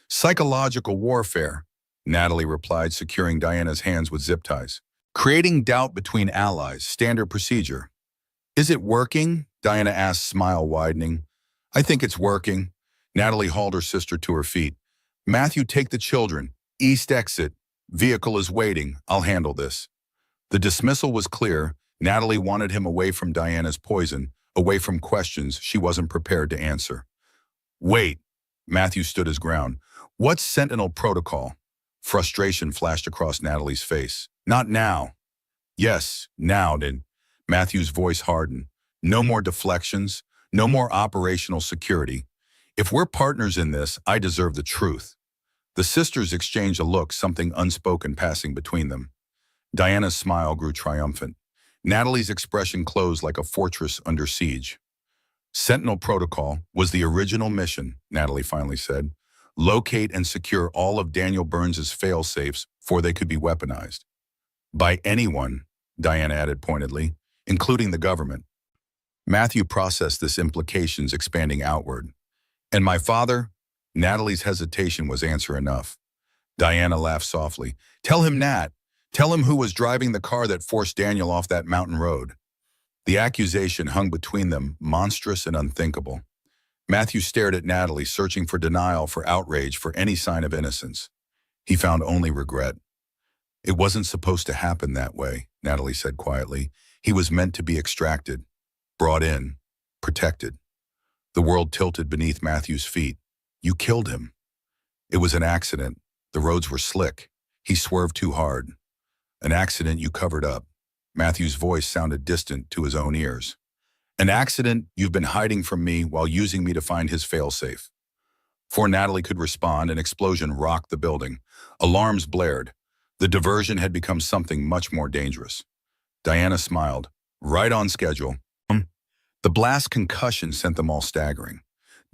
A: Psychological warfare, Natalie replied, securing Diana's hands with zip ties. Creating doubt between allies, standard procedure. Is it working? Diana asked, smile widening. I think it's working. Natalie hauled her sister to her feet. Matthew, take the children. East exit. Vehicle is waiting. I'll handle this. The dismissal was clear. Natalie wanted him away from Diana's poison, away from questions she wasn't prepared to answer. Wait. Matthew stood his ground. What's Sentinel Protocol? Frustration flashed across Natalie's face. Not now. Yes, now then. Matthew's voice hardened. No more deflections. No more operational security. If we're partners in this, I deserve the truth. The sisters exchanged a look, something unspoken passing between them. Diana's smile grew triumphant. Natalie's expression closed like a fortress under siege. Sentinel Protocol was the original mission, Natalie finally said. Locate and secure all of Daniel Burns's fail-safes before they could be weaponized. By anyone, Diana added pointedly, including the government. Matthew processed this, implications expanding outward. And my father? Natalie's hesitation was answer enough. Diana laughed softly. Tell him, Nat. Tell him who was driving the car that forced Daniel off that mountain road. The accusation hung between them, monstrous and unthinkable. Matthew stared at Natalie, searching for denial, for outrage, for any sign of innocence. He found only regret. It wasn't supposed to happen that way, Natalie said quietly. He was meant to be extracted, brought in, protected. The world tilted beneath Matthew's feet. You killed him. It was an accident. The roads were slick. He swerved too hard. An accident you covered up. Matthew's voice sounded distant to his own ears. An accident you've been hiding from me while using me to find his failsafe. Before Natalie could respond, an explosion rocked the building. Alarms blared. The diversion had become something much more dangerous. Diana smiled. Right on schedule. The blast concussion sent them all staggering.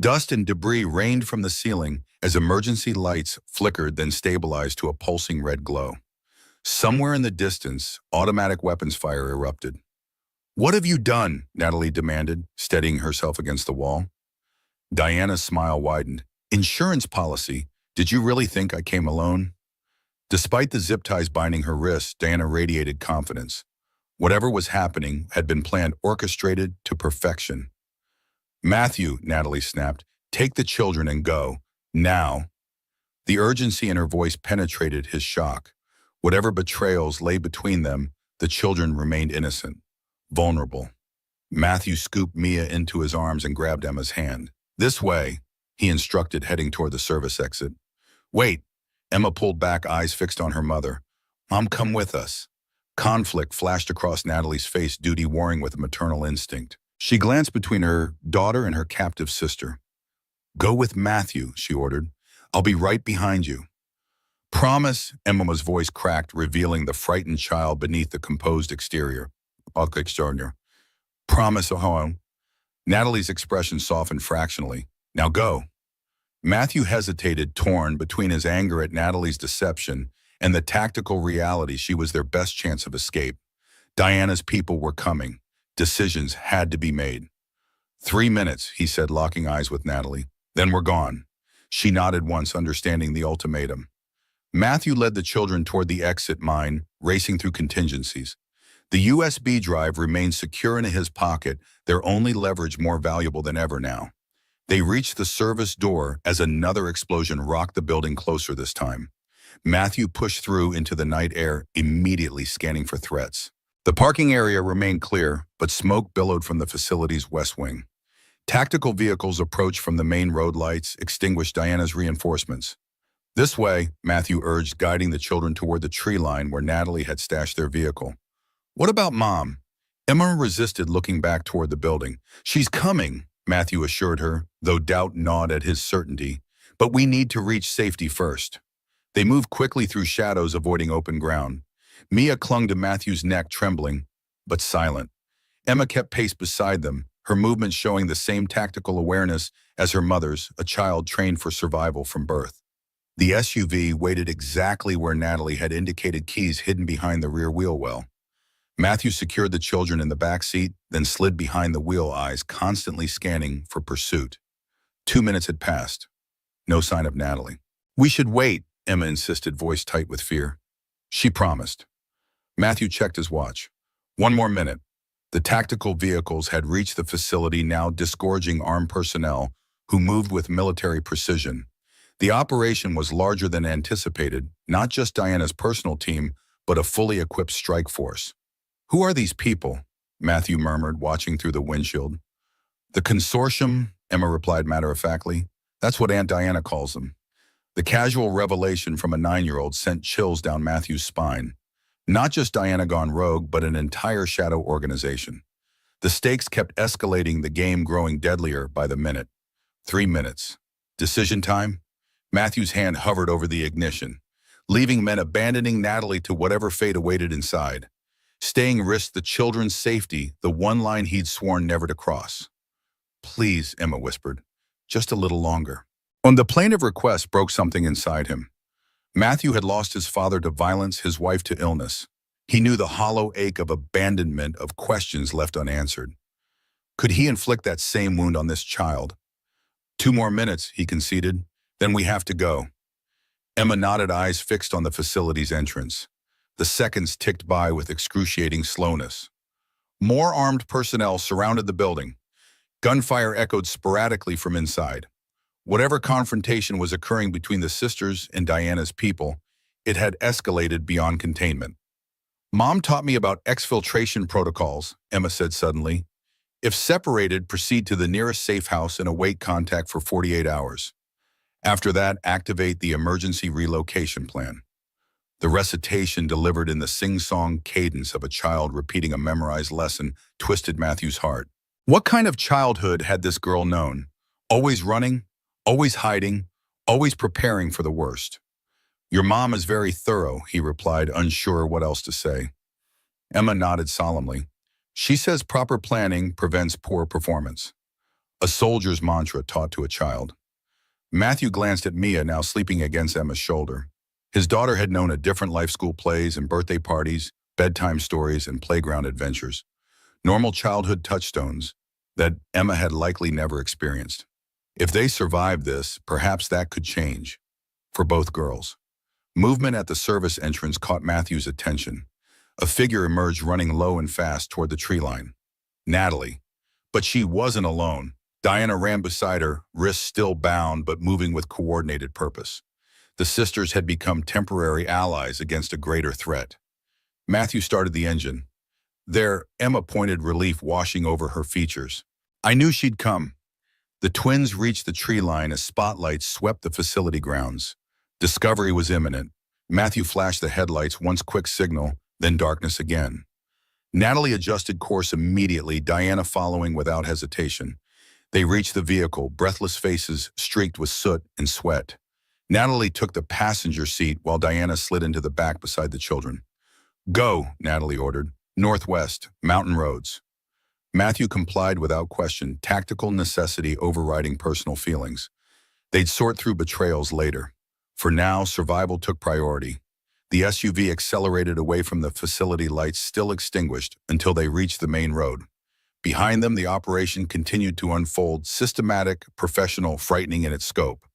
A: Dust and debris rained from the ceiling as emergency lights flickered then stabilized to a pulsing red glow. Somewhere in the distance, automatic weapons fire erupted. What have you done? Natalie demanded, steadying herself against the wall. Diana's smile widened. Insurance policy. Did you really think I came alone? Despite the zip ties binding her wrists, Diana radiated confidence. Whatever was happening had been planned, orchestrated to perfection. Matthew, Natalie snapped, take the children and go. Now. The urgency in her voice penetrated his shock. Whatever betrayals lay between them, the children remained innocent, vulnerable. Matthew scooped Mia into his arms and grabbed Emma's hand. This way, he instructed, heading toward the service exit. Wait. Emma pulled back, eyes fixed on her mother. Mom, come with us. Conflict flashed across Natalie's face, duty warring with a maternal instinct. She glanced between her daughter and her captive sister. Go with Matthew, she ordered. I'll be right behind you. Promise, Emma's voice cracked, revealing the frightened child beneath the composed exterior. Promise, oh. Natalie's expression softened fractionally. Now go. Matthew hesitated, torn between his anger at Natalie's deception and the tactical reality she was their best chance of escape. Diana's people were coming. Decisions had to be made. 3 minutes, he said, locking eyes with Natalie. Then we're gone. She nodded once, understanding the ultimatum. Matthew led the children toward the exit mine, racing through contingencies. The USB drive remained secure in his pocket, their only leverage more valuable than ever now. They reached the service door as another explosion rocked the building closer this time. Matthew pushed through into the night air, immediately scanning for threats. The parking area remained clear, but smoke billowed from the facility's west wing. Tactical vehicles approached from the main road lights, extinguished Diana's reinforcements. This way, Matthew urged, guiding the children toward the tree line where Natalie had stashed their vehicle. What about Mom? Emma resisted, looking back toward the building. She's coming, Matthew assured her, though doubt gnawed at his certainty. But we need to reach safety first. They moved quickly through shadows, avoiding open ground. Mia clung to Matthew's neck, trembling, but silent. Emma kept pace beside them, her movements showing the same tactical awareness as her mother's, a child trained for survival from birth. The SUV waited exactly where Natalie had indicated, keys hidden behind the rear wheel well. Matthew secured the children in the back seat, then slid behind the wheel, eyes constantly scanning for pursuit. 2 minutes had passed. No sign of Natalie. We should wait, Emma insisted, voice tight with fear. She promised. Matthew checked his watch. 1 more minute. The tactical vehicles had reached the facility, now disgorging armed personnel who moved with military precision. The operation was larger than anticipated, not just Diana's personal team, but a fully equipped strike force. Who are these people? Matthew murmured, watching through the windshield. The consortium, Emma replied matter-of-factly. That's what Aunt Diana calls them. The casual revelation from a 9-year-old sent chills down Matthew's spine. Not just Diana gone rogue, but an entire shadow organization. The stakes kept escalating, the game growing deadlier by the minute. 3 minutes. Decision time? Matthew's hand hovered over the ignition, leaving men abandoning Natalie to whatever fate awaited inside. Staying risked the children's safety, the one line he'd sworn never to cross. Please, Emma whispered, just a little longer. On the plaintive request broke something inside him. Matthew had lost his father to violence, his wife to illness. He knew the hollow ache of abandonment, of questions left unanswered. Could he inflict that same wound on this child? 2 more minutes, he conceded. Then we have to go. Emma nodded, eyes fixed on the facility's entrance. The seconds ticked by with excruciating slowness. More armed personnel surrounded the building. Gunfire echoed sporadically from inside. Whatever confrontation was occurring between the sisters and Diana's people, it had escalated beyond containment. Mom taught me about exfiltration protocols, Emma said suddenly. If separated, proceed to the nearest safe house and await contact for 48 hours. After that, activate the emergency relocation plan. The recitation delivered in the sing-song cadence of a child repeating a memorized lesson twisted Matthew's heart. What kind of childhood had this girl known? Always running, always hiding, always preparing for the worst. Your mom is very thorough, he replied, unsure what else to say. Emma nodded solemnly. She says proper planning prevents poor performance. A soldier's mantra taught to a child. Matthew glanced at Mia, now sleeping against Emma's shoulder. His daughter had known a different life: school plays and birthday parties, bedtime stories and playground adventures. Normal childhood touchstones that Emma had likely never experienced. If they survived this, perhaps that could change. For both girls. Movement at the service entrance caught Matthew's attention. A figure emerged running low and fast toward the tree line. Natalie. But she wasn't alone. Diana ran beside her, wrists still bound but moving with coordinated purpose. The sisters had become temporary allies against a greater threat. Matthew started the engine. There, Emma pointed, relief washing over her features. I knew she'd come. The twins reached the tree line as spotlights swept the facility grounds. Discovery was imminent. Matthew flashed the headlights, once quick signal, then darkness again. Natalie adjusted course immediately, Diana following without hesitation. They reached the vehicle, breathless faces streaked with soot and sweat. Natalie took the passenger seat while Diana slid into the back beside the children. Go, Natalie ordered. Northwest, mountain roads. Matthew complied without question, tactical necessity overriding personal feelings. They'd sort through betrayals later. For now, survival took priority. The SUV accelerated away from the facility, lights still extinguished, until they reached the main road. Behind them, the operation continued to unfold, systematic, professional, frightening in its scope.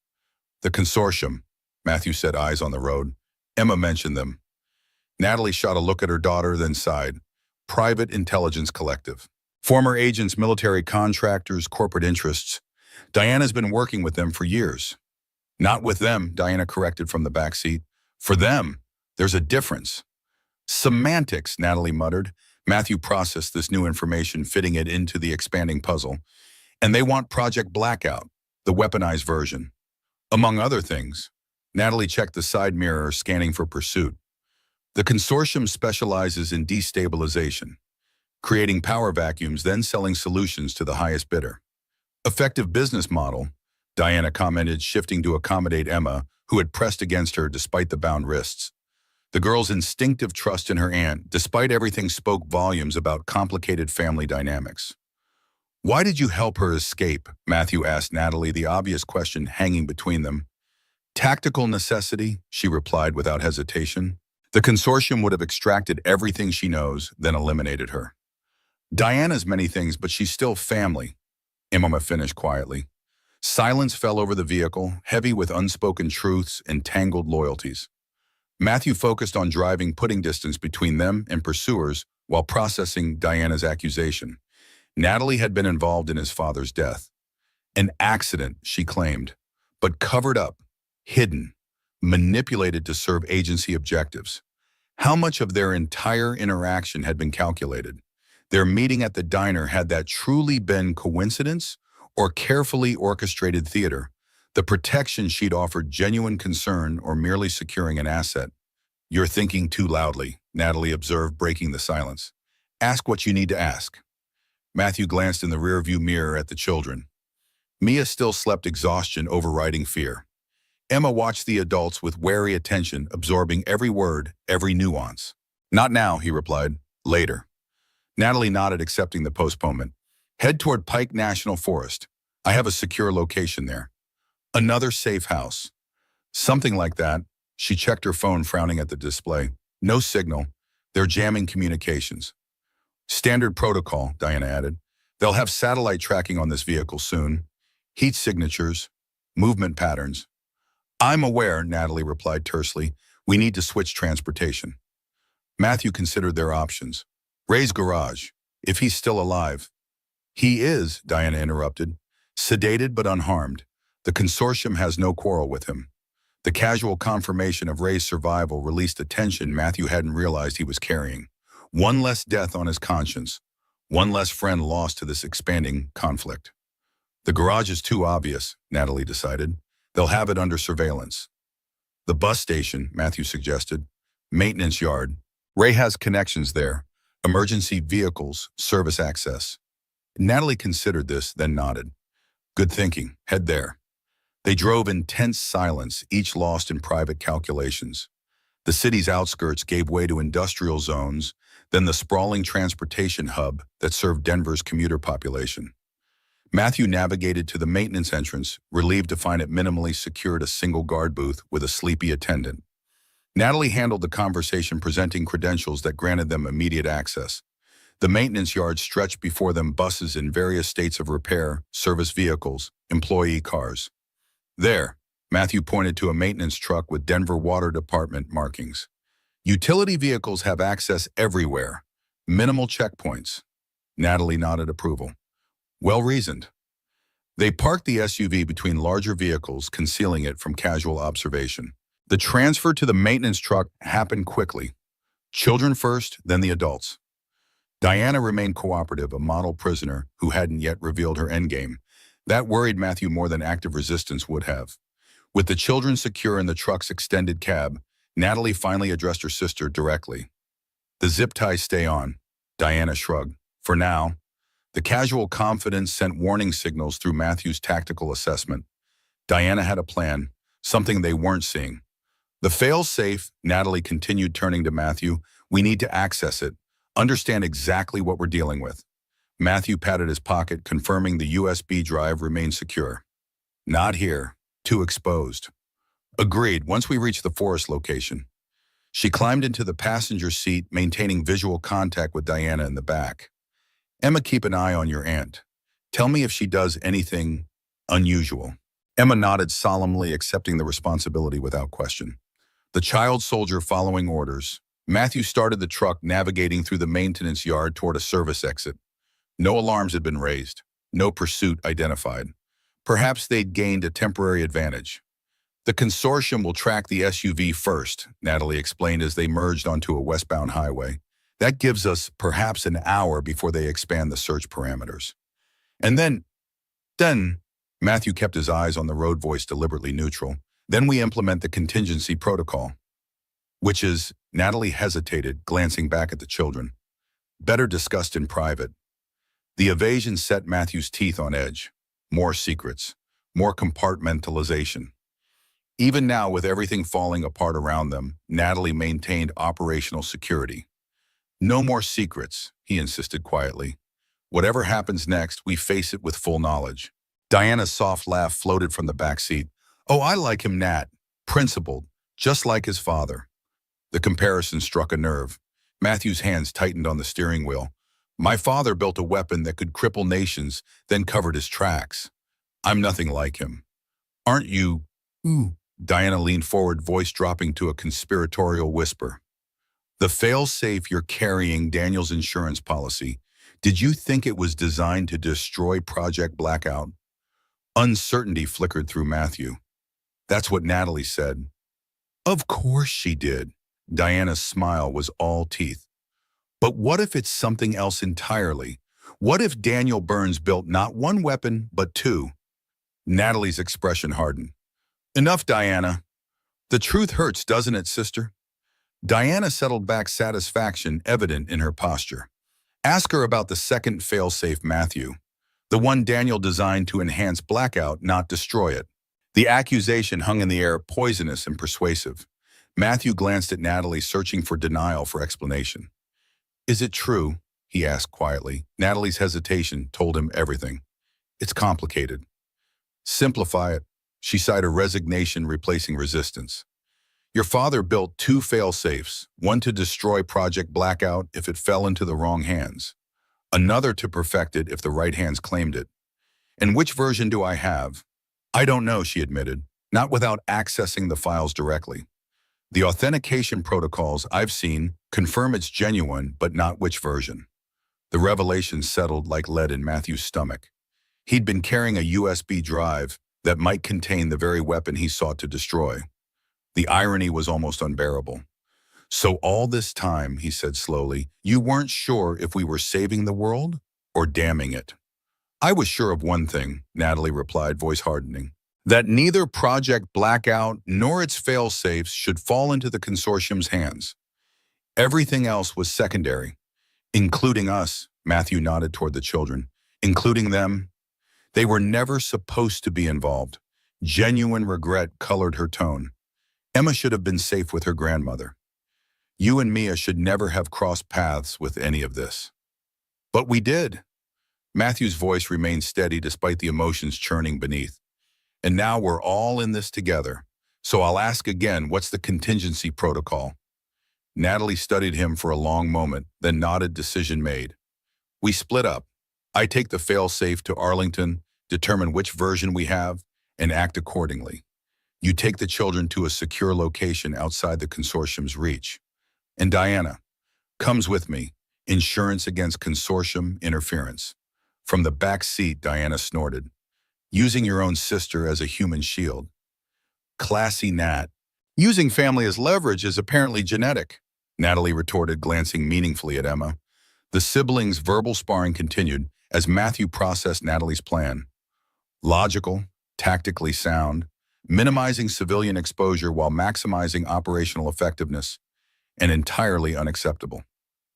A: The consortium, Matthew said, eyes on the road. Emma mentioned them. Natalie shot a look at her daughter, then sighed. Private Intelligence Collective. Former agents, military contractors, corporate interests. Diana's been working with them for years. Not with them, Diana corrected from the back seat. For them, there's a difference. Semantics, Natalie muttered. Matthew processed this new information, fitting it into the expanding puzzle. And they want Project Blackout, the weaponized version. Among other things, Natalie checked the side mirror, scanning for pursuit. The consortium specializes in destabilization, creating power vacuums, then selling solutions to the highest bidder. Effective business model, Diana commented, shifting to accommodate Emma, who had pressed against her despite the bound wrists. The girl's instinctive trust in her aunt, despite everything, spoke volumes about complicated family dynamics. Why did you help her escape? Matthew asked Natalie, the obvious question hanging between them. Tactical necessity, she replied without hesitation. The consortium would have extracted everything she knows, then eliminated her. Diana's many things, but she's still family, Emma finished quietly. Silence fell over the vehicle, heavy with unspoken truths and tangled loyalties. Matthew focused on driving, putting distance between them and pursuers while processing Diana's accusation. Natalie had been involved in his father's death. An accident, she claimed, but covered up, hidden, manipulated to serve agency objectives. How much of their entire interaction had been calculated? Their meeting at the diner, had that truly been coincidence or carefully orchestrated theater? The protection she'd offered genuine concern or merely securing an asset? You're thinking too loudly, Natalie observed, breaking the silence. Ask what you need to ask. Matthew glanced in the rearview mirror at the children. Mia still slept, exhaustion overriding fear. Emma watched the adults with wary attention, absorbing every word, every nuance. Not now, he replied. Later. Natalie nodded, accepting the postponement. Head toward Pike National Forest. I have a secure location there. Another safe house. Something like that. She checked her phone, frowning at the display. No signal. They're jamming communications. Standard protocol, Diana added. They'll have satellite tracking on this vehicle soon. Heat signatures, movement patterns. I'm aware, Natalie replied tersely. We need to switch transportation. Matthew considered their options. Ray's garage, if he's still alive. He is, Diana interrupted. Sedated but unharmed. The consortium has no quarrel with him. The casual confirmation of Ray's survival released a tension Matthew hadn't realized he was carrying. One less death on his conscience. One less friend lost to this expanding conflict. The garage is too obvious, Natalie decided. They'll have it under surveillance. The bus station, Matthew suggested. Maintenance yard. Ray has connections there. Emergency vehicles, service access. Natalie considered this, then nodded. Good thinking. Head there. They drove in tense silence, each lost in private calculations. The city's outskirts gave way to industrial zones, then the sprawling transportation hub that served Denver's commuter population. Matthew navigated to the maintenance entrance, relieved to find it minimally secured, a single guard booth with a sleepy attendant. Natalie handled the conversation, presenting credentials that granted them immediate access. The maintenance yard stretched before them, buses in various states of repair, service vehicles, employee cars. There, Matthew pointed to a maintenance truck with Denver Water Department markings. Utility vehicles have access everywhere. Minimal checkpoints. Natalie nodded approval. Well reasoned. They parked the SUV between larger vehicles, concealing it from casual observation. The transfer to the maintenance truck happened quickly. Children first, then the adults. Diana remained cooperative, a model prisoner who hadn't yet revealed her endgame. That worried Matthew more than active resistance would have. With the children secure in the truck's extended cab, Natalie finally addressed her sister directly. The zip ties stay on, Diana shrugged. For now. The casual confidence sent warning signals through Matthew's tactical assessment. Diana had a plan, something they weren't seeing. The fail-safe, Natalie continued, turning to Matthew. We need to access it. Understand exactly what we're dealing with. Matthew patted his pocket, confirming the USB drive remained secure. Not here. Too exposed. Agreed, once we reach the forest location. She climbed into the passenger seat, maintaining visual contact with Diana in the back. Emma, keep an eye on your aunt. Tell me if she does anything unusual. Emma nodded solemnly, accepting the responsibility without question. The child soldier following orders. Matthew started the truck, navigating through the maintenance yard toward a service exit. No alarms had been raised. No pursuit identified. Perhaps they'd gained a temporary advantage. The consortium will track the SUV first, Natalie explained as they merged onto a westbound highway. That gives us perhaps an hour before they expand the search parameters. And then, Matthew kept his eyes on the road, voice deliberately neutral. Then we implement the contingency protocol. Which is, Natalie hesitated, glancing back at the children. Better discussed in private. The evasion set Matthew's teeth on edge. More secrets. More compartmentalization. Even now, with everything falling apart around them, Natalie maintained operational security. No more secrets, he insisted quietly. Whatever happens next, we face it with full knowledge. Diana's soft laugh floated from the back seat. Oh, I like him, Nat. Principled, just like his father. The comparison struck a nerve. Matthew's hands tightened on the steering wheel. My father built a weapon that could cripple nations, then covered his tracks. I'm nothing like him. Aren't you? Ooh. Diana leaned forward, voice dropping to a conspiratorial whisper. The fail-safe you're carrying, Daniel's insurance policy. Did you think it was designed to destroy Project Blackout? Uncertainty flickered through Matthew. That's what Natalie said. Of course she did. Diana's smile was all teeth. But what if it's something else entirely? What if Daniel Burns built not one weapon, but two? Natalie's expression hardened. Enough, Diana. The truth hurts, doesn't it, sister? Diana settled back, satisfaction evident in her posture. Ask her about the second fail-safe, Matthew. The one Daniel designed to enhance Blackout, not destroy it. The accusation hung in the air, poisonous and persuasive. Matthew glanced at Natalie, searching for denial for explanation. Is it true? He asked quietly. Natalie's hesitation told him everything. It's complicated. Simplify it. She sighed, a resignation replacing resistance. Your father built two fail-safes, one to destroy Project Blackout if it fell into the wrong hands, another to perfect it if the right hands claimed it. And which version do I have? I don't know, she admitted, not without accessing the files directly. The authentication protocols I've seen confirm it's genuine, but not which version. The revelation settled like lead in Matthew's stomach. He'd been carrying a USB drive that might contain the very weapon he sought to destroy. The irony was almost unbearable. So all this time, he said slowly, you weren't sure if we were saving the world or damning it. I was sure of one thing, Natalie replied, voice hardening, that neither Project Blackout nor its fail-safes should fall into the consortium's hands. Everything else was secondary, including us, Matthew nodded toward the children, including them. They were never supposed to be involved. Genuine regret colored her tone. Emma should have been safe with her grandmother. You and Mia should never have crossed paths with any of this. But we did. Matthew's voice remained steady despite the emotions churning beneath. And now we're all in this together. So I'll ask again, what's the contingency protocol? Natalie studied him for a long moment, then nodded, decision made. We split up. I take the fail-safe to Arlington, determine which version we have, and act accordingly. You take the children to a secure location outside the consortium's reach. And Diana comes with me, insurance against consortium interference. From the back seat, Diana snorted. Using your own sister as a human shield. Classy Nat. Using family as leverage is apparently genetic, Natalie retorted, glancing meaningfully at Emma. The siblings' verbal sparring continued as Matthew processed Natalie's plan. Logical, tactically sound, minimizing civilian exposure while maximizing operational effectiveness, and entirely unacceptable.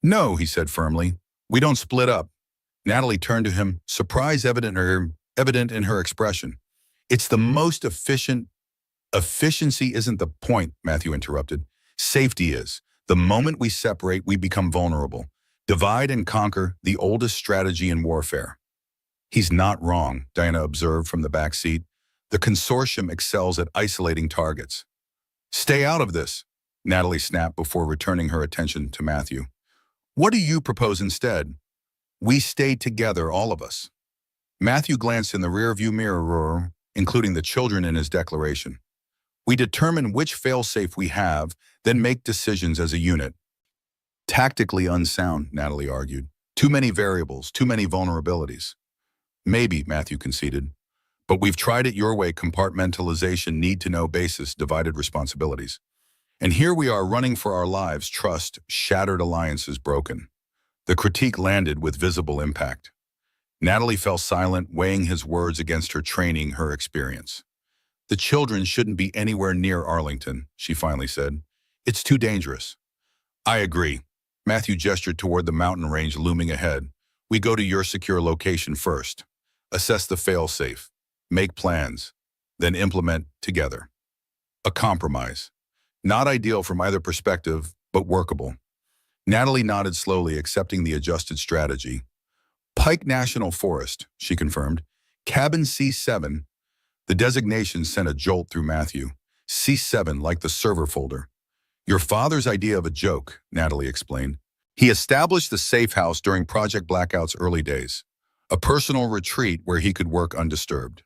A: No, he said firmly, we don't split up. Natalie turned to him, surprise evident in her expression. It's the most efficient. Efficiency isn't the point, Matthew interrupted. Safety is. The moment we separate, we become vulnerable. Divide and conquer, the oldest strategy in warfare. He's not wrong, Diana observed from the back seat. The consortium excels at isolating targets. Stay out of this, Natalie snapped before returning her attention to Matthew. What do you propose instead? We stay together, all of us. Matthew glanced in the rearview mirror, including the children in his declaration. We determine which failsafe we have, then make decisions as a unit. Tactically unsound, Natalie argued. Too many variables, too many vulnerabilities. Maybe, Matthew conceded. But we've tried it your way, compartmentalization, need-to-know basis, divided responsibilities. And here we are running for our lives, trust, shattered alliances broken. The critique landed with visible impact. Natalie fell silent, weighing his words against her training, her experience. The children shouldn't be anywhere near Arlington, she finally said. It's too dangerous. I agree. Matthew gestured toward the mountain range looming ahead. We go to your secure location first. Assess the fail-safe. Make plans. Then implement together. A compromise. Not ideal from either perspective, but workable. Natalie nodded slowly, accepting the adjusted strategy. Pike National Forest, she confirmed. Cabin C7. The designation sent a jolt through Matthew. C7, like the server folder. Your father's idea of a joke, Natalie explained. He established the safe house during Project Blackout's early days. A personal retreat where he could work undisturbed.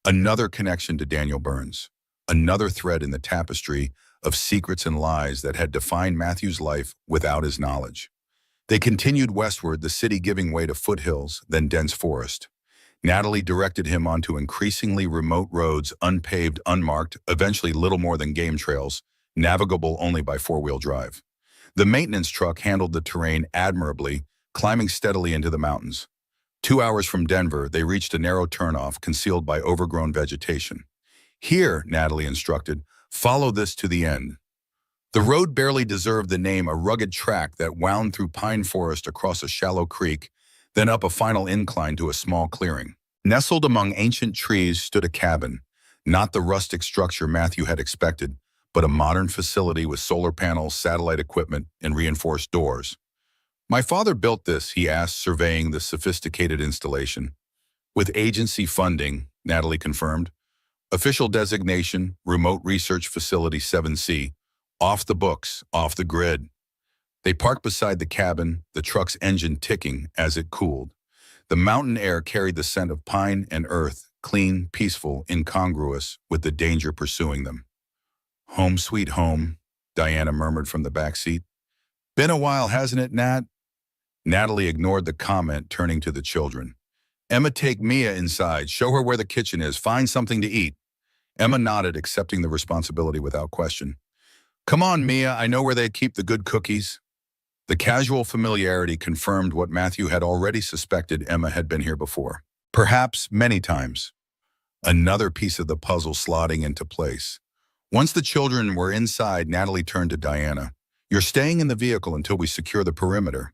A: Another connection to Daniel Burns. Another thread in the tapestry of secrets and lies that had defined Matthew's life without his knowledge. They continued westward, the city giving way to foothills, then dense forest. Natalie directed him onto increasingly remote roads, unpaved, unmarked, eventually little more than game trails, navigable only by four-wheel drive. The maintenance truck handled the terrain admirably, climbing steadily into the mountains. 2 hours from Denver, they reached a narrow turnoff concealed by overgrown vegetation. Here, Natalie instructed, follow this to the end. The road barely deserved the name, a rugged track that wound through pine forest across a shallow creek, then up a final incline to a small clearing. Nestled among ancient trees stood a cabin, not the rustic structure Matthew had expected, but a modern facility with solar panels, satellite equipment, and reinforced doors. My father built this, he asked, surveying the sophisticated installation. With agency funding, Natalie confirmed. Official designation, Remote Research Facility 7C. Off the books, off the grid. They parked beside the cabin, the truck's engine ticking as it cooled. The mountain air carried the scent of pine and earth, clean, peaceful, incongruous with the danger pursuing them. Home sweet home, Diana murmured from the back seat. Been a while, hasn't it, Nat? Natalie ignored the comment, turning to the children. Emma, take Mia inside. Show her where the kitchen is. Find something to eat. Emma nodded, accepting the responsibility without question. Come on, Mia, I know where they keep the good cookies. The casual familiarity confirmed what Matthew had already suspected. Emma had been here before. Perhaps many times. Another piece of the puzzle slotting into place. Once the children were inside, Natalie turned to Diana. You're staying in the vehicle until we secure the perimeter.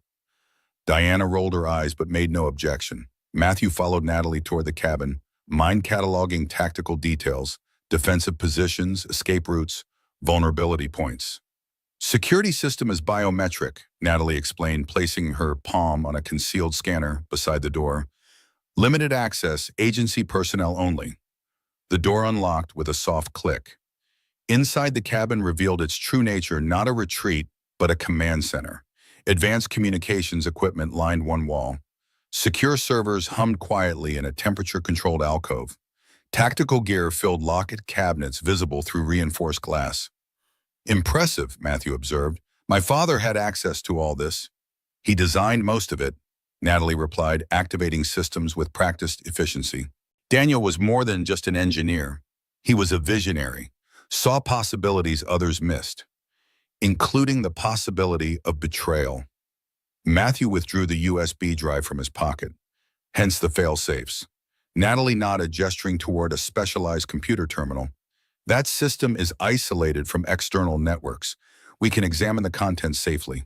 A: Diana rolled her eyes but made no objection. Matthew followed Natalie toward the cabin, mind cataloging tactical details, defensive positions, escape routes, vulnerability points. Security system is biometric, Natalie explained, placing her palm on a concealed scanner beside the door. Limited access, agency personnel only. The door unlocked with a soft click. Inside the cabin revealed its true nature, not a retreat, but a command center. Advanced communications equipment lined one wall. Secure servers hummed quietly in a temperature-controlled alcove. Tactical gear filled locked cabinets visible through reinforced glass. Impressive, Matthew observed. My father had access to all this. He designed most of it, Natalie replied, activating systems with practiced efficiency. Daniel was more than just an engineer. He was a visionary, saw possibilities others missed, including the possibility of betrayal. Matthew withdrew the USB drive from his pocket, hence the fail-safes. Natalie nodded, gesturing toward a specialized computer terminal. That system is isolated from external networks. We can examine the contents safely.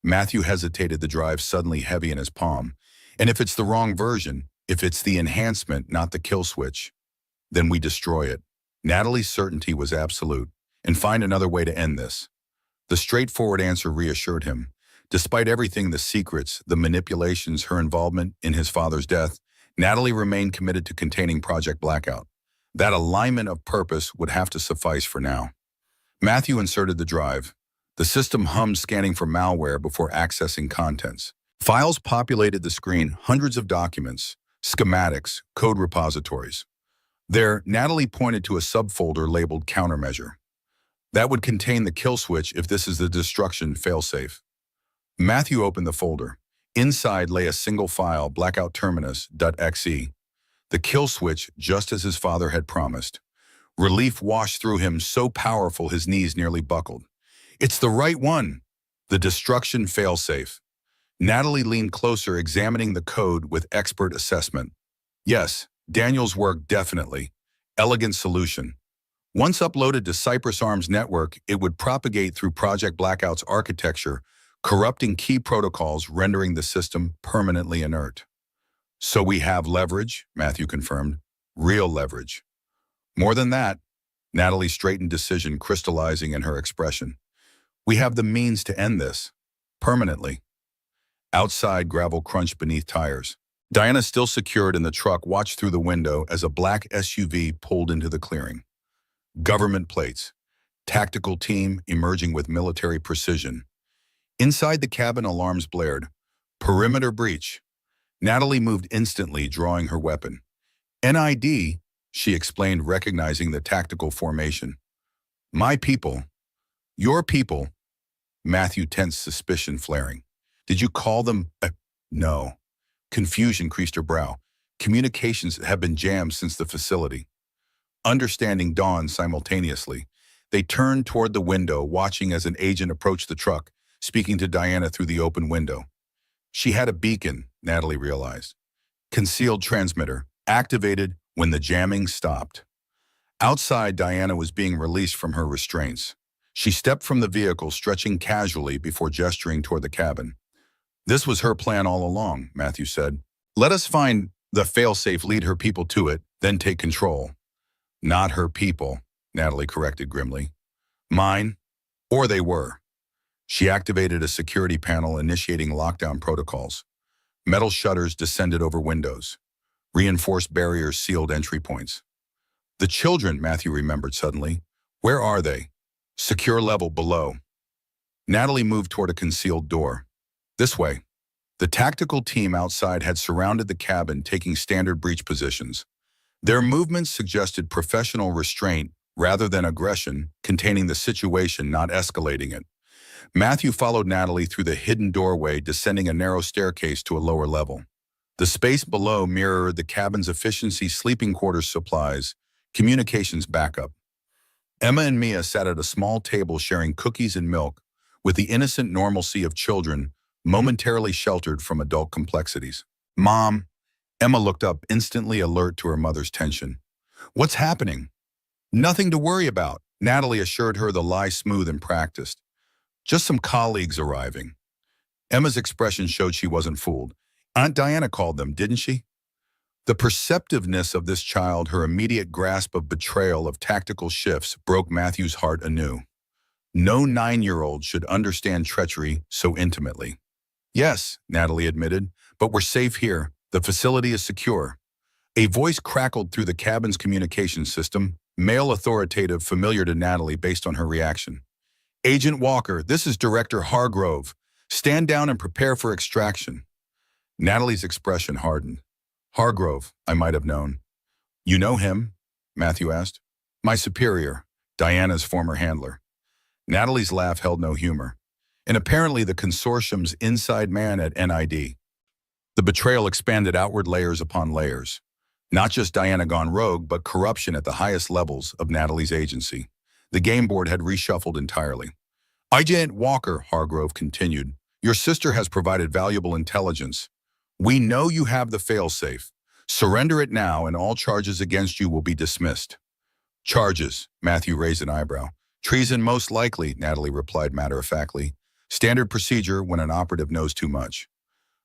A: Matthew hesitated, the drive suddenly heavy in his palm. And if it's the wrong version, if it's the enhancement, not the kill switch, then we destroy it. Natalie's certainty was absolute. And find another way to end this. The straightforward answer reassured him. Despite everything, the secrets, the manipulations, her involvement in his father's death, Natalie remained committed to containing Project Blackout. That alignment of purpose would have to suffice for now. Matthew inserted the drive. The system hummed, scanning for malware before accessing contents. Files populated the screen, hundreds of documents, schematics, code repositories. There, Natalie pointed to a subfolder labeled Countermeasure. That would contain the kill switch if this is the destruction failsafe. Matthew opened the folder. Inside lay a single file, Blackout Terminus.exe. The kill switch, just as his father had promised. Relief washed through him, so powerful his knees nearly buckled. It's the right one. The destruction failsafe. Natalie leaned closer, examining the code with expert assessment. Yes, Daniel's work definitely. Elegant solution. Once uploaded to Cypress Arms network, it would propagate through Project Blackout's architecture, corrupting key protocols, rendering the system permanently inert. So we have leverage, Matthew confirmed. Real leverage. More than that, Natalie straightened, decision crystallizing in her expression. We have the means to end this. Permanently. Outside, gravel crunched beneath tires. Diana, still secured in the truck, watched through the window as a black SUV pulled into the clearing. Government plates. Tactical team emerging with military precision. Inside the cabin, alarms blared. Perimeter breach. Natalie moved instantly, drawing her weapon. NID, she explained, recognizing the tactical formation. My people. Your people. Matthew tensed, suspicion flaring. Did you call them? No. Confusion creased her brow. Communications have been jammed since the facility. Understanding dawned simultaneously. They turned toward the window, watching as an agent approached the truck, speaking to Diana through the open window. She had a beacon, Natalie realized. Concealed transmitter, activated when the jamming stopped. Outside, Diana was being released from her restraints. She stepped from the vehicle, stretching casually before gesturing toward the cabin. This was her plan all along, Matthew said. Let us find the failsafe, lead her people to it, then take control. Not her people, Natalie corrected grimly. Mine, or they were. She activated a security panel, initiating lockdown protocols. Metal shutters descended over windows. Reinforced barriers sealed entry points. The children, Matthew remembered suddenly. Where are they? Secure level below. Natalie moved toward a concealed door. This way. The tactical team outside had surrounded the cabin, taking standard breach positions. Their movements suggested professional restraint rather than aggression, containing the situation, not escalating it. Matthew followed Natalie through the hidden doorway, descending a narrow staircase to a lower level. The space below mirrored the cabin's efficiency, sleeping quarters, supplies, communications backup. Emma and Mia sat at a small table sharing cookies and milk, with the innocent normalcy of children momentarily sheltered from adult complexities. Mom, Emma looked up, instantly alert to her mother's tension. What's happening? Nothing to worry about, Natalie assured her, the lie smooth and practiced. Just some colleagues arriving. Emma's expression showed she wasn't fooled. Aunt Diana called them, didn't she? The perceptiveness of this child, her immediate grasp of betrayal, of tactical shifts, broke Matthew's heart anew. No 9-year-old should understand treachery so intimately. Yes, Natalie admitted, but we're safe here. The facility is secure. A voice crackled through the cabin's communication system, male, authoritative, familiar to Natalie based on her reaction. Agent Walker, this is Director Hargrove. Stand down and prepare for extraction. Natalie's expression hardened. Hargrove, I might have known. You know him? Matthew asked. My superior, Diana's former handler. Natalie's laugh held no humor. And apparently the consortium's inside man at NID. The betrayal expanded outward layers upon layers. Not just Diana gone rogue, but corruption at the highest levels of Natalie's agency. The game board had reshuffled entirely. Agent Walker, Hargrove continued, your sister has provided valuable intelligence. We know you have the failsafe. Surrender it now and all charges against you will be dismissed. Charges, Matthew raised an eyebrow. Treason most likely, Natalie replied matter-of-factly. Standard procedure when an operative knows too much.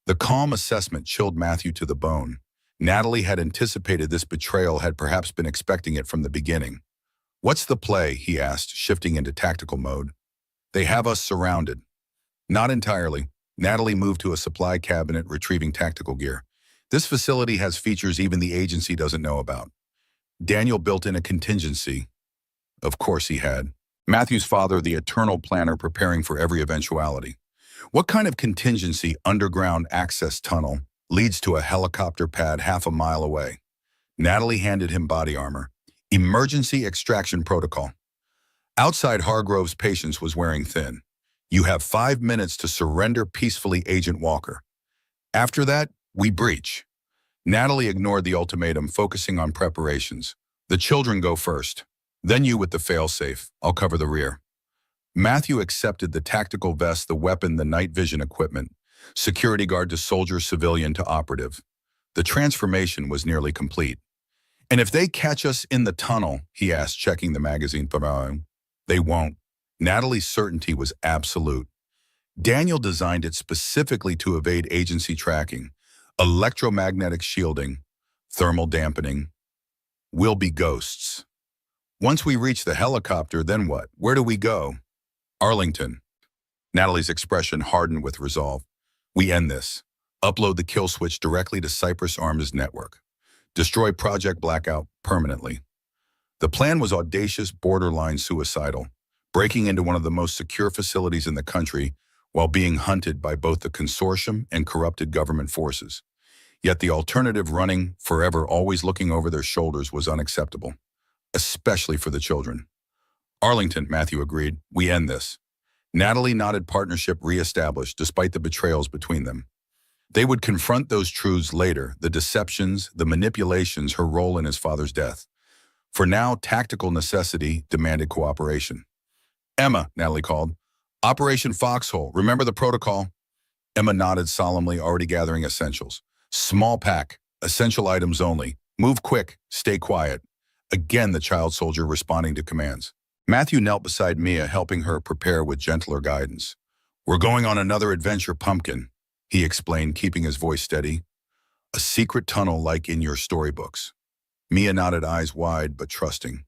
A: The calm assessment chilled Matthew to the bone. Natalie had anticipated this betrayal, had perhaps been expecting it from the beginning. What's the play? He asked, shifting into tactical mode. They have us surrounded. Not entirely. Natalie moved to a supply cabinet, retrieving tactical gear. This facility has features even the agency doesn't know about. Daniel built in a contingency. Of course he had. Matthew's father, the eternal planner, preparing for every eventuality. What kind of contingency underground access tunnel leads to a helicopter pad half a mile away? Natalie handed him body armor. Emergency extraction protocol. Outside, Hargrove's patience was wearing thin. You have 5 minutes to surrender peacefully, Agent Walker. After that, we breach. Natalie ignored the ultimatum, focusing on preparations. The children go first. Then you with the failsafe. I'll cover the rear. Matthew accepted the tactical vest, the weapon, the night vision equipment. Security guard to soldier, civilian to operative. The transformation was nearly complete. And if they catch us in the tunnel, he asked, checking the magazine. They won't. Natalie's certainty was absolute. Daniel designed it specifically to evade agency tracking, electromagnetic shielding, thermal dampening. We'll be ghosts. Once we reach the helicopter, then what? Where do we go? Arlington. Natalie's expression hardened with resolve. We end this. Upload the kill switch directly to Cypress Arms network. Destroy Project Blackout permanently. The plan was audacious, borderline suicidal, breaking into one of the most secure facilities in the country while being hunted by both the consortium and corrupted government forces. Yet the alternative, running forever, always looking over their shoulders, was unacceptable, especially for the children. Arlington, Matthew agreed. We end this. Natalie nodded, partnership reestablished despite the betrayals between them. They would confront those truths later, the deceptions, the manipulations, her role in his father's death. For now, tactical necessity demanded cooperation. Emma, Natalie called. Operation Foxhole, remember the protocol? Emma nodded solemnly, already gathering essentials. Small pack, essential items only. Move quick, stay quiet. Again, the child soldier responding to commands. Matthew knelt beside Mia, helping her prepare with gentler guidance. We're going on another adventure, Pumpkin, he explained, keeping his voice steady. A secret tunnel like in your storybooks. Mia nodded, eyes wide but trusting.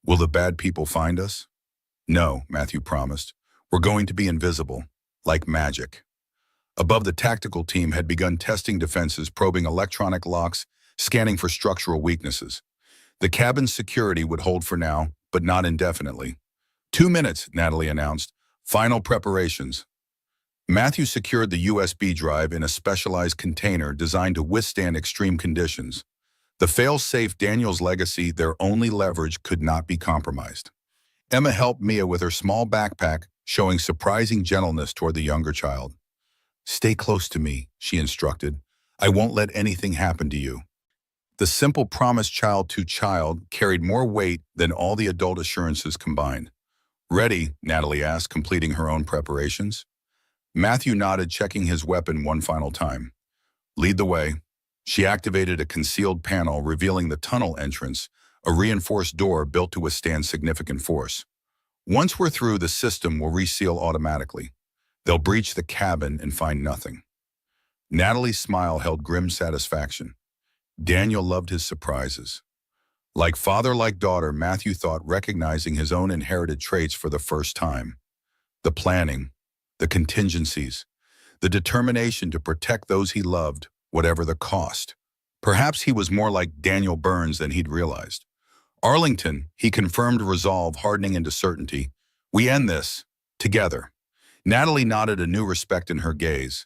A: Will the bad people find us? No, Matthew promised. We're going to be invisible, like magic. Above, the tactical team had begun testing defenses, probing electronic locks, scanning for structural weaknesses. The cabin's security would hold for now, but not indefinitely. 2 minutes, Natalie announced. Final preparations. Matthew secured the USB drive in a specialized container designed to withstand extreme conditions. The fail-safe, Daniel's legacy, their only leverage, could not be compromised. Emma helped Mia with her small backpack, showing surprising gentleness toward the younger child. Stay close to me, she instructed. I won't let anything happen to you. The simple promise child to child carried more weight than all the adult assurances combined. "Ready?" Natalie asked, completing her own preparations. Matthew nodded, checking his weapon one final time. "Lead the way." She activated a concealed panel, revealing the tunnel entrance, a reinforced door built to withstand significant force. "Once we're through, the system will reseal automatically. They'll breach the cabin and find nothing." Natalie's smile held grim satisfaction. Daniel loved his surprises. Like father, like daughter, Matthew thought, recognizing his own inherited traits for the first time. The planning, the contingencies, the determination to protect those he loved, whatever the cost. Perhaps he was more like Daniel Burns than he'd realized. "Arlington," he confirmed, resolve hardening into certainty. "We end this. Together." Natalie nodded, a new respect in her gaze.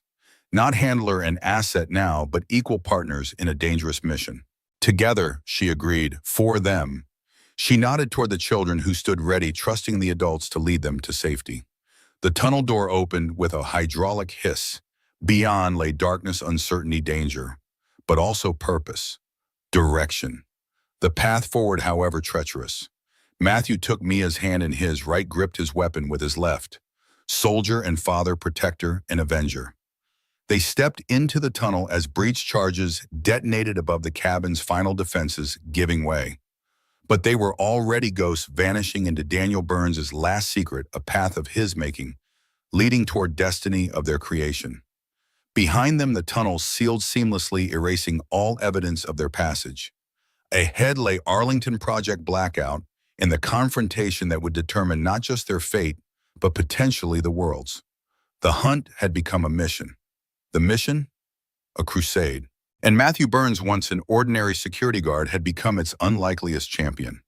A: Not handler and asset now, but equal partners in a dangerous mission. "Together," she agreed, "for them." She nodded toward the children who stood ready, trusting the adults to lead them to safety. The tunnel door opened with a hydraulic hiss. Beyond lay darkness, uncertainty, danger, but also purpose, direction. The path forward, however treacherous. Matthew took Mia's hand in his right, gripped his weapon with his left. Soldier and father, protector and avenger. They stepped into the tunnel as breach charges detonated above the cabin's final defenses, giving way. But they were already ghosts, vanishing into Daniel Burns' last secret, a path of his making, leading toward destiny of their creation. Behind them, the tunnel sealed seamlessly, erasing all evidence of their passage. Ahead lay Arlington Project Blackout and the confrontation that would determine not just their fate, but potentially the world's. The hunt had become a mission. The mission? A crusade. And Matthew Burns, once an ordinary security guard, had become its unlikeliest champion.